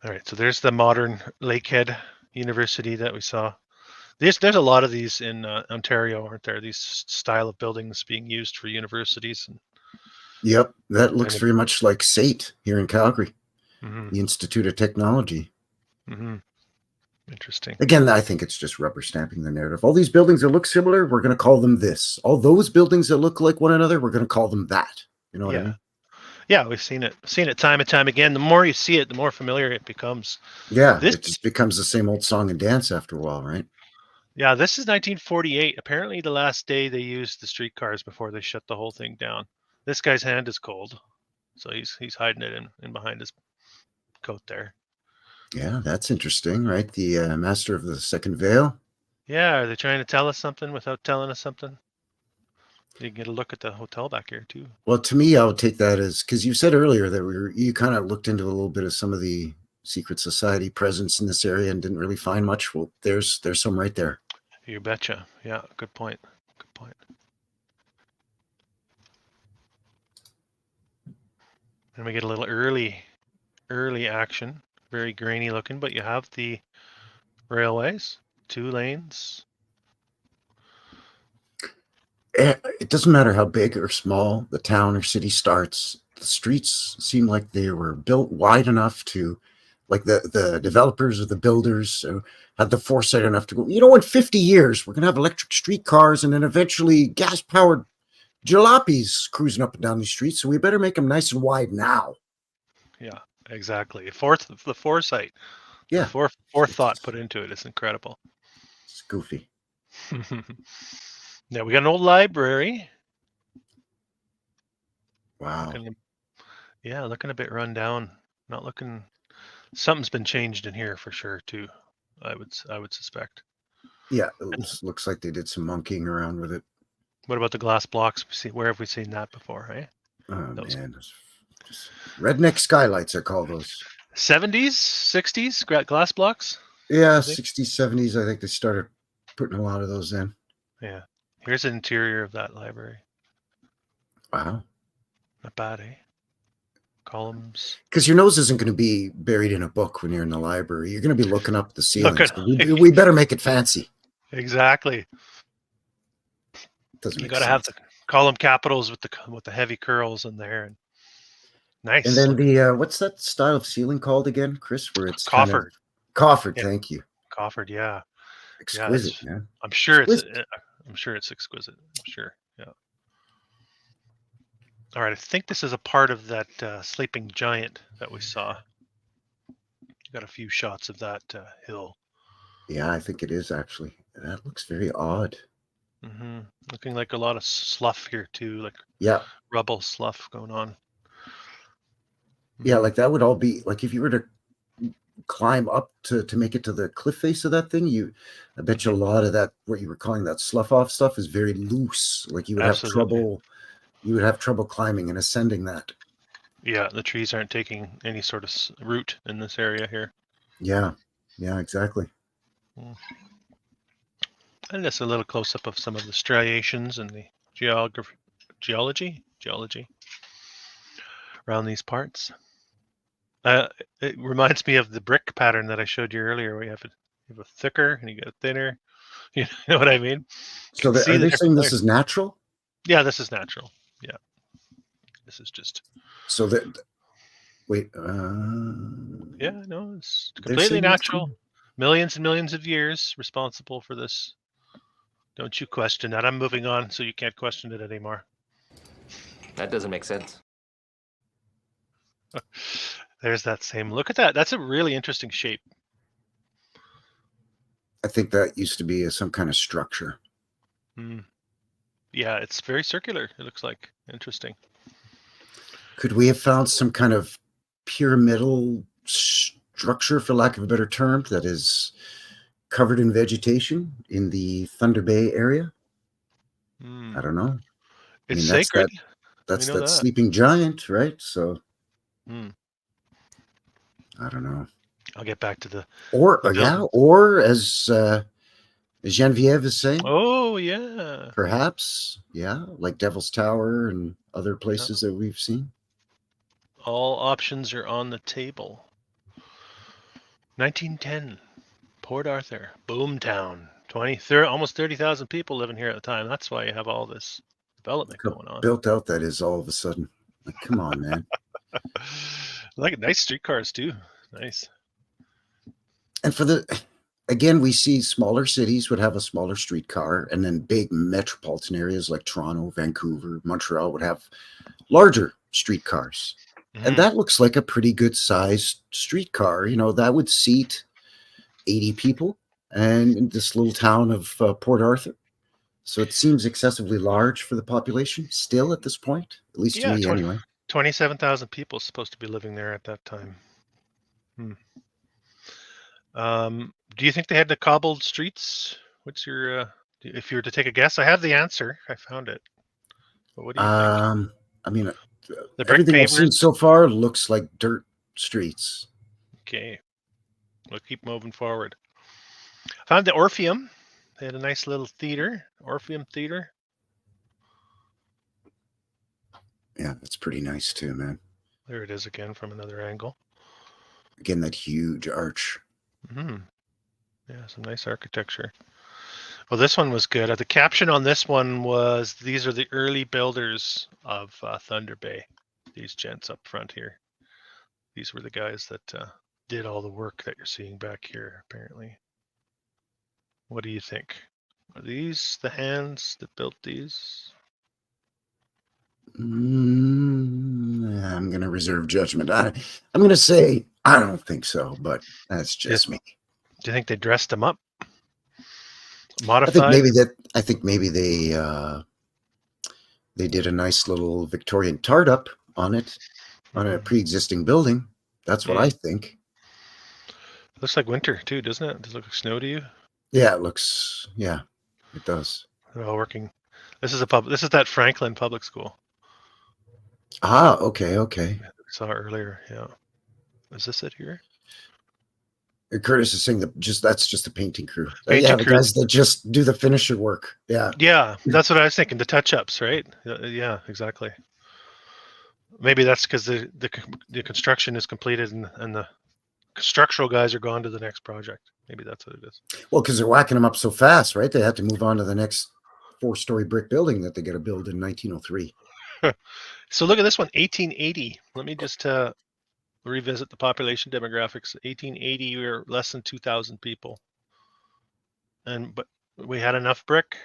All right, so there's the modern Lakehead University that we saw. There's a lot of these in Ontario, aren't there? These style of buildings being used for universities. Yep. That looks And very much like SAIT here in Calgary, mm-hmm, the Institute of Technology. mm-hmm. Interesting. Again, I think it's just rubber stamping the narrative. All these buildings that look similar, we're going to call them this. All those buildings that look like one another, we're going to call them that. You know what I mean? Yeah, we've seen it time and time again. The more you see it, the more familiar it becomes. Yeah, This, it just becomes the same old song and dance after a while, right? yeah, this is 1948. Apparently, the last day they used the streetcars before they shut the whole thing down. This guy's hand is cold, so he's hiding it in behind his coat there. Yeah, that's interesting, right? The master of the second veil. Yeah, are they trying to tell us something without telling us something? You can get a look at the hotel back here too. Well, to me, I would take that as, because you said earlier that you kind of looked into a little bit of some of the secret society presence in this area and didn't really find much. Well, there's some right there. You betcha. Yeah, good point. Good point. And we get a little early action. Very grainy looking, but you have the railways, 2 lanes. It doesn't matter how big or small the town or city starts. The streets seem like they were built wide enough to, like the developers or the builders had the foresight enough to go, in 50 years, we're going to have electric streetcars and then eventually gas-powered jalopies cruising up and down these streets. So we better make them nice and wide now. Yeah, exactly. The foresight. Yeah. The forethought put into it is incredible. It's goofy. Yeah, we got an old library. Wow. Looking a bit run down. Not looking. Something's been changed in here for sure too. I would suspect. Yeah, looks like they did some monkeying around with it. What about the glass blocks? Where have we seen that before? Eh? Oh man, just redneck skylights. I call those. 70s, 60s glass blocks. Yeah, 60s, 70s. I think they started putting a lot of those in. Yeah. Here's the interior of that library. Wow. Not bad, eh? Columns. Because your nose isn't going to be buried in a book when you're in the library. You're going to be looking up the ceiling. So we better make it fancy. Exactly. Doesn't you make got to sense. have the column capitals with the heavy curls in there. And nice. And then the what's that style of ceiling called again, Chris? Where it's coffered. Coffered. Yeah. Thank you. Coffered. Yeah. Exquisite, man. I'm sure exquisite. it's exquisite. I'm sure. Yeah. All right. I think this is a part of that sleeping giant that we saw. Got a few shots of that hill. Yeah, I think it is actually. That looks very odd. Mm-hmm. Looking like a lot of slough here too, like rubble slough going on. Yeah, like that would all be like if you were to climb up to make it to the cliff face of that thing, I bet you a lot of that, what you were calling that slough off stuff, is very loose. Like you would have trouble climbing and ascending that. Yeah, the trees aren't taking any sort of root in this area here. Yeah, exactly. And just a little close up of some of the striations and the geology around these parts. It reminds me of the brick pattern that I showed you earlier. Where you have a thicker and you get a thinner. You know what I mean? So are they saying this is natural? Yeah, this is natural. Yeah, this is just. So that wait. Yeah, no, it's completely natural. Millions and millions of years responsible for this. Don't you question that. I'm moving on, so you can't question it anymore. That doesn't make sense. There's that same. Look at that. That's a really interesting shape. I think that used to be some kind of structure. Yeah, it's very circular. It looks like. Interesting. Could we have found some kind of pyramidal structure, for lack of a better term, that is covered in vegetation in the Thunder Bay area? I don't know. It's sacred. That's that sleeping giant, right? So I don't know. I'll get back to the or as Genevieve is saying. Oh, yeah. Perhaps, yeah, like Devil's Tower and other places that we've seen. All options are on the table. 1910, Port Arthur, boomtown. 30, almost 30,000 people living here at the time. That's why you have all this development going on. Built out that is all of a sudden. Like, come on, man. Like nice streetcars too. Nice. And again, we see smaller cities would have a smaller streetcar, and then big metropolitan areas like Toronto, Vancouver, Montreal would have larger streetcars. And that looks like a pretty good sized streetcar. That would seat 80 people, and in this little town of Port Arthur. So it seems excessively large for the population still at this point, at least to me anyway. 27,000 people supposed to be living there at that time. Do you think they had the cobbled streets? What's your, if you were to take a guess? I have the answer. I found it. But what do you think? I mean, The brick everything I've seen pavers? so far looks like dirt streets. Okay. We'll keep moving forward. Found the Orpheum. They had a nice little theater, Orpheum Theater. Yeah, that's pretty nice too, man. There it is again from another angle. Again, that huge arch. Yeah, some nice architecture. Well, this one was good. The caption on this one was, "These are the early builders of Thunder Bay." These gents up front here. These were the guys that did all the work that you're seeing back here, apparently. What do you think? Are these the hands that built these? I'm going to reserve judgment. I'm going to say I don't think so, but that's just me. Do you think they dressed them up? I Modified? think maybe they did a nice little Victorian tart up on it, on a pre-existing building. That's what I think. Looks like winter too, doesn't it? Does it look like snow to you? Yeah, it does. They're all working. This is that Franklin Public School. Ah, okay. We saw earlier, yeah. Is this it here? Curtis is saying that's just the painting crew. Crew. The guys that just do the finisher work. Yeah. Yeah, that's what I was thinking. The touch-ups, right? Yeah, exactly. Maybe that's because the construction is completed and the structural guys are gone to the next project. Maybe that's what it is. Well, because they're whacking them up so fast, right? They have to move on to the next 4-story brick building that they got to build in 1903. So look at this one, 1880. Let me just revisit the population demographics. 1880, we were less than 2,000 people, but we had enough brick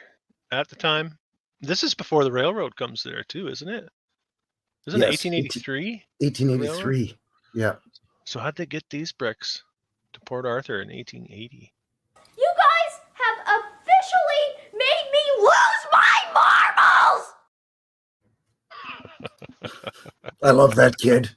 at the time. This is before the railroad comes there too, isn't it? Isn't it 1883? 1883. Yeah. So how'd they get these bricks to Port Arthur in 1880? You guys have officially made me lose my marbles! I love that kid.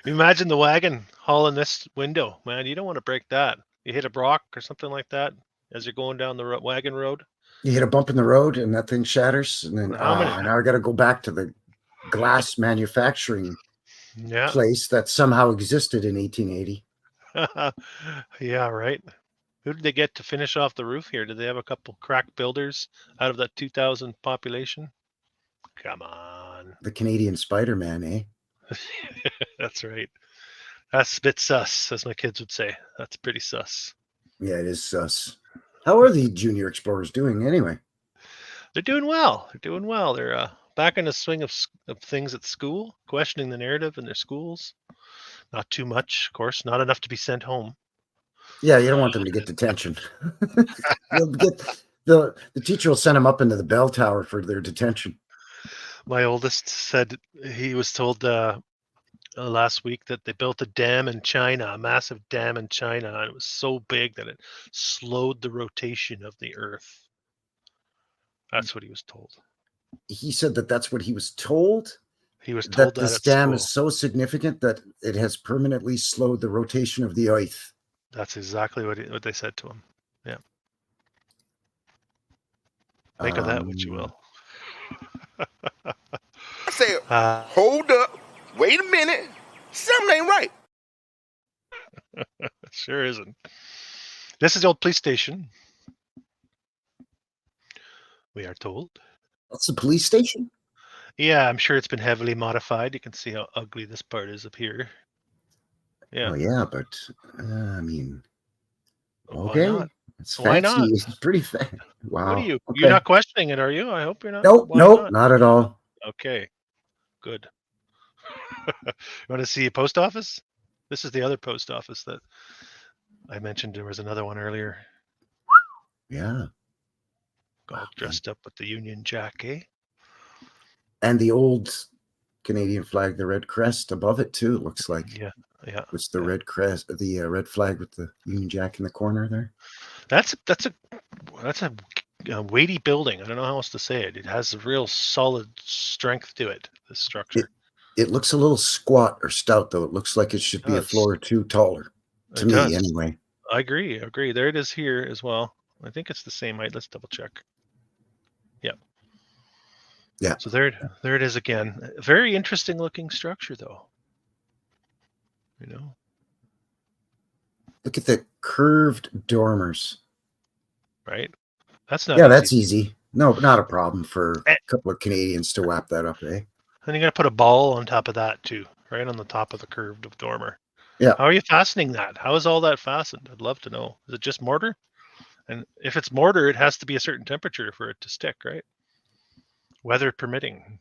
Imagine the wagon hauling this window, man. You don't want to break that. You hit a rock or something like that as you're going down the wagon road. You hit a bump in the road and that thing shatters, and then now I got to go back to the glass manufacturing place that somehow existed in 1880. Yeah, right. Who did they get to finish off the roof here? Did they have a couple crack builders out of that 2,000 population? Come on. The Canadian Spider-Man, eh? That's right. That's a bit sus, as my kids would say. That's pretty sus. Yeah, it is sus. How are the junior explorers doing anyway? They're doing well. They're back in the swing of things at school, questioning the narrative in their schools. Not too much, of course. Not enough to be sent home. Yeah, you don't want them to get detention. The teacher will send them up into the bell tower for their detention. My oldest said he was told last week that they built a dam in China, a massive dam in China, and it was so big that it slowed the rotation of the Earth. That's what he was told. He said that's what he was told? He was told that this dam is so significant that it has permanently slowed the rotation of the Earth. That's exactly what they said to him. Yeah. Think of that what you will. I said, hold up, wait a minute, something ain't right. Sure isn't. This is the old police station. We are told. That's the police station? Yeah, I'm sure it's been heavily modified. You can see how ugly this part is up here. Yeah. Oh, yeah, but I mean, Why okay. not? It's Why fancy. not? It's pretty fancy. Wow. What are you? Okay. You're not questioning it, are you? I hope you're not. Nope, Why nope, not? not at all. Okay. Good. You want to see a post office? This is the other post office that I mentioned. There was another one earlier. Yeah. All dressed up with the Union Jack, eh? And the old Canadian flag, the red crest above it too. It looks like Yeah. it's the red crest, the red flag with the Union Jack in the corner there. That's a weighty building. I don't know how else to say it. It has a real solid strength to it. This structure. It looks a little squat or stout though. It looks like it should be a floor or two taller. To me, does. anyway. I agree. There it is here as well. I think it's the same height. Let's double check. Yeah. So there it is again. A very interesting looking structure, though. You know. Look at the curved dormers. Right. That's not. Yeah, easy. that's easy. No, not a problem for a couple of Canadians to wrap that up, eh? And you got to put a ball on top of that too, right on the top of the curved dormer. Yeah. How are you fastening that? How is all that fastened? I'd love to know. Is it just mortar? And if it's mortar, it has to be a certain temperature for it to stick, right? Weather permitting.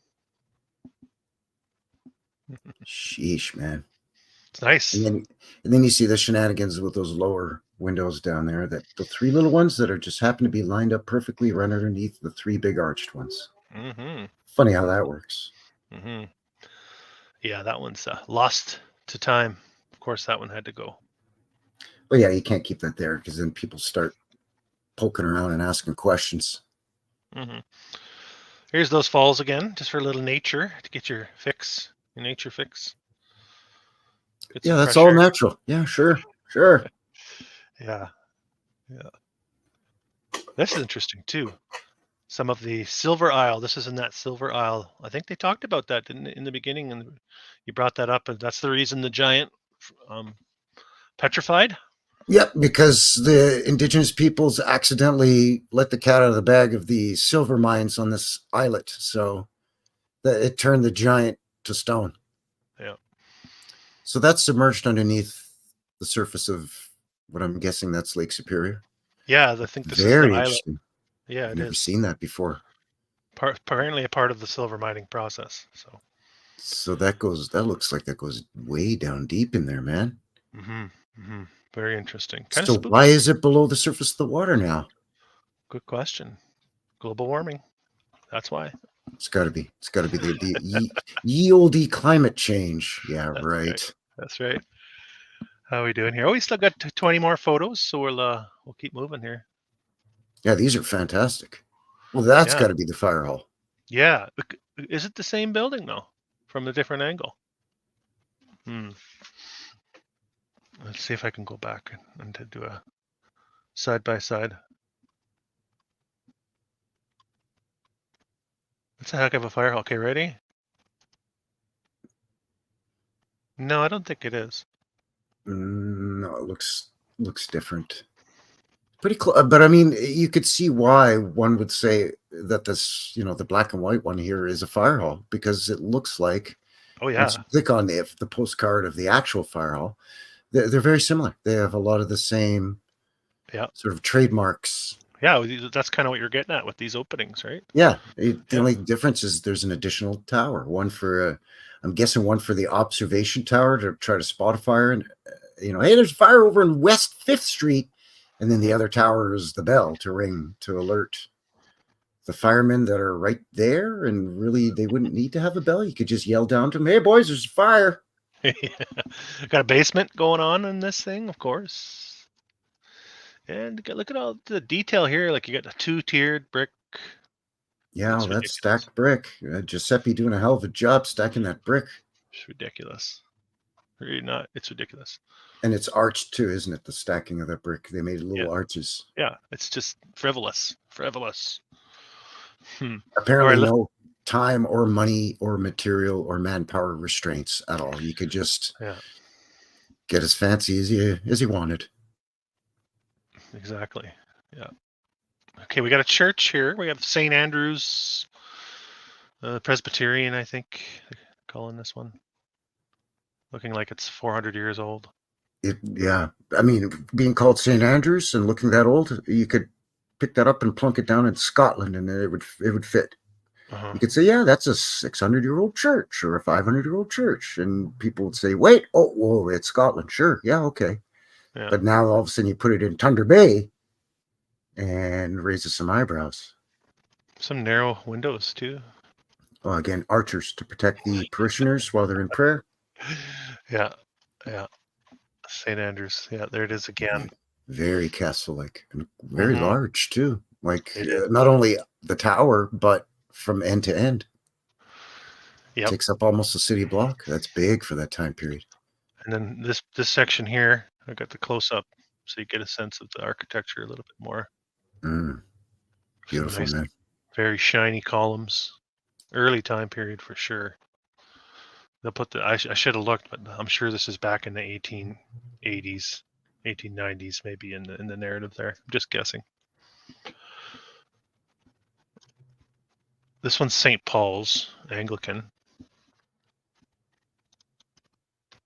Sheesh, man. It's nice. And then you see the shenanigans with those lower windows down there. That the three little ones that are just happen to be lined up perfectly right underneath the three big arched ones. Mm-hmm. Funny how that works. Mm-hmm. Yeah, that one's lost to time. Of course, that one had to go. But yeah, you can't keep that there because then people start poking around and asking questions. Mm-hmm. Here's those falls again, just for a little nature to get your fix, your nature fix. Yeah, that's all natural. Yeah, sure. Yeah. This is interesting too. Some of the Silver Isle. This is in that Silver Isle. I think they talked about that in the beginning, and you brought that up, and that's the reason the giant petrified. Yep, because the indigenous peoples accidentally let the cat out of the bag of the silver mines on this islet, so that it turned the giant to stone. Yeah. So that's submerged underneath the surface of what I'm guessing that's Lake Superior. Yeah, I think this Very is the interesting. island. Yeah, I've never seen that before. Apparently a part of the silver mining process. So that looks like that goes way down deep in there, man. Mm-hmm. Mm-hmm. Very interesting. So why is it below the surface of the water now? Good question. Global warming. That's why. It's got to be. It's got to be the ye olde climate change. Yeah, right. That's right. How are we doing here? Oh, we still got 20 more photos, so we'll keep moving here. Yeah, these are fantastic. Well, that's got to be the fire hall. Yeah. Is it the same building, though, from a different angle? Let's see if I can go back and to do a side-by-side. That's a heck of a fire hall. Okay, ready? No, I don't think it is. No, it looks different. Pretty close, but I mean, you could see why one would say that this, the black and white one here is a fire hall, because it looks like. Oh yeah. Once you click on the postcard of the actual fire hall, they're very similar. They have a lot of the same. Yeah. Sort of trademarks. Yeah, that's kind of what you're getting at with these openings, right? Yeah. The only difference is there's an additional tower. One for, I'm guessing, one for the observation tower to try to spot a fire, and hey, there's a fire over in West 5th Street. And then the other tower is the bell to ring to alert the firemen that are right there. And really, they wouldn't need to have a bell. You could just yell down to them, "Hey, boys, there's a fire." Got a basement going on in this thing, of course. And look at all the detail here. Like you got a 2-tiered brick. Yeah, that's stacked brick. Giuseppe doing a hell of a job stacking that brick. It's ridiculous. Really not. It's ridiculous. And it's arched too, isn't it? The stacking of that brick. They made little arches. Yeah, it's just frivolous. Apparently no time or money or material or manpower restraints at all. You could just get as fancy as you wanted. exactly. Yeah. Okay, we got a church here. We have St. Andrew's Presbyterian, I think they're calling this one. Looking like it's 400 years old. Yeah. I mean, being called St. Andrews and looking that old, you could pick that up and plunk it down in Scotland, and it would fit. Uh-huh. You could say, yeah, that's a 600-year-old church or a 500-year-old church, and people would say, wait, oh, whoa, it's Scotland. Sure, yeah, okay. Yeah. But now all of a sudden you put it in Thunder Bay, and raises some eyebrows. Some narrow windows too. Well, again, archers to protect the parishioners while they're in prayer. Yeah. St. Andrews. Yeah, there it is again. Very castle-like and very Mhm. large too. Like It is. not only the tower, but from end to end. Yep. Takes up almost a city block. That's big for that time period. And then this section here, I got the close up, so you get a sense of the architecture a little bit more. Beautiful, Nice, man. very shiny columns. Early time period for sure. They'll put the. I should have looked, but I'm sure this is back in the 1880s, 1890s, maybe in the narrative there. I'm just guessing. This one's St. Paul's Anglican.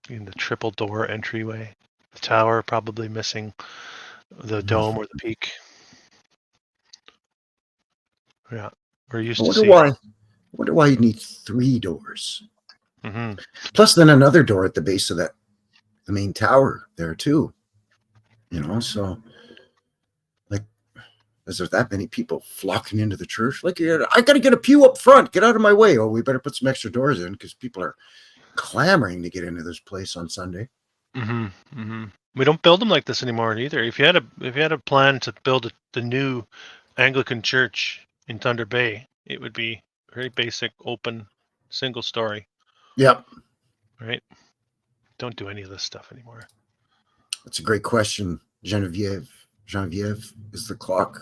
In the triple door entryway. The tower probably missing the dome or the peak. Yeah, we're used to seeing. I wonder why you need 3 doors. Mm-hmm. Plus, then another door at the base of the main tower there too. So like, is there that many people flocking into the church? Like, I got to get a pew up front. Get out of my way. Oh, we better put some extra doors in because people are clamoring to get into this place on Sunday. Mm-hmm. Mm-hmm. We don't build them like this anymore either. If you had a plan to build the new Anglican church in Thunder Bay, it would be very basic, open, single story. Yep. Right? Don't do any of this stuff anymore. That's a great question, Genevieve. Genevieve, is the clock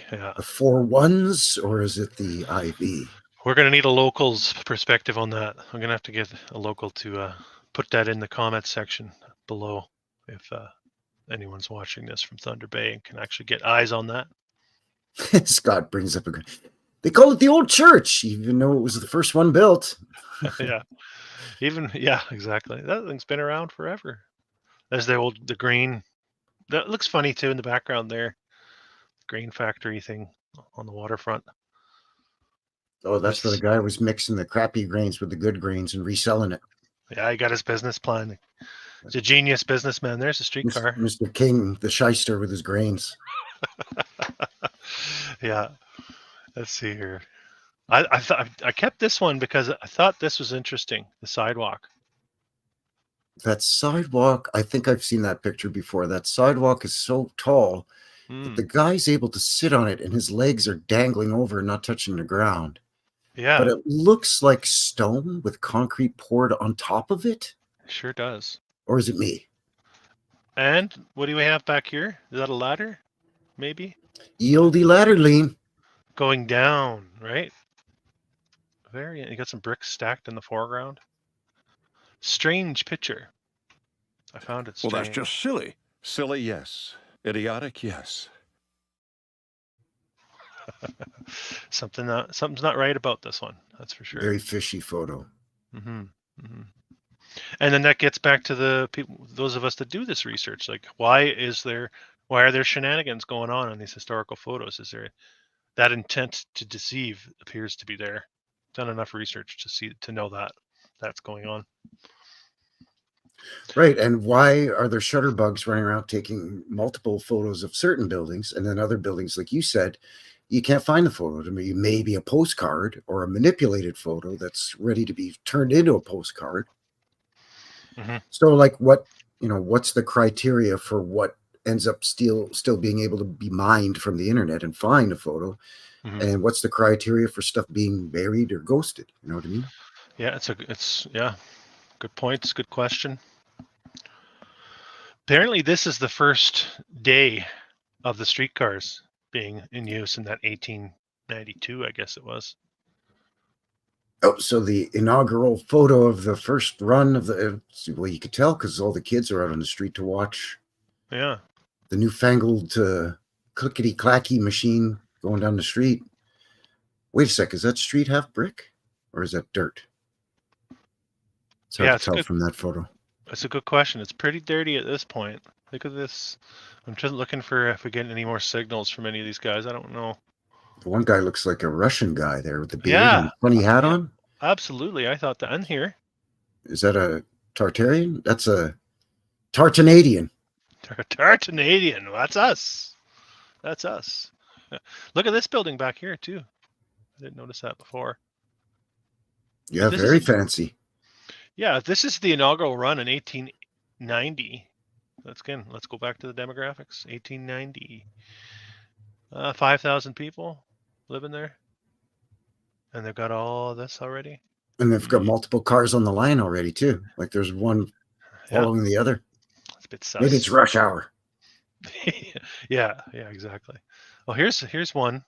the 4 1s or is it the IV? We're going to need a local's perspective on that. I'm going to have to get a local to put that in the comments section below if anyone's watching this from Thunder Bay and can actually get eyes on that. Scott brings up they call it the old church, even though it was the first one built. Yeah. Exactly. That thing's been around forever. There's the grain. That looks funny too in the background there. Grain factory thing on the waterfront. Oh, that's where the guy was mixing the crappy grains with the good grains and reselling it. Yeah, he got his business plan. He's a genius businessman. There's a streetcar. Mr. King, the shyster with his grains. Yeah. Let's see here. I kept this one because I thought this was interesting. The sidewalk. That sidewalk, I think I've seen that picture before. That sidewalk is so tall that the guy's able to sit on it and his legs are dangling over and not touching the ground. Yeah. But it looks like stone with concrete poured on top of it. It sure does. Or is it me? And what do we have back here? Is that a ladder? Maybe? Yieldy ladder lean. Going down, right? You got some bricks stacked in the foreground. Strange picture. I found it strange. Well, that's just silly. Silly, yes. Idiotic, yes. Something's not right about this one. That's for sure. Very fishy photo. Mm-hmm. Mm-hmm. And then that gets back to the people, those of us that do this research. Like, why are there shenanigans going on in these historical photos? Is there that intent to deceive appears to be there? Done enough research to know that that's going on. Right. And why are there shutterbugs running around taking multiple photos of certain buildings and then other buildings, like you said, you can't find the photo. I mean, it may be a postcard or a manipulated photo that's ready to be turned into a postcard. Mm-hmm. So like what's the criteria for what ends up still being able to be mined from the internet and find a photo? Mm-hmm. And what's the criteria for stuff being buried or ghosted? You know what I mean? Yeah, it's good points. Good question. Apparently this is the first day of the streetcars being in use in that 1892, I guess it was. Oh, so the inaugural photo of the first run of the, well, you could tell because all the kids are out on the street to watch. Yeah. the newfangled clickety clacky machine going down the street. Wait a sec, is that street half brick or is that dirt? It's hard Yeah, to it's tell good. from that photo. That's a good question. It's pretty dirty at this point. Look at this. I'm just looking for if we get any more signals from any of these guys. I don't know. The one guy looks like a Russian guy there with the beard Yeah. and funny hat Yeah. on. Absolutely. I thought that. And here. Is that a Tartarian? That's a Tartanadian. Tartanadian. That's us. That's us. Look at this building back here, too. I didn't notice that before. Yeah, This very is- fancy. Yeah, this is the inaugural run in 1890. Let's go back to the demographics. 1890. 5,000 people living there. And they've got all this already. And they've got multiple cars on the line already, too. Like there's one following the other. It's a bit sus. Maybe it's rush hour. yeah, exactly. Well, here's one.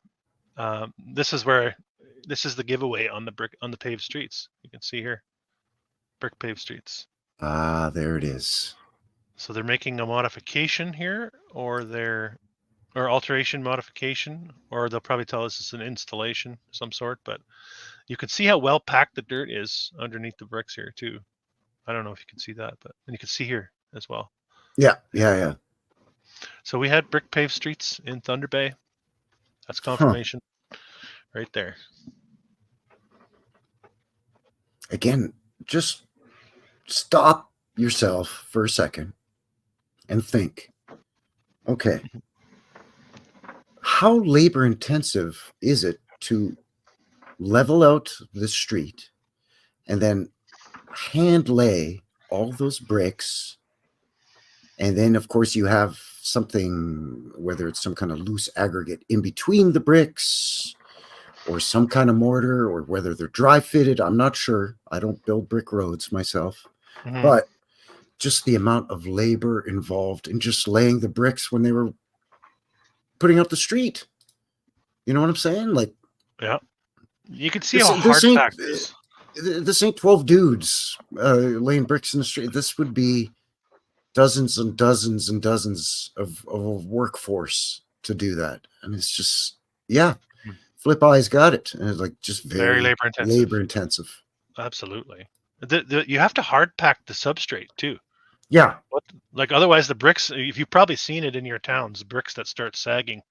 This is the giveaway on the paved streets. You can see here, brick paved streets. Ah, there it is. So they're making a modification here, or alteration modification, or they'll probably tell us it's an installation of some sort. But you can see how well packed the dirt is underneath the bricks here too. I don't know if you can see that, and you can see here as well. Yeah. So we had brick paved streets in Thunder Bay. That's confirmation right there. Again, just stop yourself for a second and think, okay, how labor intensive is it to level out the street and then hand lay all those bricks? And then, of course, you have something, whether it's some kind of loose aggregate in between the bricks or some kind of mortar, or whether they're dry fitted. I'm not sure. I don't build brick roads myself. Mhm. But just the amount of labor involved in just laying the bricks when they were putting out the street. You know what I'm saying? Like, Yeah. You can see This- how this hard ain't- packed this. this ain't 12 dudes laying bricks in the street. This would be dozens and dozens and dozens of workforce to do that. And it's just, Flip Eye's got it. And it's like just Very labor intensive. labor intensive. Absolutely. You have to hard pack the substrate too. Yeah. Like otherwise the bricks, if you've probably seen it in your towns, bricks that start sagging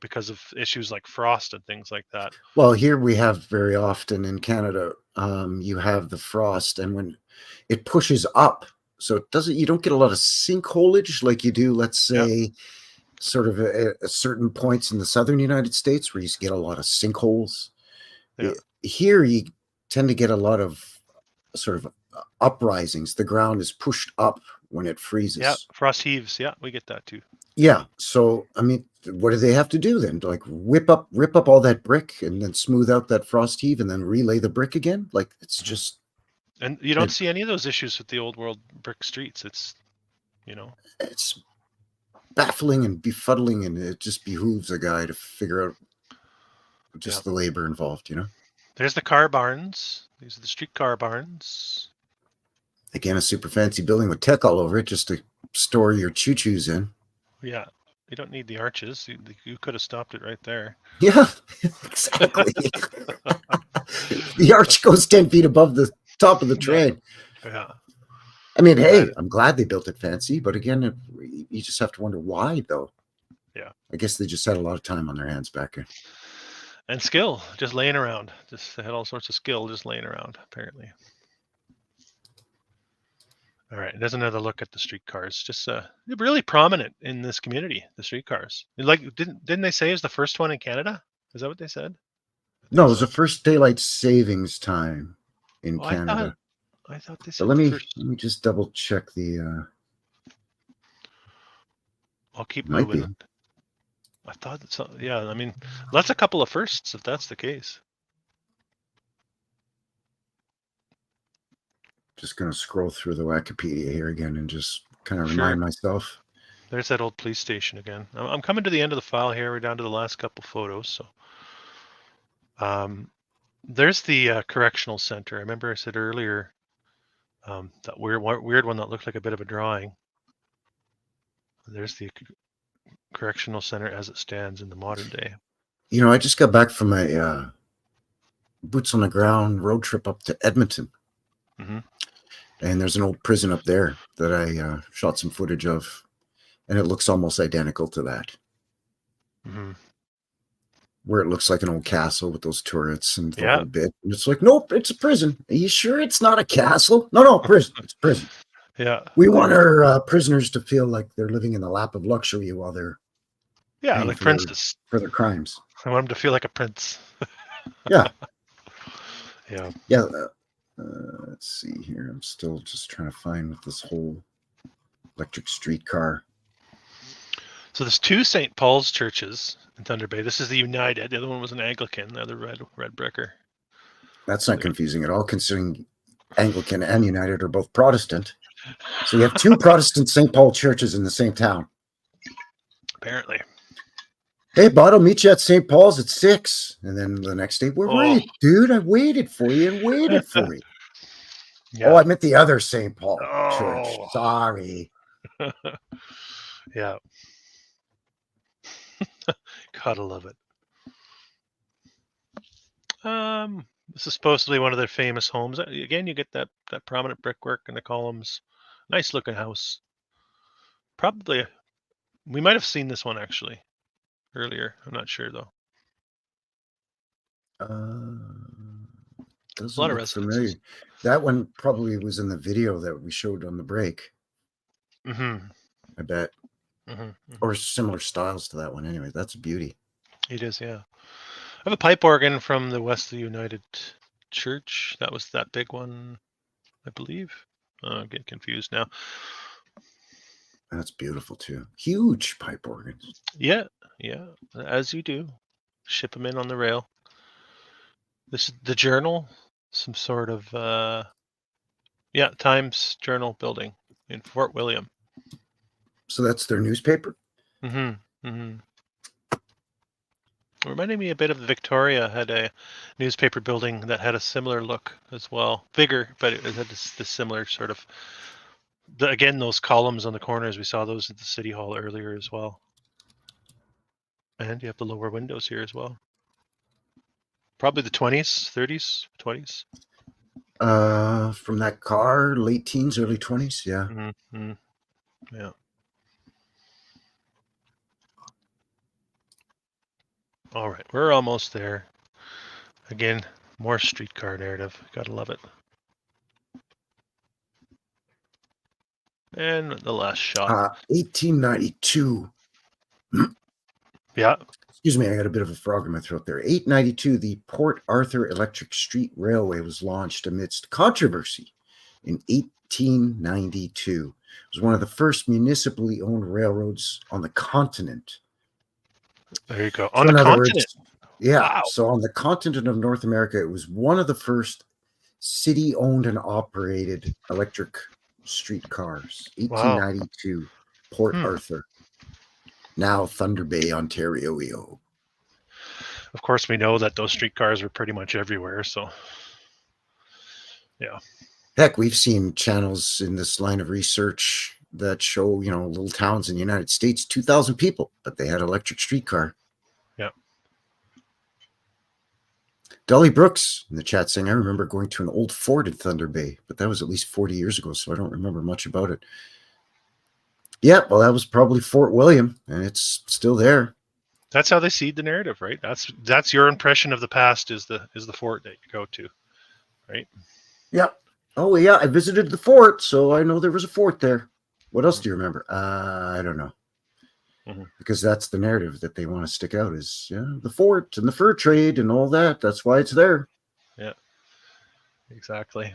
because of issues like frost and things like that. Well, here we have very often in Canada, you have the frost, and when it pushes up, so you don't get a lot of sinkholage like you do, let's say, sort of at certain points in the southern United States where you get a lot of sinkholes. Yeah. Here you tend to get a lot of sort of uprisings. The ground is pushed up when it freezes. Yeah, frost heaves. Yeah, we get that too. Yeah. So, I mean, what do they have to do then? Like rip up all that brick and then smooth out that frost heave and then relay the brick again? Like it's just. And you don't see any of those issues with the old world brick streets. It's, It's baffling and befuddling, and it just behooves a guy to figure out just the labor involved, There's the car barns. These are the street car barns. Again, a super fancy building with tech all over it just to store your choo-choos in. Yeah. You don't need the arches. You could have stopped it right there. Yeah, exactly. The arch goes 10 feet above the top of the train. Yeah. I mean, hey, I'm glad they built it fancy, but again, you just have to wonder why, though. Yeah. I guess they just had a lot of time on their hands back there. And skill, just laying around. They had all sorts of skill just laying around, apparently. All right, there's another look at the streetcars. Just they're really prominent in this community, the streetcars. Like, didn't they say it was the first one in Canada? Is that what they said? No, it was the first daylight savings time in Oh, Canada. I thought they So said let me first. just double check the. I'll keep might moving. I thought so. Yeah, I mean, that's a couple of firsts if that's the case. Just gonna scroll through the Wikipedia here again and just kind of Sure. remind myself. There's that old police station again. I'm coming to the end of the file here. We're down to the last couple photos. So, there's the correctional center. I remember I said earlier that weird one that looked like a bit of a drawing. There's the correctional center as it stands in the modern day. You know, I just got back from a boots on the ground road trip up to Edmonton. Mm-hmm. And there's an old prison up there that I shot some footage of, and it looks almost identical to that. Mm-hmm. Where it looks like an old castle with those turrets and the Yeah. whole bit. And it's like, nope, it's a prison. Are you sure it's not a castle? No, prison. It's prison. Yeah. We want our prisoners to feel like they're living in the lap of luxury while they're Yeah, paying like for princes. for their crimes. I want them to feel like a prince. Yeah. Yeah. Yeah. Let's see here. I'm still just trying to find this whole electric streetcar. So there's two St. Paul's churches in Thunder Bay. This is the United. The other one was an Anglican. The other red bricker. That's not confusing at all, considering Anglican and United are both Protestant. So you have two Protestant St. Paul churches in the same town. Apparently. Hey, bud, I'll meet you at St. Paul's at 6. And then the next day, where were you, dude? I waited for you and waited for you. Yeah. Oh, I meant the other St. Paul church. Oh. Sorry. Yeah. Gotta love it. This is supposedly one of their famous homes. Again, you get that prominent brickwork in the columns. Nice looking house. Probably, we might have seen this one actually earlier. I'm not sure though. Doesn't A lot of look familiar. residences. That one probably was in the video that we showed on the break. Mm-hmm. I bet. Mm-hmm. Or similar styles to that one. Anyway, that's a beauty. It is, yeah. I have a pipe organ from the Wesley United Church. That was that big one, I believe. I'm getting confused now. That's beautiful too. Huge pipe organs. Yeah, as you do. Ship them in on the rail. This is the Journal, some sort of Times Journal building in Fort William. So that's their newspaper? Reminded me a bit of Victoria had a newspaper building that had a similar look as well. Bigger, but it had this similar sort of, again, those columns on the corners, we saw those at the City Hall earlier as well. And you have the lower windows here as well. Probably the 20s, 30s, 20s. From that car, late teens, early 20s, yeah. Mm-hmm. Yeah. All right, we're almost there. Again, more streetcar narrative. Gotta love it. And the last shot. 1892. Yeah. Excuse me, I got a bit of a frog in my throat there. 1892, the Port Arthur Electric Street Railway was launched amidst controversy in 1892. It was one of the first municipally owned railroads on the continent. There you go. So On the in other continent. words, yeah. Wow. So on the continent of North America, it was one of the first city-owned and operated electric streetcars. 1892, Port Arthur. Now Thunder Bay, Ontario. Of course, we know that those streetcars are pretty much everywhere. So, yeah. Heck, we've seen channels in this line of research that show, little towns in the United States, 2,000 people, but they had electric streetcar. Yeah. Dolly Brooks in the chat saying, I remember going to an old fort in Thunder Bay, but that was at least 40 years ago, so I don't remember much about it. Yeah, well, that was probably Fort William, and it's still there. That's how they seed the narrative, right? That's your impression of the past is the fort that you go to, right? Yeah. Oh, yeah, I visited the fort, so I know there was a fort there. What else do you remember? I don't know. Because that's the narrative that they want to stick out is, the fort and the fur trade and all that. That's why it's there. Yeah, exactly.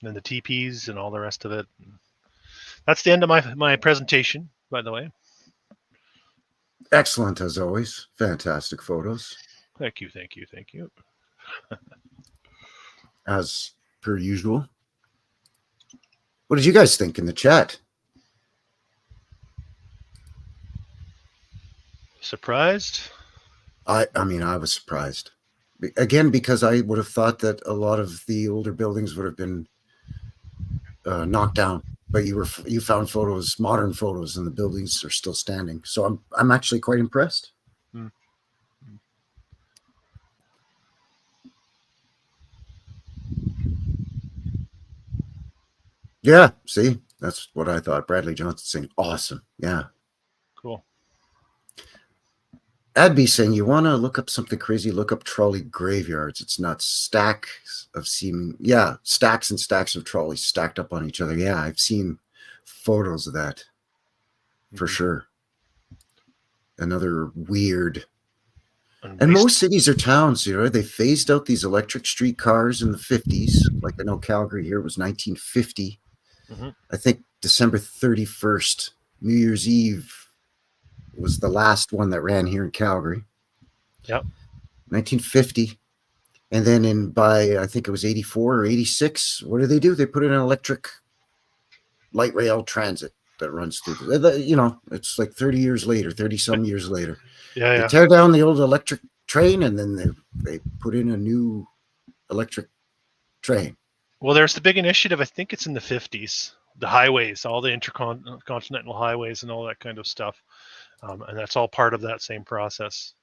And the teepees and all the rest of it. That's the end of my presentation, by the way. Excellent, as always. Fantastic photos. Thank you. As per usual. What did you guys think in the chat? Surprised? I was surprised. Again, because I would have thought that a lot of the older buildings would have been knocked down but you found photos, modern photos, and the buildings are still standing. So I'm actually quite impressed. Mm. Yeah, see, that's what I thought. Bradley Johnson saying, awesome. Yeah. Cool. Adby saying, you want to look up something crazy, look up trolley graveyards. It's not stacks and stacks of trolleys stacked up on each other. Yeah, I've seen photos of that for sure. Another weird. And most cities or towns, they phased out these electric streetcars in the 50s. Like I know Calgary here was 1950. I think December 31st, New Year's Eve, was the last one that ran here in Calgary. Yep. 1950. And then by I think it was 84 or 86, what do? They put in an electric light rail transit that runs through it's like 30 years later, 30 some years later. Yeah. They tear down the old electric train and then they put in a new electric train. Well, there's the big initiative. I think it's in the 50s. The highways, all the intercontinental highways and all that kind of stuff. And that's all part of that same process,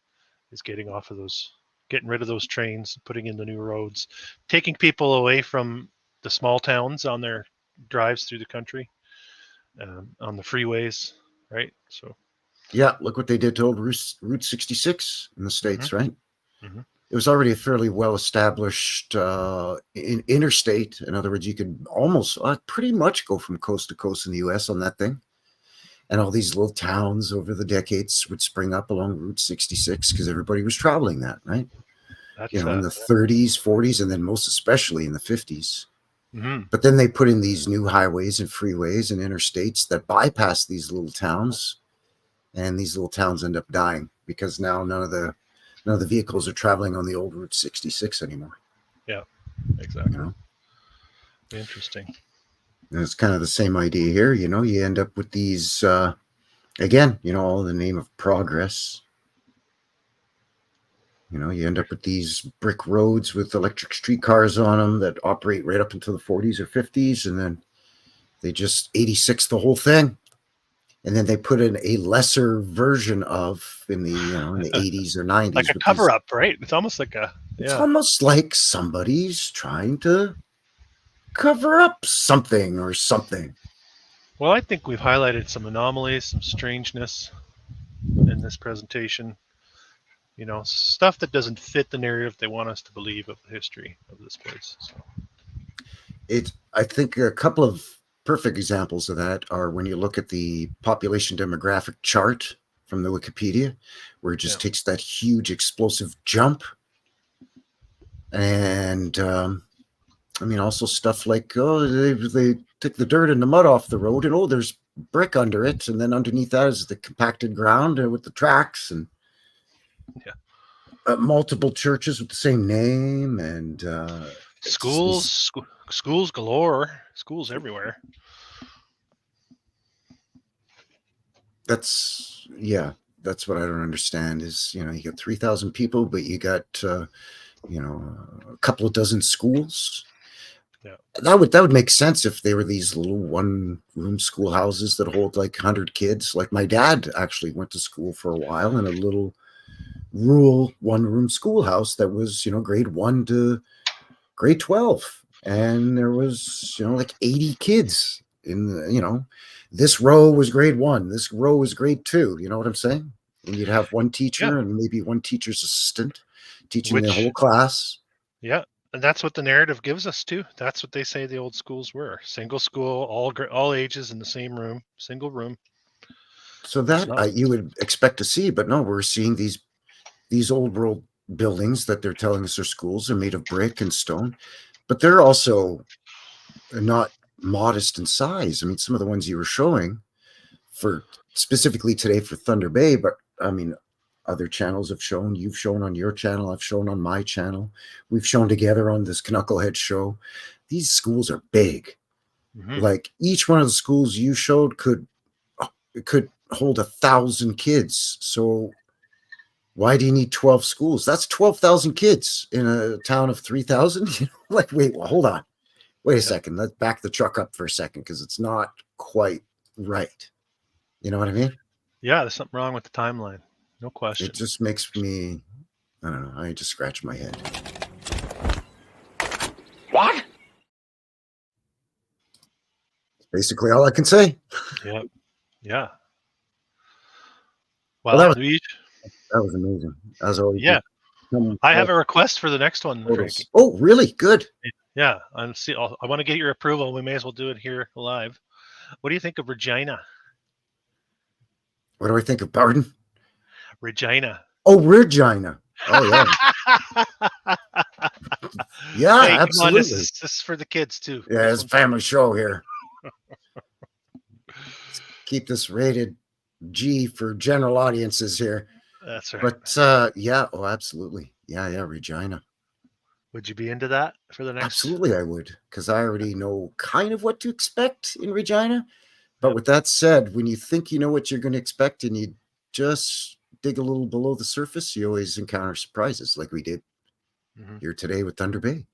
is getting rid of those trains, putting in the new roads, taking people away from the small towns on their drives through the country, on the freeways, right? So, yeah, look what they did to old Route 66 in the States, right? Mm-hmm. It was already a fairly well-established interstate. In other words, you could almost pretty much go from coast to coast in the U.S. on that thing. And all these little towns over the decades would spring up along Route 66 because everybody was traveling that, right? In the 30s, 40s, and then most especially in the 50s. Mm-hmm. But then they put in these new highways and freeways and interstates that bypass these little towns, and these little towns end up dying because now none of the vehicles are traveling on the old Route 66 anymore. Yeah, exactly. Interesting. And it's kind of the same idea here. You end up with these, again, all in the name of progress. You end up with these brick roads with electric streetcars on them that operate right up until the 40s or 50s. And then they just 86 the whole thing. And then they put in a lesser version of in the 80s or 90s. Like a cover up, right? It's almost like It's almost like somebody's trying to cover up something or something. Well, I think we've highlighted some anomalies, some strangeness in this presentation. Stuff that doesn't fit the narrative they want us to believe of the history of this place. So. I think a couple of perfect examples of that are when you look at the population demographic chart from the Wikipedia, where it just takes that huge explosive jump. And also stuff like, they took the dirt and the mud off the road, and there's brick under it, and then underneath that is the compacted ground with the tracks, and multiple churches with the same name, and schools galore, schools everywhere. That's what I don't understand is, you got 3,000 people, but you got, a couple of dozen schools. Yeah. That would make sense if they were these little one-room schoolhouses that hold like 100 kids. Like my dad actually went to school for a while in a little rural one-room schoolhouse that was, grade 1 to grade 12. And there was, like 80 kids in the, this row was grade 1, this row was grade 2. You know what I'm saying? And you'd have one teacher and maybe one teacher's assistant teaching the whole class. Yeah. And that's what the narrative gives us too. That's what they say the old schools were. Single school, all ages in the same room, single room. So that you would expect to see, but no, we're seeing these old world buildings that they're telling us are schools are made of brick and stone, but they're also not modest in size. I mean, some of the ones you were showing for specifically today for Thunder Bay, but I mean, other channels have shown, you've shown on your channel, I've shown on my channel, we've shown together on this Knucklehead show. These schools are big. Mm-hmm. Like each one of the schools you showed could hold 1,000 kids. So why do you need 12 schools? That's 12,000 kids in a town of 3,000. Like, wait, well, hold on. Wait a second. Let's back the truck up for a second because it's not quite right. You know what I mean? Yeah, there's something wrong with the timeline. No question. It just makes me, I don't know. I just scratch my head. What? That's basically all I can say. Yeah. Yeah. Well, Well, that was amazing. As always. yeah. I have a request for the next one, Frankie. Oh, really? Good. Yeah, I want to get your approval. We may as well do it here live. What do you think of Regina? What do I think of? Pardon? Regina. Oh, Regina. Oh, yeah. Yeah, Hey, absolutely. come on, this is for the kids too. Yeah, it's a family show here. Let's keep this rated G for general audiences here. That's right. But yeah, oh, absolutely. Yeah, Regina. Would you be into that for the next? Absolutely, I would, because I already know kind of what to expect in Regina. But with that said, when you think you know what you're going to expect and you just dig a little below the surface, you always encounter surprises like we did here today with Thunder Bay.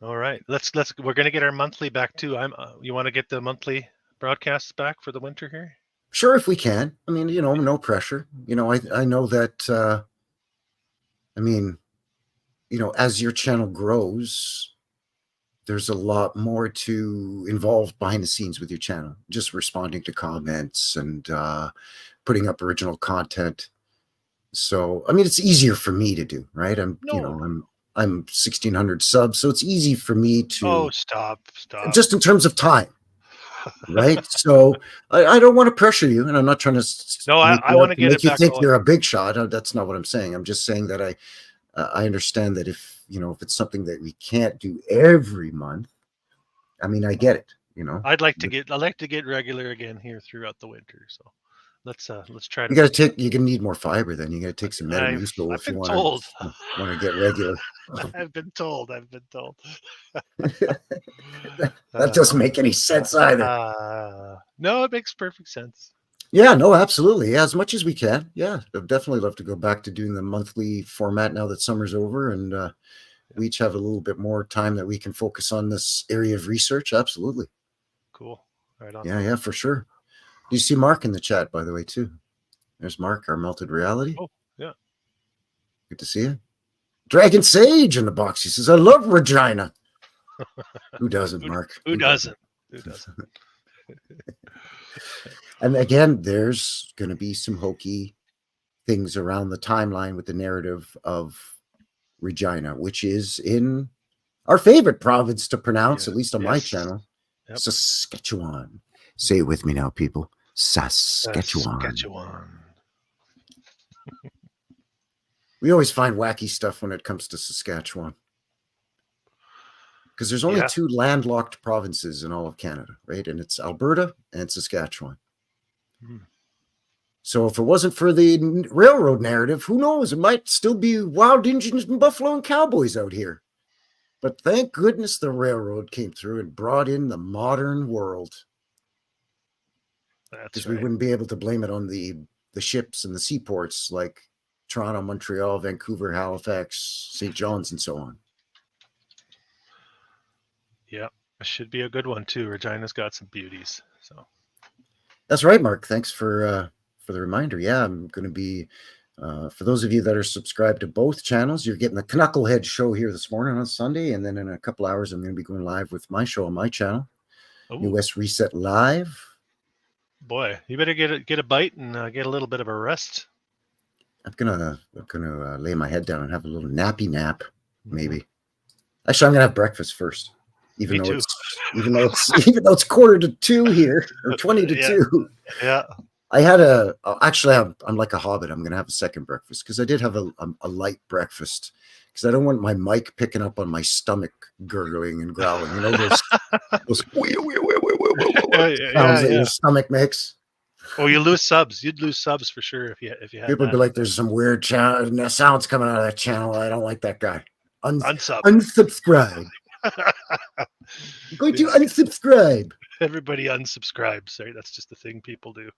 All right, we're going to get our monthly back too. You want to get the monthly broadcasts back for the winter here? Sure, if we can. I mean, no pressure. I know that. I mean, as your channel grows, there's a lot more to involved behind the scenes with your channel. Just responding to comments and putting up original content. So, I mean, it's easier for me to do, right? I'm 1,600 subs, so it's easy for me to. Oh, stop! Just in terms of time, right? So, I don't want to pressure you, and I'm not trying to. No, I want to get it you back. Think going. You're a big shot? That's not what I'm saying. I'm just saying that I understand that if it's something that we can't do every month, I mean, I get it. I'd like to get regular again here throughout the winter. So let's try to. You're gonna need more fiber. Then you got to take some Metamucil if you want to get regular. I've been told. That doesn't make any sense either. No, it makes perfect sense. Yeah, no, absolutely. Yeah, as much as we can. Yeah, I'd definitely love to go back to doing the monthly format now that summer's over and we each have a little bit more time that we can focus on this area of research. Absolutely. Cool. Right on. Yeah, for sure. Do you see Mark in the chat, by the way, too? There's Mark, our melted reality. Oh, yeah. Good to see you. Dragon Sage in the box. He says, I love Regina. Who doesn't, Mark? Who doesn't? And again, there's going to be some hokey things around the timeline with the narrative of Regina, which is in our favorite province to pronounce, at least on my channel, Saskatchewan. Say it with me now, people. Saskatchewan. We always find wacky stuff when it comes to Saskatchewan. Because there's only two landlocked provinces in all of Canada, right? And it's Alberta and Saskatchewan. So if it wasn't for the railroad narrative, who knows? It might still be wild Indians and buffalo and cowboys out here. But thank goodness the railroad came through and brought in the modern world. Because we wouldn't be able to blame it on the ships and the seaports like Toronto, Montreal, Vancouver, Halifax, St. John's, and so on. Yeah, it should be a good one too. Regina's got some beauties. So that's right, Mark. Thanks for the reminder. Yeah, I'm going to be for those of you that are subscribed to both channels, you're getting the Knucklehead show here this morning on Sunday, and then in a couple hours, I'm going to be going live with my show on my channel, New West Reset Live. Boy, you better get a bite and get a little bit of a rest. I'm gonna lay my head down and have a little nappy nap, maybe. Actually, I'm gonna have breakfast first. Even though it's 1:45 here, or 20 to 2. Yeah. I had I'm like a hobbit. I'm going to have a second breakfast because I did have a light breakfast because I don't want my mic picking up on my stomach gurgling and growling. You know, those sounds that your stomach makes. Oh, you lose subs. You'd lose subs for sure if you had People would be like, there's some weird sounds coming out of that channel. I don't like that guy. Unsubscribe. I'm going to unsubscribe. Everybody unsubscribes, right? That's just the thing people do.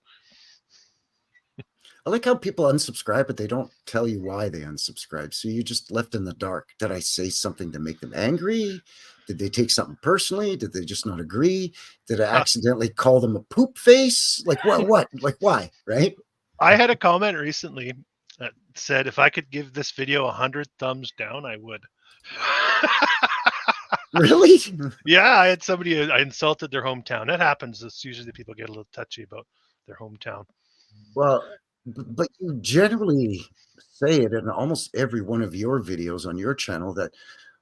I like how people unsubscribe, but they don't tell you why they unsubscribe. So you're just left in the dark. Did I say something to make them angry? Did they take something personally? Did they just not agree? Did I accidentally call them a poop face? Like what? Like why? Right? I had a comment recently that said if I could give this video 100 thumbs down, I would. Really? Yeah, I had somebody, I insulted their hometown. That happens. It's usually people get a little touchy about their hometown. Well, but you generally say it in almost every one of your videos on your channel that,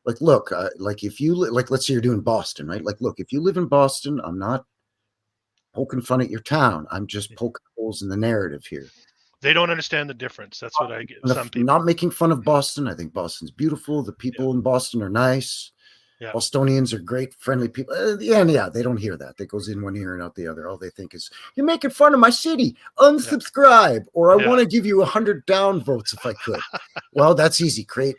like, look, like if you like, let's say you're doing Boston, right? Like, look, if you live in Boston, I'm not poking fun at your town. I'm just poking holes in the narrative here. They don't understand the difference. That's what I get. Some people. Not making fun of Boston. I think Boston's beautiful. The people in Boston are nice. Yeah. Bostonians are great, friendly people. Yeah, they don't hear that. That goes in one ear and out the other. All they think is, you're making fun of my city. Unsubscribe. Or I want to give you 100 down votes if I could. Well, that's easy. Create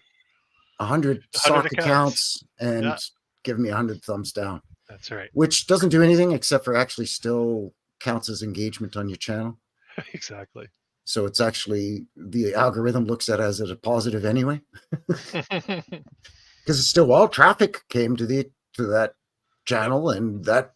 100 sock accounts and give me 100 thumbs down. That's right. Which doesn't do anything except for actually still counts as engagement on your channel. Exactly. So it's actually, the algorithm looks at it as a positive anyway. Because it's still all traffic came to that channel, and that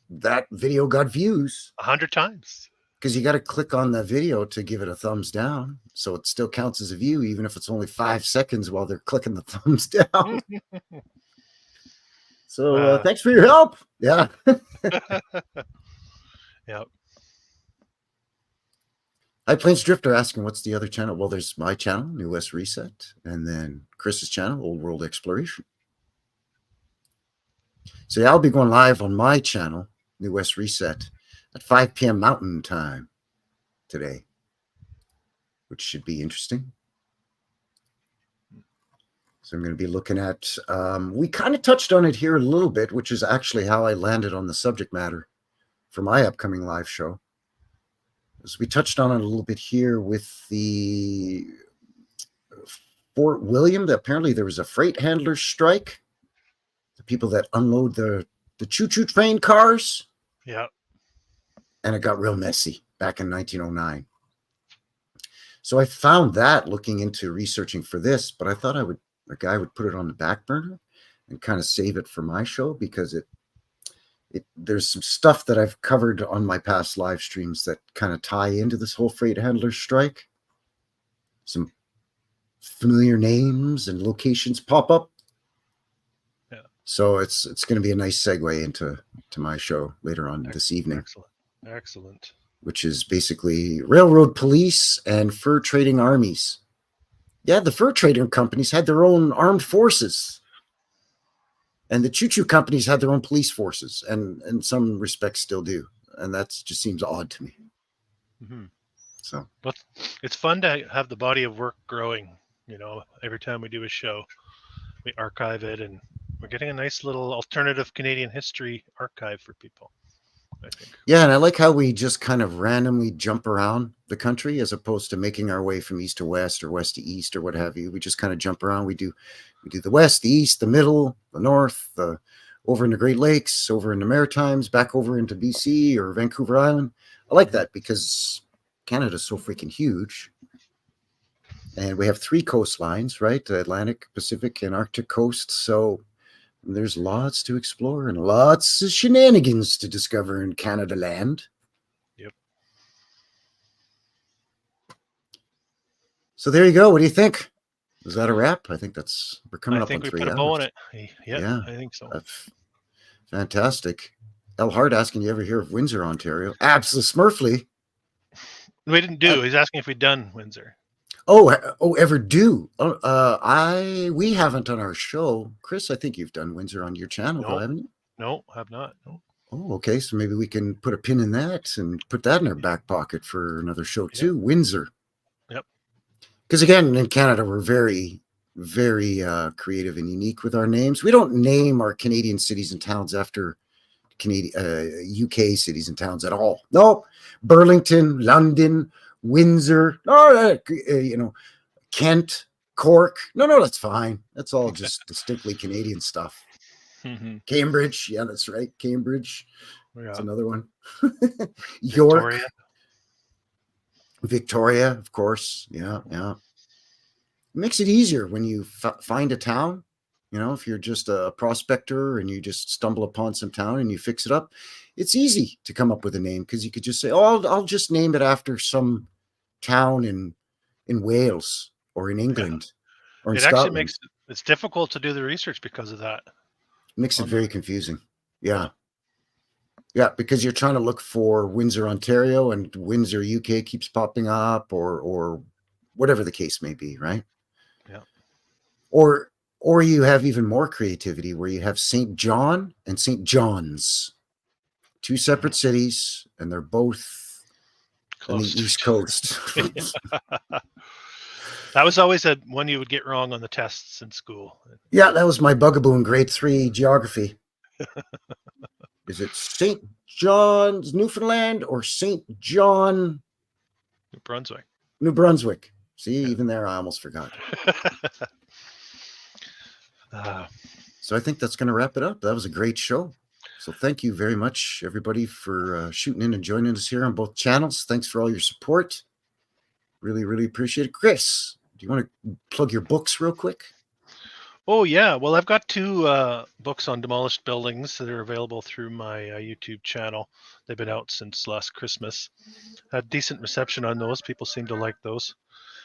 video got views 100 times. Because you got to click on the video to give it a thumbs down, so it still counts as a view, even if it's only 5 seconds while they're clicking the thumbs down. So thanks for your help. Yeah. Yep. High Plains Drifter asking, what's the other channel? Well, there's my channel, New West Reset, and then Chris's channel, Old World Exploration. So yeah, I'll be going live on my channel, New West Reset, at 5 p.m. Mountain Time today, which should be interesting. So I'm going to be looking at, we kind of touched on it here a little bit, which is actually how I landed on the subject matter for my upcoming live show. As we touched on it a little bit here with the Fort William, apparently there was a freight handler strike. The people that unload the choo-choo train cars. Yeah. And it got real messy back in 1909. So I found that looking into researching for this, but I thought a guy would put it on the back burner and kind of save it for my show, because there's some stuff that I've covered on my past live streams that kind of tie into this whole freight handler strike. Some familiar names and locations pop up. Yeah. So it's going to be a nice segue into my show later on this evening. Excellent. Which is basically railroad police and fur trading armies. Yeah, the fur trading companies had their own armed forces. And the choo-choo companies had their own police forces, and in some respects still do. And that just seems odd to me. Mm-hmm. So, but it's fun to have the body of work growing. You know, every time we do a show, we archive it, and we're getting a nice little alternative Canadian history archive for people, I think. Yeah, and I like how we just kind of randomly jump around the country as opposed to making our way from east to west or west to east or what have you. We just kind of jump around. We do the west, the east, the middle, the north, over in the Great Lakes, over in the Maritimes, back over into BC or Vancouver Island. I like that because Canada's so freaking huge. And we have 3 coastlines, right? The Atlantic, Pacific, and Arctic coast. So there's lots to explore and lots of shenanigans to discover in Canada land. Yep. So there you go. What do you think? Is that a wrap? I think we're coming up on 3 hours. I think we put a bow on it. Yeah, I think so. Fantastic. El Hart asking, you ever hear of Windsor, Ontario? Absolutely. We didn't do. He's asking if we'd done Windsor. Ever do? We haven't on our show. Chris, I think you've done Windsor on your channel, though, haven't you? No, have not. No. Oh, okay. So maybe we can put a pin in that and put that in our back pocket for another show too. Windsor. Yep. Because again, in Canada, we're very, very creative and unique with our names. We don't name our Canadian cities and towns after UK cities and towns at all. No, Burlington, London, Windsor, Kent, Cork. No, that's fine. That's all just distinctly Canadian stuff. Mm-hmm. Cambridge. Yeah, that's right. Cambridge. Yeah. That's another one. York. Victoria. Victoria, of course. Yeah, yeah. It makes it easier when you find a town. You know, if you're just a prospector and you just stumble upon some town and you fix it up, it's easy to come up with a name because you could just say, "Oh, I'll just name it after some town in Wales or in England or in It actually Scotland." makes it's difficult to do the research because of that. Makes it On very confusing. Yeah. Yeah, because you're trying to look for Windsor, Ontario, and Windsor, UK keeps popping up, or whatever the case may be, right? Yeah. Or you have even more creativity where you have St. John and St. John's, two separate cities, and they're both on the Close to East each other. Coast. That was always a one you would get wrong on the tests in school. Yeah, that was my bugaboo in grade 3 geography. Is it St. John's, Newfoundland, or St. John, New Brunswick. New Brunswick? See, Yeah. even there, I almost forgot. uh, So I think that's going to wrap it up. That was a great show. So thank you very much, everybody, for shooting in and joining us here on both channels. Thanks for all your support. Really, really appreciate it. Chris, do you want to plug your books real quick? Oh yeah, well I've got 2 books on demolished buildings that are available through my YouTube channel. They've been out since last Christmas. Had decent reception on those. People seem to like those.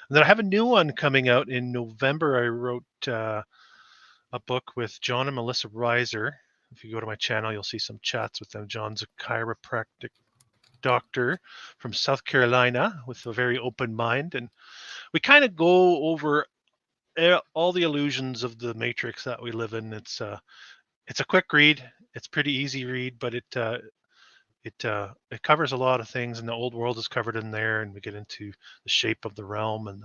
And then I have a new one coming out in November. I wrote a book with John and Melissa Reiser. If you go to my channel, you'll see some chats with them. John's a chiropractic doctor from South Carolina with a very open mind, and we kind of go over all the illusions of the matrix that we live in. It's a quick read. It's pretty easy read, but it covers a lot of things, and the old world is covered in there, and we get into the shape of the realm and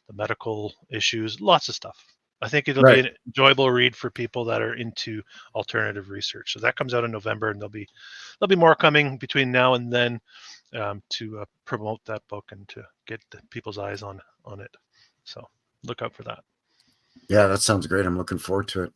the medical issues, lots of stuff. I think it'll be an enjoyable read for people that are into alternative research. So that comes out in November, and there'll be more coming between now and then to promote that book and to get people's eyes on it. So look out for that. Yeah, that sounds great. I'm looking forward to it.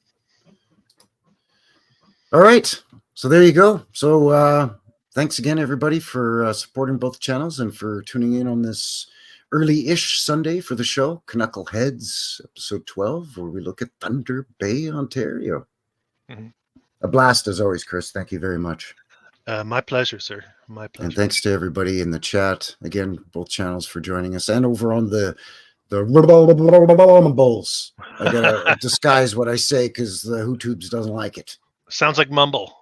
All right. So there you go. So thanks again, everybody, for supporting both channels and for tuning in on this early-ish Sunday for the show, Knuckleheads, episode 12, where we look at Thunder Bay, Ontario. Mm-hmm. A blast as always, Chris. Thank you very much. My pleasure, sir. My pleasure. And thanks to everybody in the chat. Again, both channels for joining us. And over on the Bulls. I gotta disguise what I say because the HooTubes doesn't like it. Sounds like mumble.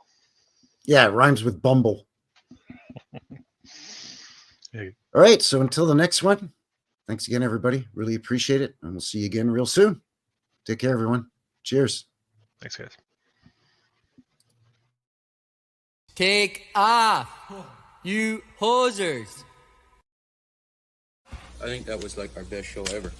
Yeah, it rhymes with bumble. Hey. All right, so until the next one, thanks again, everybody. Really appreciate it. And we'll see you again real soon. Take care, everyone. Cheers. Thanks, guys. Take off, you hosers. I think that was like our best show ever.